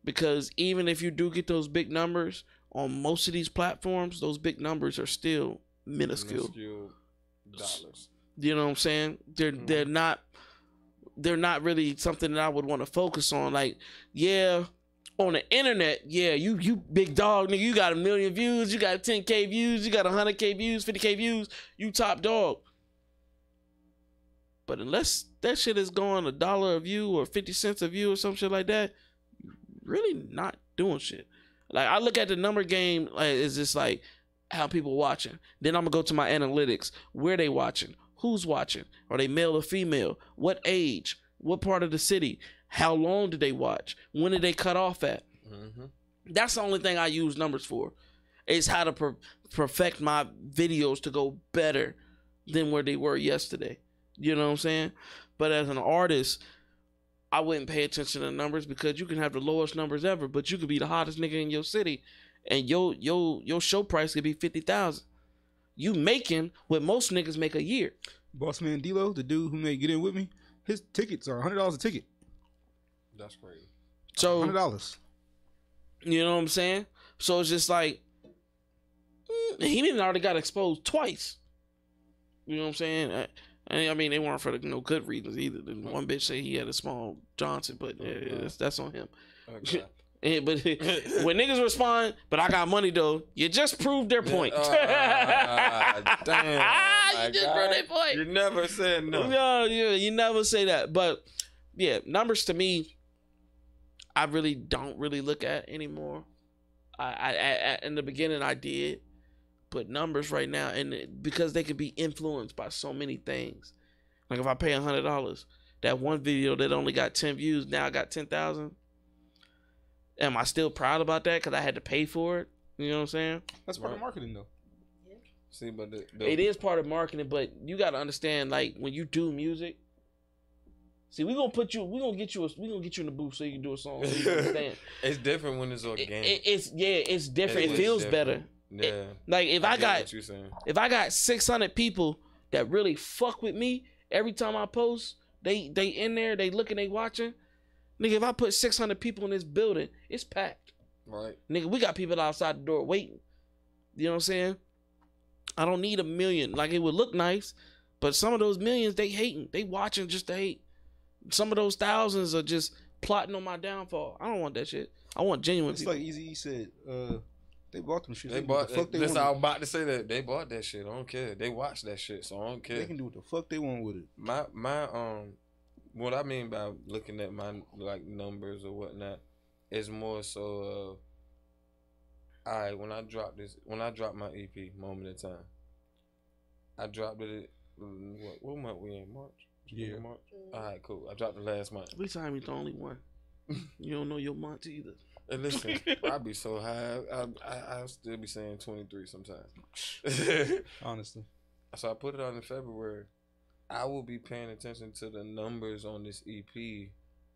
because even if you do get those big numbers on most of these platforms, those big numbers are still minuscule dollars. You know what I'm saying? They're not really something that I would want to focus on. Like, yeah, on the internet, yeah, you big dog, nigga, you got 1 million views, you got 10K views, you got 100K views, 50K views, you top dog. But unless that shit is going $1 a view or 50 cents a view or some shit like that, you're really not doing shit. Like I look at the number game, like it's just like how people watching. Then I'm gonna go to my analytics. Where they watching? Who's watching? Are they male or female? What age? What part of the city? How long did they watch? When did they cut off at? Mm-hmm. That's the only thing I use numbers for. Is how to perfect my videos to go better. than where they were yesterday. You know what I'm saying? But as an artist, I wouldn't pay attention to numbers because you can have the lowest numbers ever, but you could be the hottest nigga in your city, and your show price could be 50,000. You making what most niggas make a year. Boss Man D-Lo, the dude who made Get In With Me, his tickets are $100 a ticket. That's crazy. So $100. You know what I'm saying? So it's just like he didn't already got exposed twice. You know what I'm saying? I mean, they weren't for no good reasons either. The one bitch said he had a small Johnson, but that's on him. Okay. But when niggas respond, but I got money though, you just proved their point. Damn. You just proved their point. You never said no. No, you never say that. But yeah, numbers to me, I really don't really look at anymore. I in the beginning I did, but numbers right now, and because they could be influenced by so many things. Like if I pay $100, that one video that only got 10 views, now I got 10,000. Am I still proud about that because I had to pay for it? You know what I'm saying? That's part of marketing, though. See, but it is part of marketing, but you got to understand, like when you do music. See, we're gonna get you in the booth so you can do a song. So you understand. It's different when it's organic. It's different. It feels better. Yeah. Like if I got 600 people that really fuck with me every time I post, they in there, they looking, they watching. Nigga, if I put 600 people in this building, it's packed. Right. Nigga, we got people outside the door waiting. You know what I'm saying? I don't need 1 million. Like it would look nice, but some of those millions they hating, they watching just to hate. Some of those thousands are just plotting on my downfall. I don't want that shit. I want genuine people. It's like Eazy-E said, they bought them shit. They bought that. That's how I'm about to say that. They bought that shit. I don't care. They watch that shit, so I don't care. They can do what the fuck they want with it. My what I mean by looking at my like numbers or whatnot is more so when I drop my EP, Moment in Time, I dropped it what month we in? March? Yeah. March? Alright, cool. I dropped it last month. At least I ain't the only one. You don't know your month either. And listen, I be so high, I'll still be saying 23 sometimes. Honestly. So I put it out in February. I will be paying attention to the numbers on this EP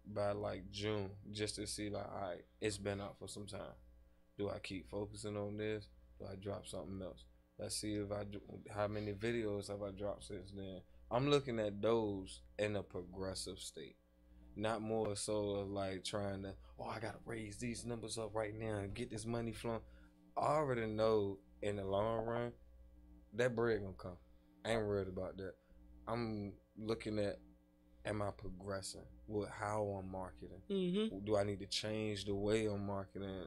by like June, just to see like, all right, it's been out for some time. Do I keep focusing on this? Do I drop something else? Let's see how many videos have I dropped since then. I'm looking at those in a progressive state, not more so of like trying to, I gotta raise these numbers up right now and get this money flowing. I already know in the long run that bread gonna come. I ain't worried about that. I'm looking at, am I progressing with how I'm marketing? Mm-hmm. Do I need to change the way I'm marketing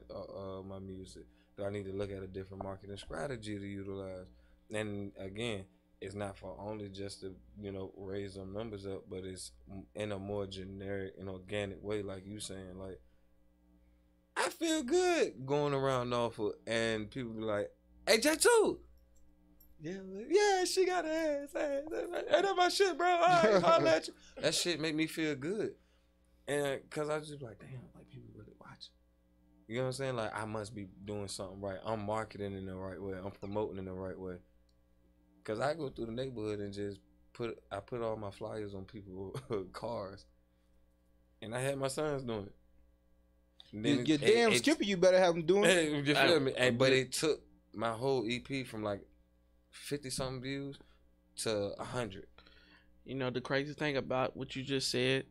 my music? Do I need to look at a different marketing strategy to utilize? And again, it's not for only just to, raise them numbers up, but it's in a more generic and organic way, like you saying. Like, I feel good going around Norfolk, and people be like, "Hey, J2, yeah, she got her ass. Hey, that's my shit, bro. All right, I'll let you." That shit make me feel good, and cause I just be like, damn, like people really watching. You know what I'm saying? Like, I must be doing something right. I'm marketing in the right way. I'm promoting in the right way. Cause I go through the neighborhood and just put all my flyers on people's cars, and I had my sons doing it. Your damn skipper, you better have them doing it. You feel me? But it took my whole EP from like 50-something views to 100. You know the crazy thing about what you just said,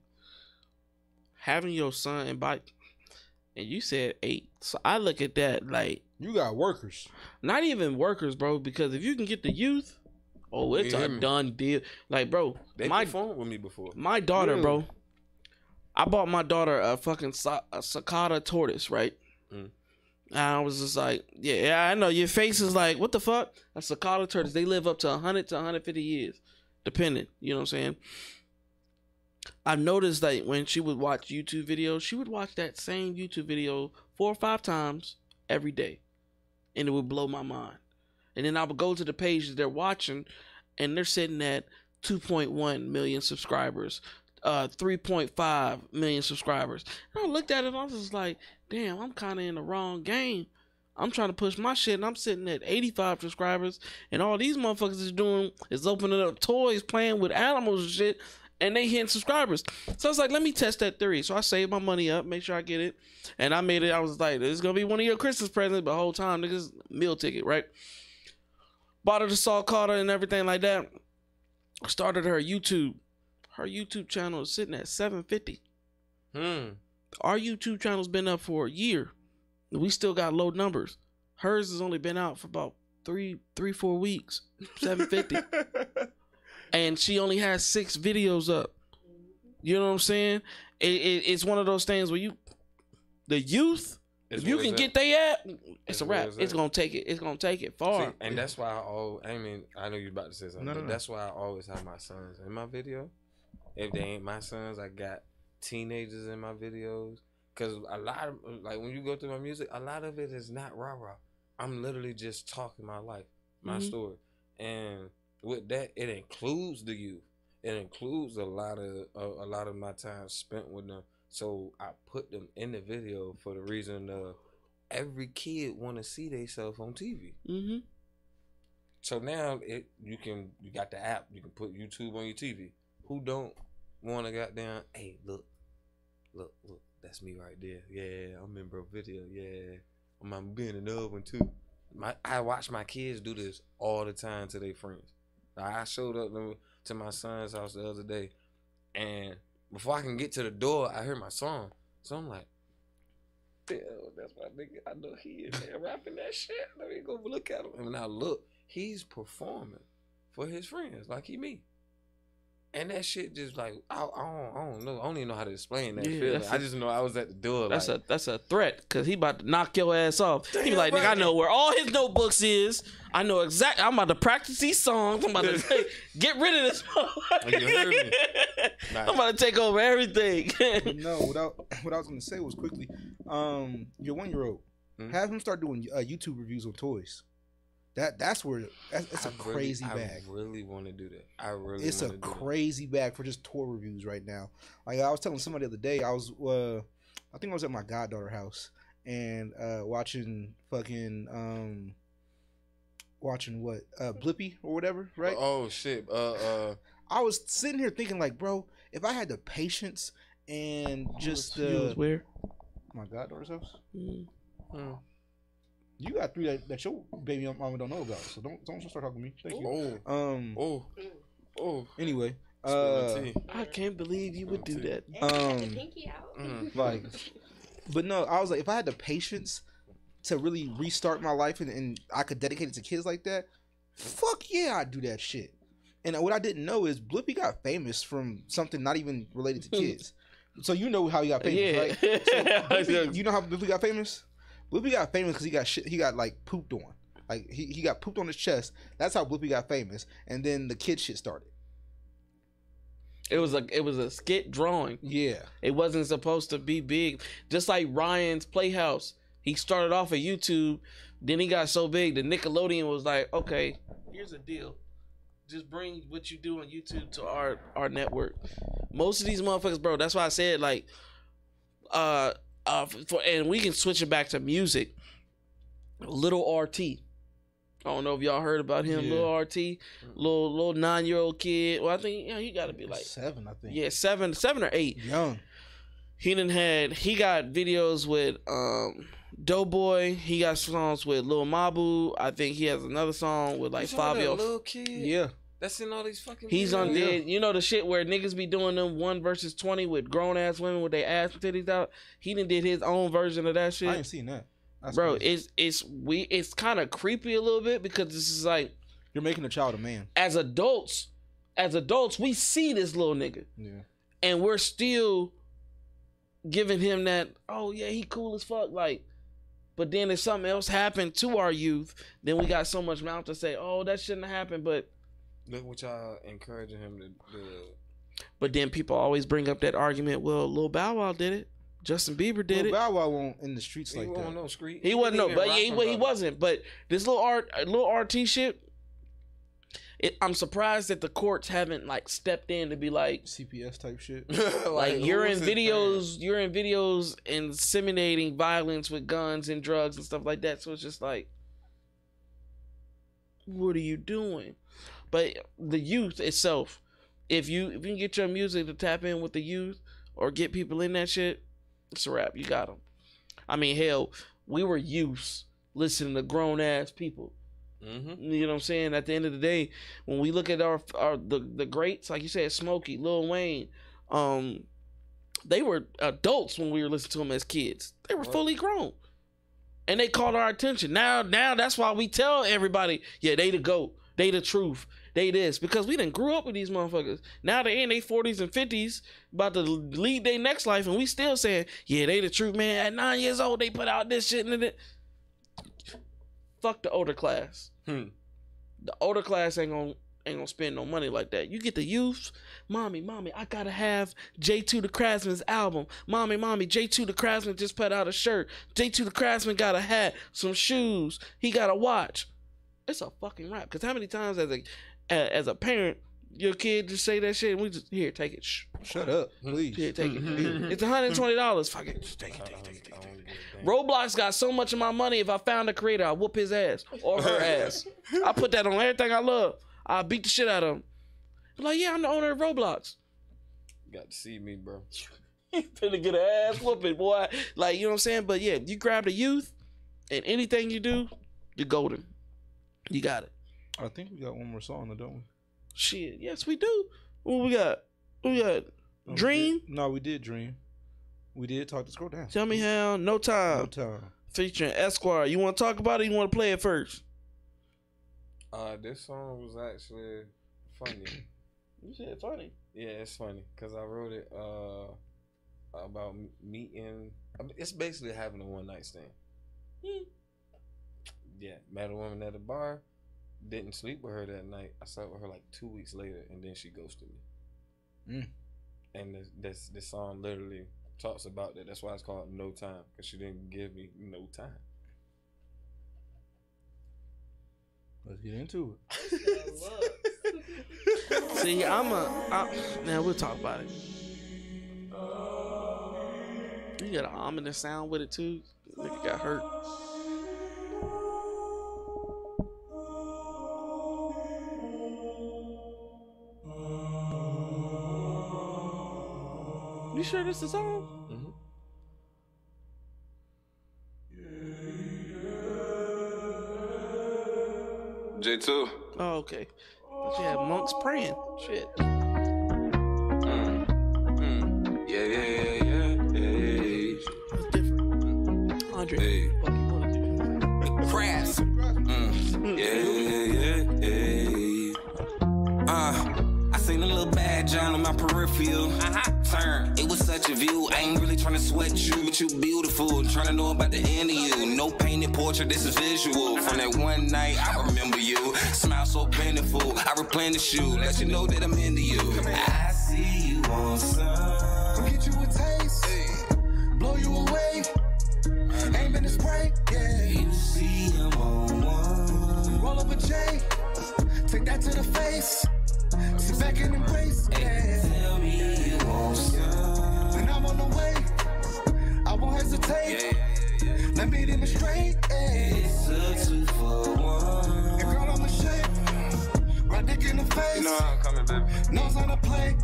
having your son and bike, and you said 8. So I look at that like you got workers, not even workers, bro. Because if you can get the youth, it's a done deal. Like, bro, they performed with me before. My daughter, bro. I bought my daughter a fucking cicada tortoise, right? Mm. And I was just like, yeah, I know. Your face is like, what the fuck? A cicada tortoise. They live up to 100 to 150 years, depending. You know what I'm saying? I've noticed that when she would watch YouTube videos, she would watch that same YouTube video 4 or 5 times every day. And it would blow my mind. And then I would go to the page that they're watching, and they're sitting at 2.1 million subscribers, 3.5 million subscribers. And I looked at it and I was just like, damn, I'm kind of in the wrong game I'm trying to push my shit, and I'm sitting at 85 subscribers, and all these motherfuckers is doing is opening up toys, playing with animals and shit, and they hitting subscribers. So I was like, let me test that theory. So I saved my money up, make sure I get it, and I made it. I was like, this is gonna be one of your Christmas presents, but the whole time, niggas, meal ticket, right? Bought her the salt Carter and everything like that. Started her YouTube. Her YouTube channel is sitting at 750. Our YouTube channel's been up for a year. We still got low numbers. Hers has only been out for about 4 weeks. 750. And she only has 6 videos up. You know what I'm saying? It's one of those things where the youth, if you can get they at, it's a wrap. It's gonna take it. It's gonna take it far. See, and that's why I know you're about to say something. No. That's why I always have my sons in my video. If they ain't my sons, I got teenagers in my videos. Cause a lot of, like, when you go through my music, a lot of it is not rah-rah. I'm literally just talking my life, my story. And with that, it includes the youth. It includes a lot of my time spent with them. So I put them in the video for the reason of every kid want to see themselves on TV. So now you got the app. You can put YouTube on your TV. Who don't want to goddamn, hey, look, that's me right there. Yeah, I'm in bro video. Yeah, I'm being another one too. I watch my kids do this all the time to their friends. I showed up to my son's house the other day, and before I can get to the door, I heard my song. So I'm like, damn, that's my nigga. I know he is there rapping that shit. Let me go look at him. And when I look, he's performing for his friends like he me. And that shit just like, I don't know. I don't even know how to explain that feeling. I just know I was at the door. That's a threat, because he about to knock your ass off. He be like, nigga, I know where all his notebooks is. I know exactly. I'm about to practice these songs. I'm about to get rid of this. You heard me. I'm about to take over everything. No, what I was going to say was quickly, your 1-year-old, have him start doing YouTube reviews on toys. That's a crazy bag. I really want to do that. It's a crazy bag for just toy reviews right now. Like I was telling somebody the other day, I think I was at my goddaughter's house and watching fucking Blippi or whatever, right? Oh shit. I was sitting here thinking like, bro, if I had the patience and just where? My goddaughter's house. You got 3 that your baby mama don't know about, so don't start talking to me. Thank you. Anyway, I can't believe you would do that. Pinky out. Like, but no, I was like, if I had the patience to really restart my life and I could dedicate it to kids like that, fuck yeah, I'd do that shit. And what I didn't know is Blippi got famous from something not even related to kids. So you know how he got famous, right? So Blippi, you know how Blippi got famous? Blippi got famous because he got like pooped on. Like he got pooped on his chest. That's how Blippi got famous. And then the kid shit started. It was a skit drawing. Yeah. It wasn't supposed to be big. Just like Ryan's Playhouse. He started off at YouTube, then he got so big that Nickelodeon was like, okay, here's a deal. Just bring what you do on YouTube to our network. Most of these motherfuckers, bro, that's why I said like and we can switch it back to music. Little RT. I don't know if y'all heard about him. Yeah. Little RT, little 9-year-old kid. Well, I think he got to be like 7. I think. Yeah, 7 or 8. Young. He got videos with Doughboy. He got songs with Lil Mabu. I think he has another song with like Fabio. Little kid. Yeah. That's in all these fucking He's videos. on there. You know the shit where niggas be doing them 1 versus 20 with grown ass women with their ass and titties out. He done did his own version of that shit. I ain't seen that. That's bro, crazy. it's kind of creepy a little bit because this is like you're making a child a man. As adults, we see this little nigga. Yeah. And we're still giving him that, oh yeah, he cool as fuck, like, but then if something else happened to our youth, then we got so much mouth to say, oh, that shouldn't have happened, but look what y'all encouraging him to do. But then people always bring up that argument, well, Lil Bow Wow did it. Justin Bieber did it. Bow Wow won't in the streets he like that. No street. He wasn't, no, but he wasn't. But this little RT shit, I'm surprised that the courts haven't like stepped in to be like CPS type shit. like you're in videos inseminating violence with guns and drugs and stuff like that. So it's just like, what are you doing? But the youth itself, if you can get your music to tap in with the youth or get people in that shit, it's a wrap. You got them. I mean, hell, we were youths listening to grown ass people. Mm-hmm. You know what I'm saying? At the end of the day, when we look at the greats, like you said, Smokey, Lil Wayne, they were adults when we were listening to them as kids. They were fully grown, and they caught our attention. Now that's why we tell everybody, yeah, they the GOAT, they the truth, they this, because we done grew up with these motherfuckers. Now they in their 40s and 50s, about to lead their next life, and we still saying, yeah, they the truth, man. At 9 years old, they put out this shit and it. Fuck the older class. The older class ain't gonna spend no money like that. You get the youths, mommy, I gotta have J2.ThaCraftsman's album. Mommy, J2.ThaCraftsman just put out a shirt. J2.ThaCraftsman got a hat, some shoes. He got a watch. It's a fucking rap. Cause how many times as a parent, your kid just say that shit and we just, here, take it. Shut up, please. Here, take it. It's $120. Fuck it. Just take it. Roblox got so much of my money. If I found a creator, I'll whoop his ass or her ass. I put that on everything I love. I'll beat the shit out of him. Like, yeah, I'm the owner of Roblox. Got to see me, bro. You finna get an ass whooping, boy. Like, you know what I'm saying? But yeah, you grab the youth and anything you do, you're golden. You got it. I think we got one more song, though, don't we? Shit, yes, we do. What we got? Dream? We did Dream. We did talk to Scroll Down. Tell me how. No Time. Featuring Esquire. You want to talk about it or you want to play it first? This song was actually funny. You said funny? Yeah, it's funny. Because I wrote it about meeting. It's basically having a one-night stand. Yeah, met a woman at a bar. Didn't sleep with her that night. I slept with her like 2 weeks later, and then she ghosted me. And this song literally talks about that. That's why it's called No Time, because she didn't give me no time. Let's get into it. See, now we'll talk about it. You got an ominous sound with it too. Nigga got hurt. You sure this is on? J2. Oh, okay. But you had monks praying. Shit. Yeah. That's different. Andre. Hey. Fuck you wanna do? Crafts. I seen a little bad John on my peripheral. Turn. It was such a view. I ain't really trying to sweat you, but you beautiful. Trying to know about the end of you. No painted portrait, this is visual. From that one night, I remember you. Smile so plentiful. I replenish you. Let you know that I'm into you. I see you on some. Come get you a taste. Blow you away. Aim in the spray. Yeah. You see I'm on one. Roll up a J. Take that to the face. Sit back and embrace. Yeah. Tell me you want some. And I'm on the way. I won't hesitate. Let me demonstrate. It's a 2 for 1. And girl, I'm a shake. Right dick in the face. You know I'm coming, baby. Nose on the plate.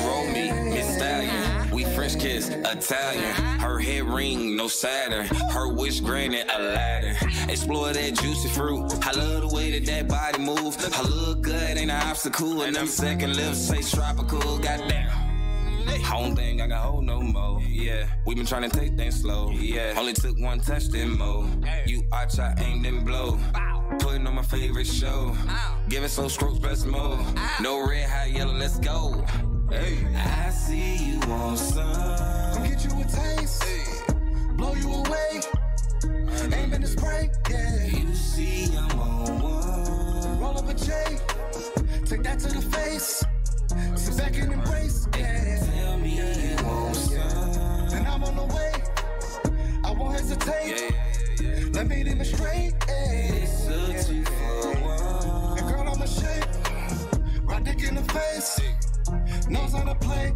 Roll me, Miss Stallion. We French kiss, Italian. Her head ring, no Saturn. Her wish granted, Aladdin. Explore that juicy fruit. I love the way that body move. Her look good, ain't an obstacle. And them second lips say tropical. Goddamn. I don't think I can hold no more. Yeah, we been trying to take things slow. Yeah, only took one touch, then mo. You arch, I aim, then blow. Putting on my favorite show. Giving so scrolls, best mode. No red, hot, yellow, let's go. Hey, I see you on some. Come get you a taste. Blow you away. Aim in the spray. Yeah. You see I'm on one. Roll up a J. Take that to the face. Sit back and embrace. Yeah. Tell me you want some. And I'm on the way. I won't hesitate. Let me demonstrate. It's a 2 for 1. And girl, I'm a shake. knows how to play.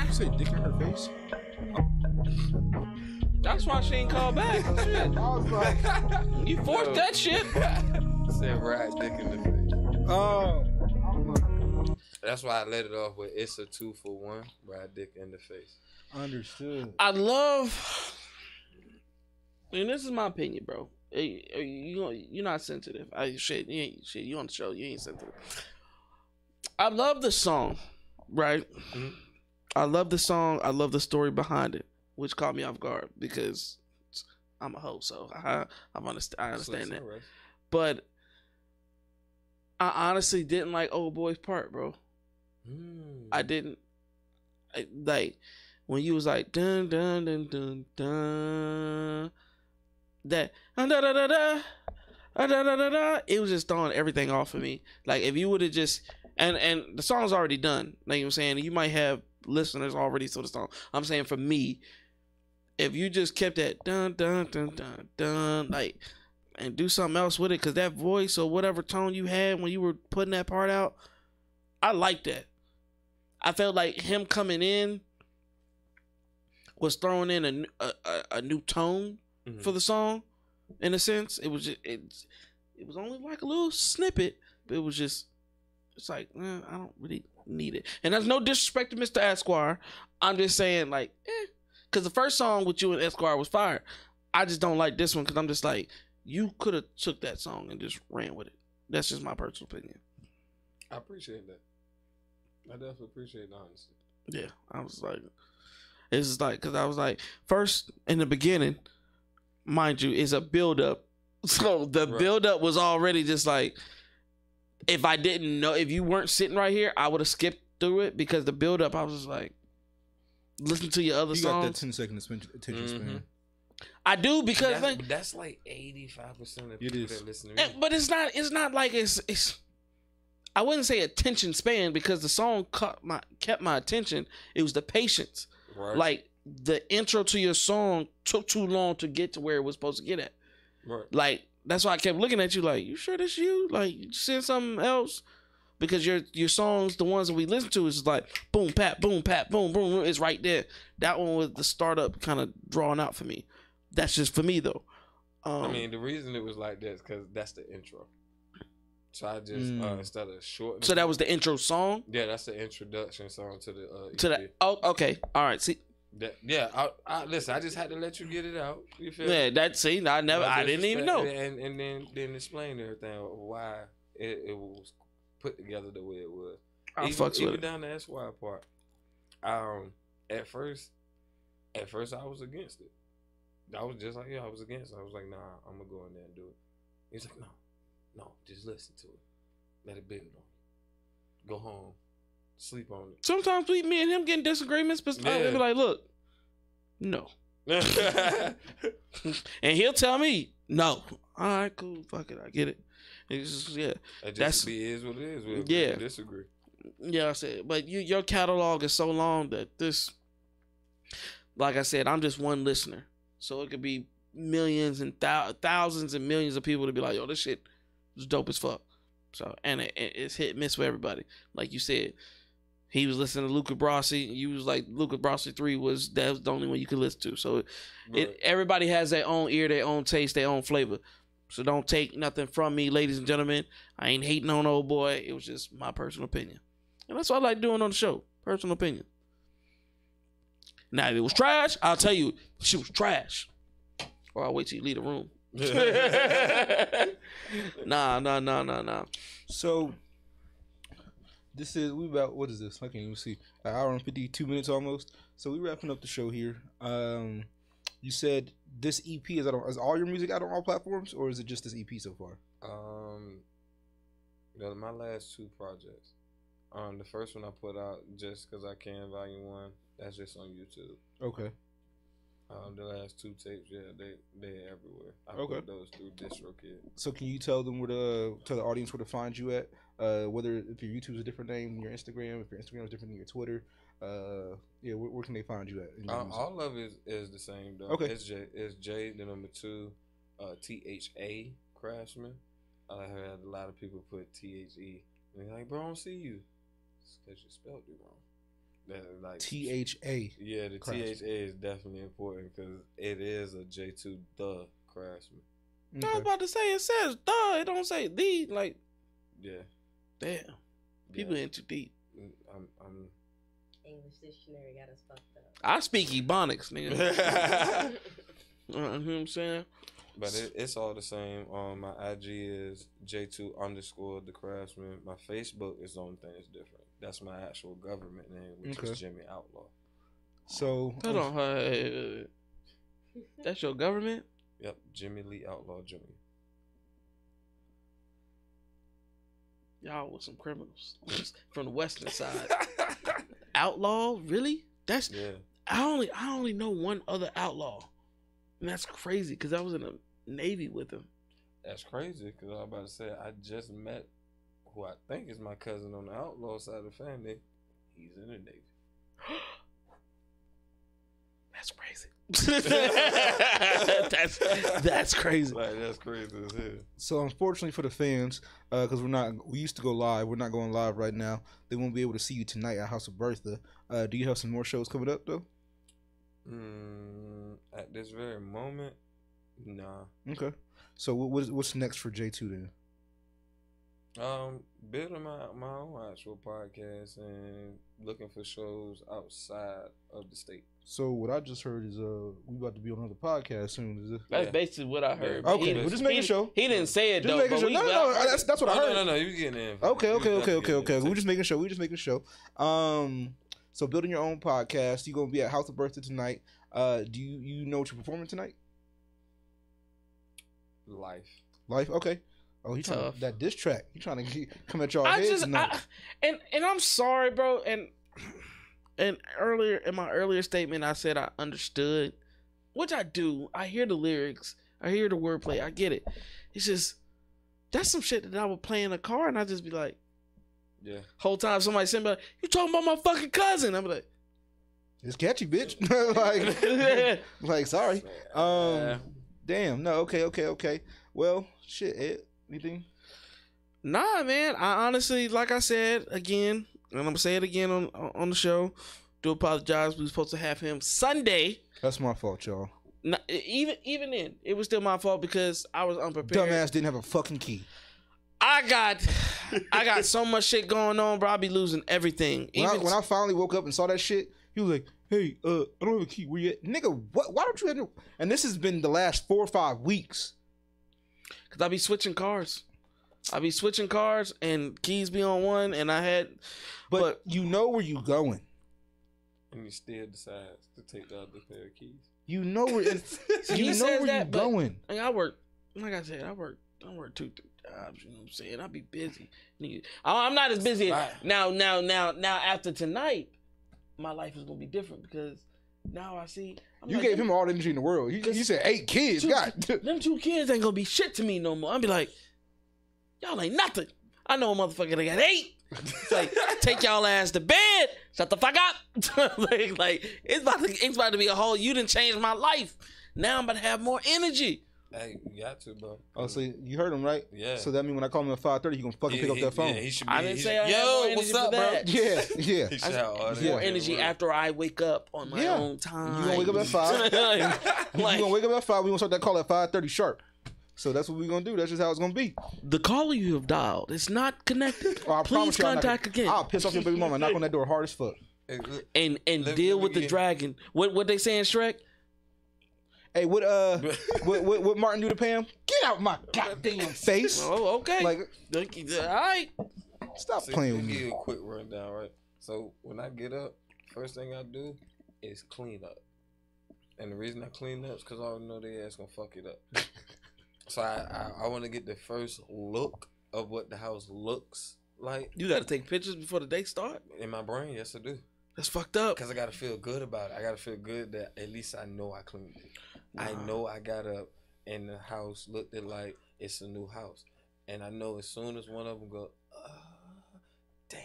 You say dick in her face? That's why she ain't called back. Shit. I was like, You forced that shit. Said ride dick in the face. oh. That's why I let it off with it's a 2-for-1. Ride dick in the face. Understood. I love, and this is my opinion, bro. You're not sensitive. You on the show, you ain't sensitive. I love the song, right? Mm-hmm. I love the song. I love the story behind it, which caught me off guard because I'm a hoe, so I understand that. Right. But I honestly didn't like Old Boy's part, bro. I didn't. Like when you was like dun dun dun dun dun, that da da da da da da da da, it was just throwing everything off of me. Like if you would have just and the song's already done. Like you know what I'm saying, you might have listeners already to the song. I'm saying for me, if you just kept that dun dun dun dun dun like and do something else with it, because that voice or whatever tone you had when you were putting that part out, I like that. I felt like him coming in was throwing in a new tone for the song. In a sense, it was just, it was only like a little snippet, but it was just it's like I don't really need it. And that's no disrespect to Mr. Esquire. I'm just saying like, because the first song with you and Esquire was fire. I just don't like this one because I'm just like, you could have took that song and just ran with it. That's just my personal opinion. I appreciate that. I definitely appreciate the honesty. Yeah, I was like, it's just like, because I was like, first in the beginning, mind you, is a build up. So the build up was already just like, if I didn't know, if you weren't sitting right here, I would have skipped through it because the build up, I was just like, listen to your other songs. You got that 10-second attention span. I do because that's like 85% of people that listen to me. But it's not like it's. I wouldn't say attention span because the song kept my attention. It was the patience. Right. Like the intro to your song took too long to get to where it was supposed to get at. Right. Like that's why I kept looking at you like, you sure this you? Like you saying something else? Because your songs, the ones that we listen to, is like boom, pat, boom, boom. It's right there. That one was the startup kind of drawn out for me. That's just for me though. I mean, the reason it was like that is because that's the intro. So I just instead of short. So that was the intro song. Yeah, that's the introduction song to the. To that. Oh, okay. All right. See. I listen. I just had to let you get it out. You feel? Yeah. I didn't even know. And then explain everything why it was put together the way it was. Even down the SY part. At first I was against it. I was just like, I was against it. I was like, nah, I'm gonna go in there and do it. He's like, no, just listen to it. Let it build on it. Go home, sleep on it. Sometimes me and him getting disagreements, but I'll be like, look, no. And he'll tell me, no. All right, cool, fuck it, I get it. It's just, that's is what it is. We'll disagree. Yeah, I said, but your catalog is so long that this, like I said, I'm just one listener. So it could be millions and thousands and millions of people to be like, yo, this shit was dope as fuck. So, and it's hit and miss for everybody. Like you said, he was listening to Luca Brasi. You was like, Luca Brasi 3 was the only one you could listen to. So everybody has their own ear, their own taste, their own flavor. So don't take nothing from me, ladies and gentlemen. I ain't hating on Old Boy. It was just my personal opinion. And that's what I like doing on the show. Personal opinion. Now, if it was trash, I'll tell you she was trash. Or I'll wait till you leave the room. Nah. So, what is this? I can't even see. An hour and 52 minutes almost. So, we're wrapping up the show here. You said this EP, is all your music out on all platforms? Or is it just this EP so far? My last two projects. The first one I put out, Just Cause I Can, Volume 1, that's just on YouTube. Okay. The last two tapes, they're everywhere. I put those through DistroKid. So can you tell them tell the audience where to find you at? Whether if your YouTube is a different name than your Instagram, if your Instagram is different than your Twitter, where can they find you at? All of it is the same though. Okay. It's J, the number 2, THA Craftsman. I heard a lot of people put THE. And they're like, bro, I don't see you. It's because you spelled it wrong. That, like, THA. Yeah, the Craftsman. THA is definitely important because it is a J2.ThaCraftsman. Okay. I was about to say, it says the. It don't say the. Like, yeah. Damn. People in too deep. I'm English dictionary got us fucked up. I speak Ebonics, nigga. You know what I'm saying? But it's all the same. My IG is J2_ThaCraftsman. My Facebook is the only thing that's different. That's my actual government name, which is Jimmy Outlaw. So hold on, that's your government? Yep, Jimmy Lee Outlaw Jr. Y'all was some criminals from the western side. Outlaw, really? That's I only know one other outlaw, and that's crazy because I was in the Navy with him. That's crazy because I was about to say I just met who I think is my cousin on the outlaw side of the family. He's in the Navy. That's crazy. that's crazy. Like, that's crazy as hell. So unfortunately for the fans, because we used to go live. We're not going live right now. They won't be able to see you tonight at House of Bertha. Do you have some more shows coming up though? At this very moment, nah. Okay. So what's next for J2 then? Building my own actual podcast and looking for shows outside of the state. So what I just heard is we about to be on another podcast soon. Is it? That's basically what I heard. Okay, we're just making sure. He didn't say it just though. Making sure. No, that's what I heard. No, you getting in. Okay. We're just making sure. So building your own podcast. You're gonna be at House of Bertha tonight. Do you know what you're performing tonight? Life. Okay. Oh, he's trying that diss track. He's trying to come at y'all heads tonight. And I'm sorry, bro. And earlier in my earlier statement, I said I understood, which I do. I hear the lyrics. I hear the wordplay. I get it. It's just that's some shit that I would play in a car, and I just be like, yeah. Whole time somebody saying, "Like you talking about my fucking cousin?" I'm like, it's catchy, bitch. like sorry. Damn. No. Okay. Well, shit, Ed. Anything? Nah, man. I honestly, like I said again, and I'm gonna say it again on the show. Do apologize. We were supposed to have him Sunday. That's my fault, y'all. Not, even then, it was still my fault because I was unprepared. Dumbass didn't have a fucking key. I got so much shit going on, bro. I be losing everything. When I finally woke up and saw that shit, he was like, "Hey, I don't have a key. Where you at, nigga? What? Why don't you have it?" And this has been the last 4 or 5 weeks. Cause I be switching cars. And keys be on one, and I had, but you know where you going, and he still decides to take the other pair of keys. You know where you going. And I work, like I said, I work 2-3 jobs. You know what I'm saying? I be busy. I'm not as busy now. After tonight, my life is gonna be different because now I see. You gave him all the energy in the world. He said 8 kids. Them 2 kids ain't gonna be shit to me no more. I'll be like, y'all ain't nothing. I know a motherfucker that got 8. It's like, take y'all ass to bed. Shut the fuck up. like it's about to be a whole. You done changed my life. Now I'm about to have more energy. Hey, you got to, bro. Oh, so you heard him, right? Yeah. So that means when I call him at 5:30, he gonna fucking pick up that phone. Yeah, he should be. I didn't say I had more energy what's up, for that. bro? Yeah. He should have all that. More energy after I wake up on my own time. You gonna wake up at 5. You gonna wake up at 5. We gonna start that call at 5:30 sharp. So that's what we're gonna do. That's just how it's gonna be. The caller you have dialed is not connected. Please contact again. I'll piss off your baby mama and knock on that door hard as fuck. And deal with the dragon. What they saying, Shrek? Hey, what Martin do to Pam? Get out my goddamn face. Oh, okay. Like, all right. Stop playing with me. Give you a quick rundown, right? So when I get up, first thing I do is clean up. And the reason I clean up is because I already know their ass gonna fuck it up. So I want to get the first look of what the house looks like. You got to take pictures before the day start? In my brain, yes I do. That's fucked up. Because I got to feel good about it. I got to feel good that at least I know I cleaned it. Nah. I know I got up and the house looked like it's a new house. And I know as soon as one of them go, damn.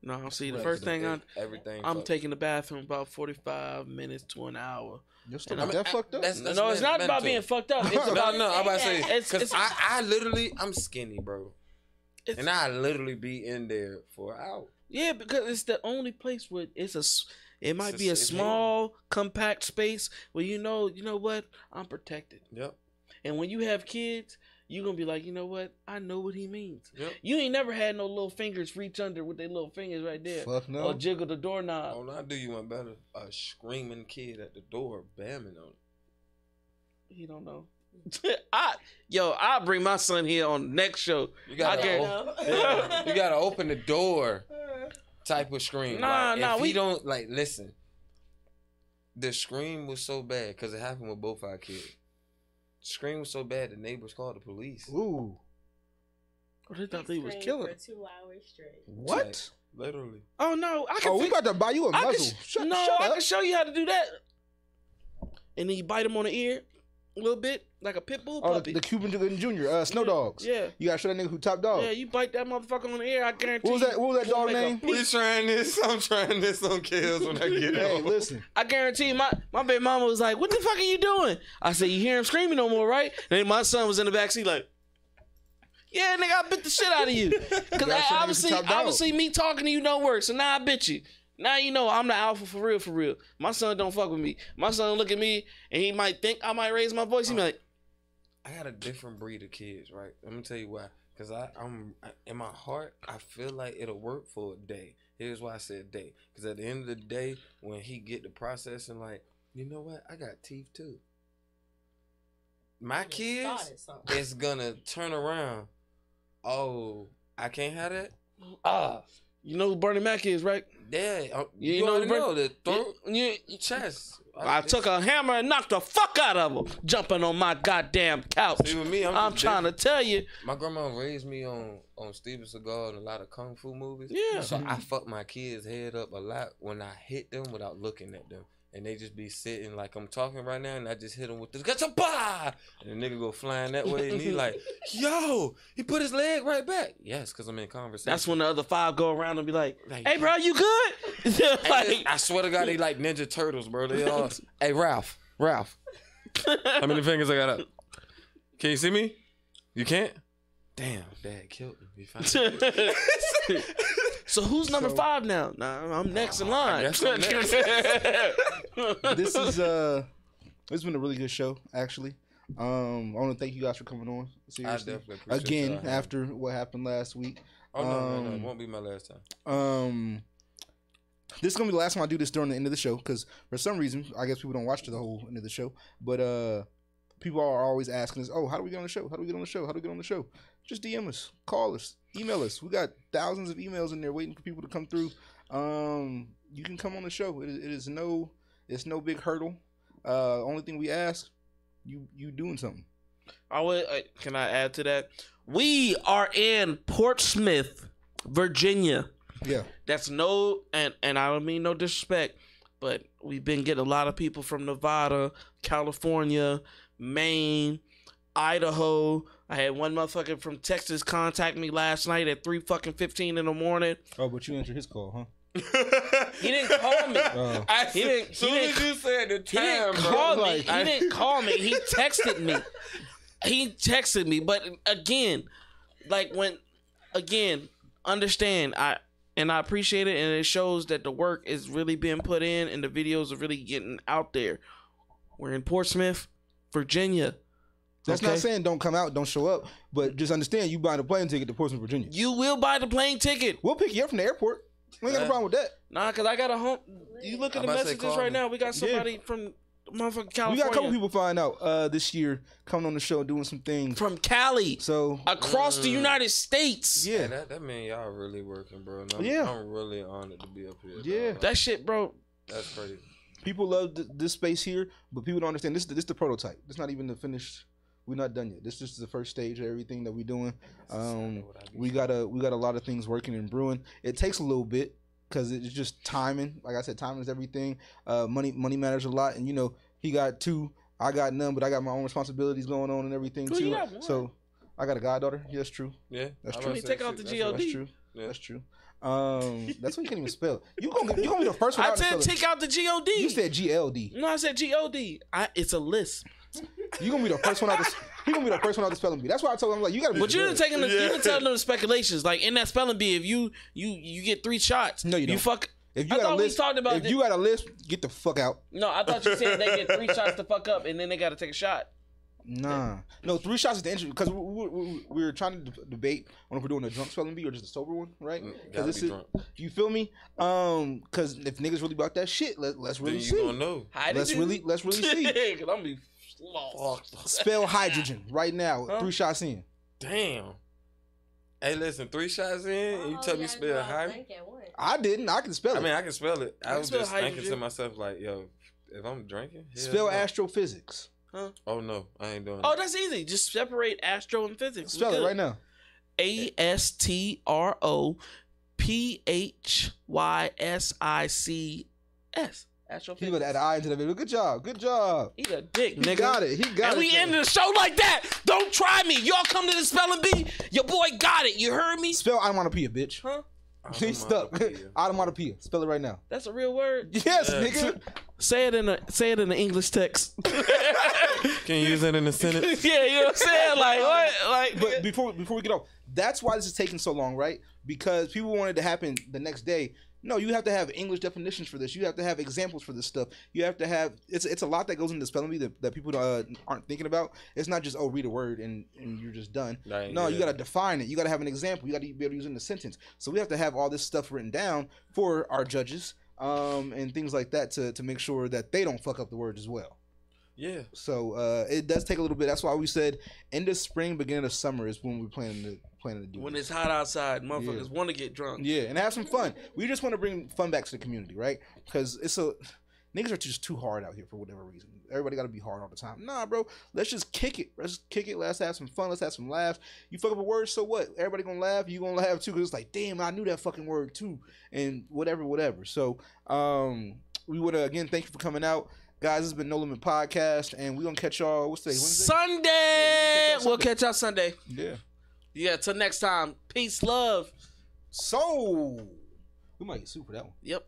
No, see, the first thing I'm fucked. taking the bathroom about 45 minutes to an hour. You're still that fucked up? That's no, it's not about being fucked up. It's about, no, I'm about to say, because I literally, I'm skinny, bro. And I literally be in there for an hour. Yeah, because it's the only place where it might be a small, compact space where you know what? I'm protected. Yep. And when you have kids, you're going to be like, you know what? I know what he means. Yep. You ain't never had no little fingers reach under with their little fingers right there. Fuck no. Or jiggle the doorknob. Oh, no, I do you one better. A screaming kid at the door, bamming on it. He don't know. I'll bring my son here on the next show. You gotta open the door type of scream. If he don't, like, listen. The scream was so bad, because it happened with both our kids. Scream was so bad the neighbors called the police. Ooh. Oh, they thought they was killing. For 2 hours straight. What? Like, literally. Oh no! We about to buy you a muzzle. I can show you how to do that. And then you bite him on the ear a little bit, like a pit bull puppy. The Cuban Jr. Snow Dogs. Yeah. You gotta show that nigga who top dog. Yeah, you bite that motherfucker on the ear. I guarantee. What was that dog name? We trying this. I'm trying this on Kills when I get Hey, home. listen. I guarantee my baby mama was like, "What the fuck are you doing?" I said, "You hear him screaming no more, right?" And then my son was in the backseat like, "Yeah, nigga, I bit the shit out of you." Because obviously me talking to you don't work. So now I bit you. Now you know I'm the alpha for real, for real. My son don't fuck with me. My son look at me and he might think I might raise my voice. He be like, I got a different breed of kids, right? Let me tell you why. Because I'm in my heart, I feel like it'll work for a day. Here's why I said day. Because at the end of the day, when he get the process and like, you know what? I got teeth too. My kids is gonna turn around. Oh, I can't have that? You know who Bernie Mac is, right? Yeah. You know the throat, your chest. I took a hammer and knocked the fuck out of him, jumping on my goddamn couch. See, with me, I'm trying to tell you. My grandma raised me on Steven Seagal and a lot of kung fu movies. Yeah. So I fuck my kids' head up a lot when I hit them without looking at them. And they just be sitting like I'm talking right now, and I just hit him with this gachapa, and the nigga go flying that way, and he like, yo, he put his leg right back. Yes, because I'm in conversation. That's when the other 5 go around and be like, hey, bro, you good? Like, I swear to God, they like Ninja Turtles, bro. They all, hey, Ralph. How many fingers I got up? Can you see me? You can't? Damn, Dad killed me. He found me. So who's number 5 now? Nah, I'm next in line. This is it's been a really good show, actually. I want to thank you guys for coming on. Seriously. I definitely appreciate again after what happened last week. Oh no, it won't be my last time. This is gonna be the last time I do this during the end of the show because for some reason I guess people don't watch to the whole end of the show. But people are always asking us, "Oh, how do we get on the show? How do we get on the show? How do we get on the show?" Just DM us, call us, email us. We got thousands of emails in there waiting for people to come through. You can come on the show. It's no big hurdle. Only thing we ask, you doing something. Can I add to that? We are in Portsmouth, Virginia. Yeah. That's and I don't mean no disrespect, but we've been getting a lot of people from Nevada, California, Maine, Idaho. I had one motherfucker from Texas contact me last night at 3:15 in the morning. Oh, but you answered his call, huh? He didn't call me. He didn't. Soon as you said the time, He didn't call me. He texted me. But again, understand. I appreciate it, and it shows that the work is really being put in, and the videos are really getting out there. We're in Portsmouth, Virginia. That's not saying don't come out, don't show up, but just understand you buying a plane ticket to Portsmouth, Virginia. You will buy the plane ticket. We'll pick you up from the airport. We ain't got no problem with that. Nah, because I got a home. You look at the messages right now. We got somebody from motherfucking California. We got a couple people flying out this year, coming on the show, doing some things. From Cali. So across the United States. Yeah. That mean y'all really working, bro. I'm really honored to be up here. Yeah. Dog. That shit, bro. That's crazy. People love this space here, but people don't understand. This is the prototype. It's not even the finished. We're not done yet. This is the first stage of everything that we're doing. We got a lot of things working and brewing. It takes a little bit because it's just timing. Like I said, timing is everything. Money matters a lot. And he got 2, I got none, but I got my own responsibilities going on and everything too. You got 1. So I got a goddaughter. Yeah, that's true. Yeah, that's I true. mean, take out the G-O-D. That's true. Yeah. That's true. That's why you can't even spell. You gonna be the first one. I said take out the G-O-D. You said GLD. No, I said G-O-D. It's a list. You gonna be the first one out. He gonna be the first one out the spelling bee. That's why I told him, like, you gotta be. But you didn't take them. Yeah. You didn't tell them the speculations. Like in that spelling bee, if you get 3 shots, No, you don't. You fuck. If you I got a thought we list, talked about if this. you got a list, get the fuck out. No, I thought you said they get 3 shots to fuck up, and then they got to take a shot. Nah, no, 3 shots is the entry because we were trying to debate on if we're doing a drunk spelling bee or just a sober one, right? Gotta be drunk. You feel me? Because if niggas really about that shit, let's really Then see. you gonna know. Let's really see. Cause I'm gonna be lost. Spell hydrogen right now. Huh? 3 shots in. Damn. Hey, listen, 3 shots in, and you tell me spell hydrogen. I didn't. I can spell it. I mean, I can spell it. I was spell just thinking hydrogen. to myself, like, yo, if I'm drinking, hell spell no. astrophysics. Huh? Oh no, I ain't doing Oh, that. that's easy. Just separate astro and physics. Spell it right now. ASTROPHYSICS. Astrophysics. He would add an I into the video. Good job. Good job. Eat a dick, He nigga. got it. He got and it. we though. ended the show like that. Don't try me. Y'all come to the spelling bee. Your boy got it. You heard me? Spell onomatopoeia, bitch. Huh? He's stuck. Onomatopoeia. Spell it right now. That's a real word. Yes, nigga. Say it in the English text. Can you use that in a sentence? Yeah, you know what I'm saying? Like what? Like But before we get off, that's why this is taking so long, right? Because people wanted to happen the next day. No, you have to have English definitions for this. You have to have examples for this stuff. You have to have it's a lot that goes into spelling bee that people aren't thinking about. It's not just read a word and you're just done. Right, no, yeah. you got to define it. You got to have an example. You got to be able to use it in a sentence. So we have to have all this stuff written down for our judges and things like that to make sure that they don't fuck up the words as well. Yeah. So it does take a little bit. That's why we said end of spring, beginning of summer is when we're planning to do. when this. it's hot outside, motherfuckers want to get drunk. Yeah, and have some fun. We just want to bring fun back to the community, right? Because niggas are just too hard out here for whatever reason. Everybody got to be hard all the time. Nah, bro. Let's just kick it. Let's have some fun. Let's have some laughs. You fuck up a word, so what? Everybody gonna laugh. You gonna laugh too, because it's like, damn, I knew that fucking word too, and whatever. So, we would again thank you for coming out. Guys, this has been No Limit Podcast, and we're going to catch y'all, what's today, Wednesday? Sunday! We'll catch y'all Sunday. Yeah, till next time. Peace, love. So, we might get sued for that one. Yep.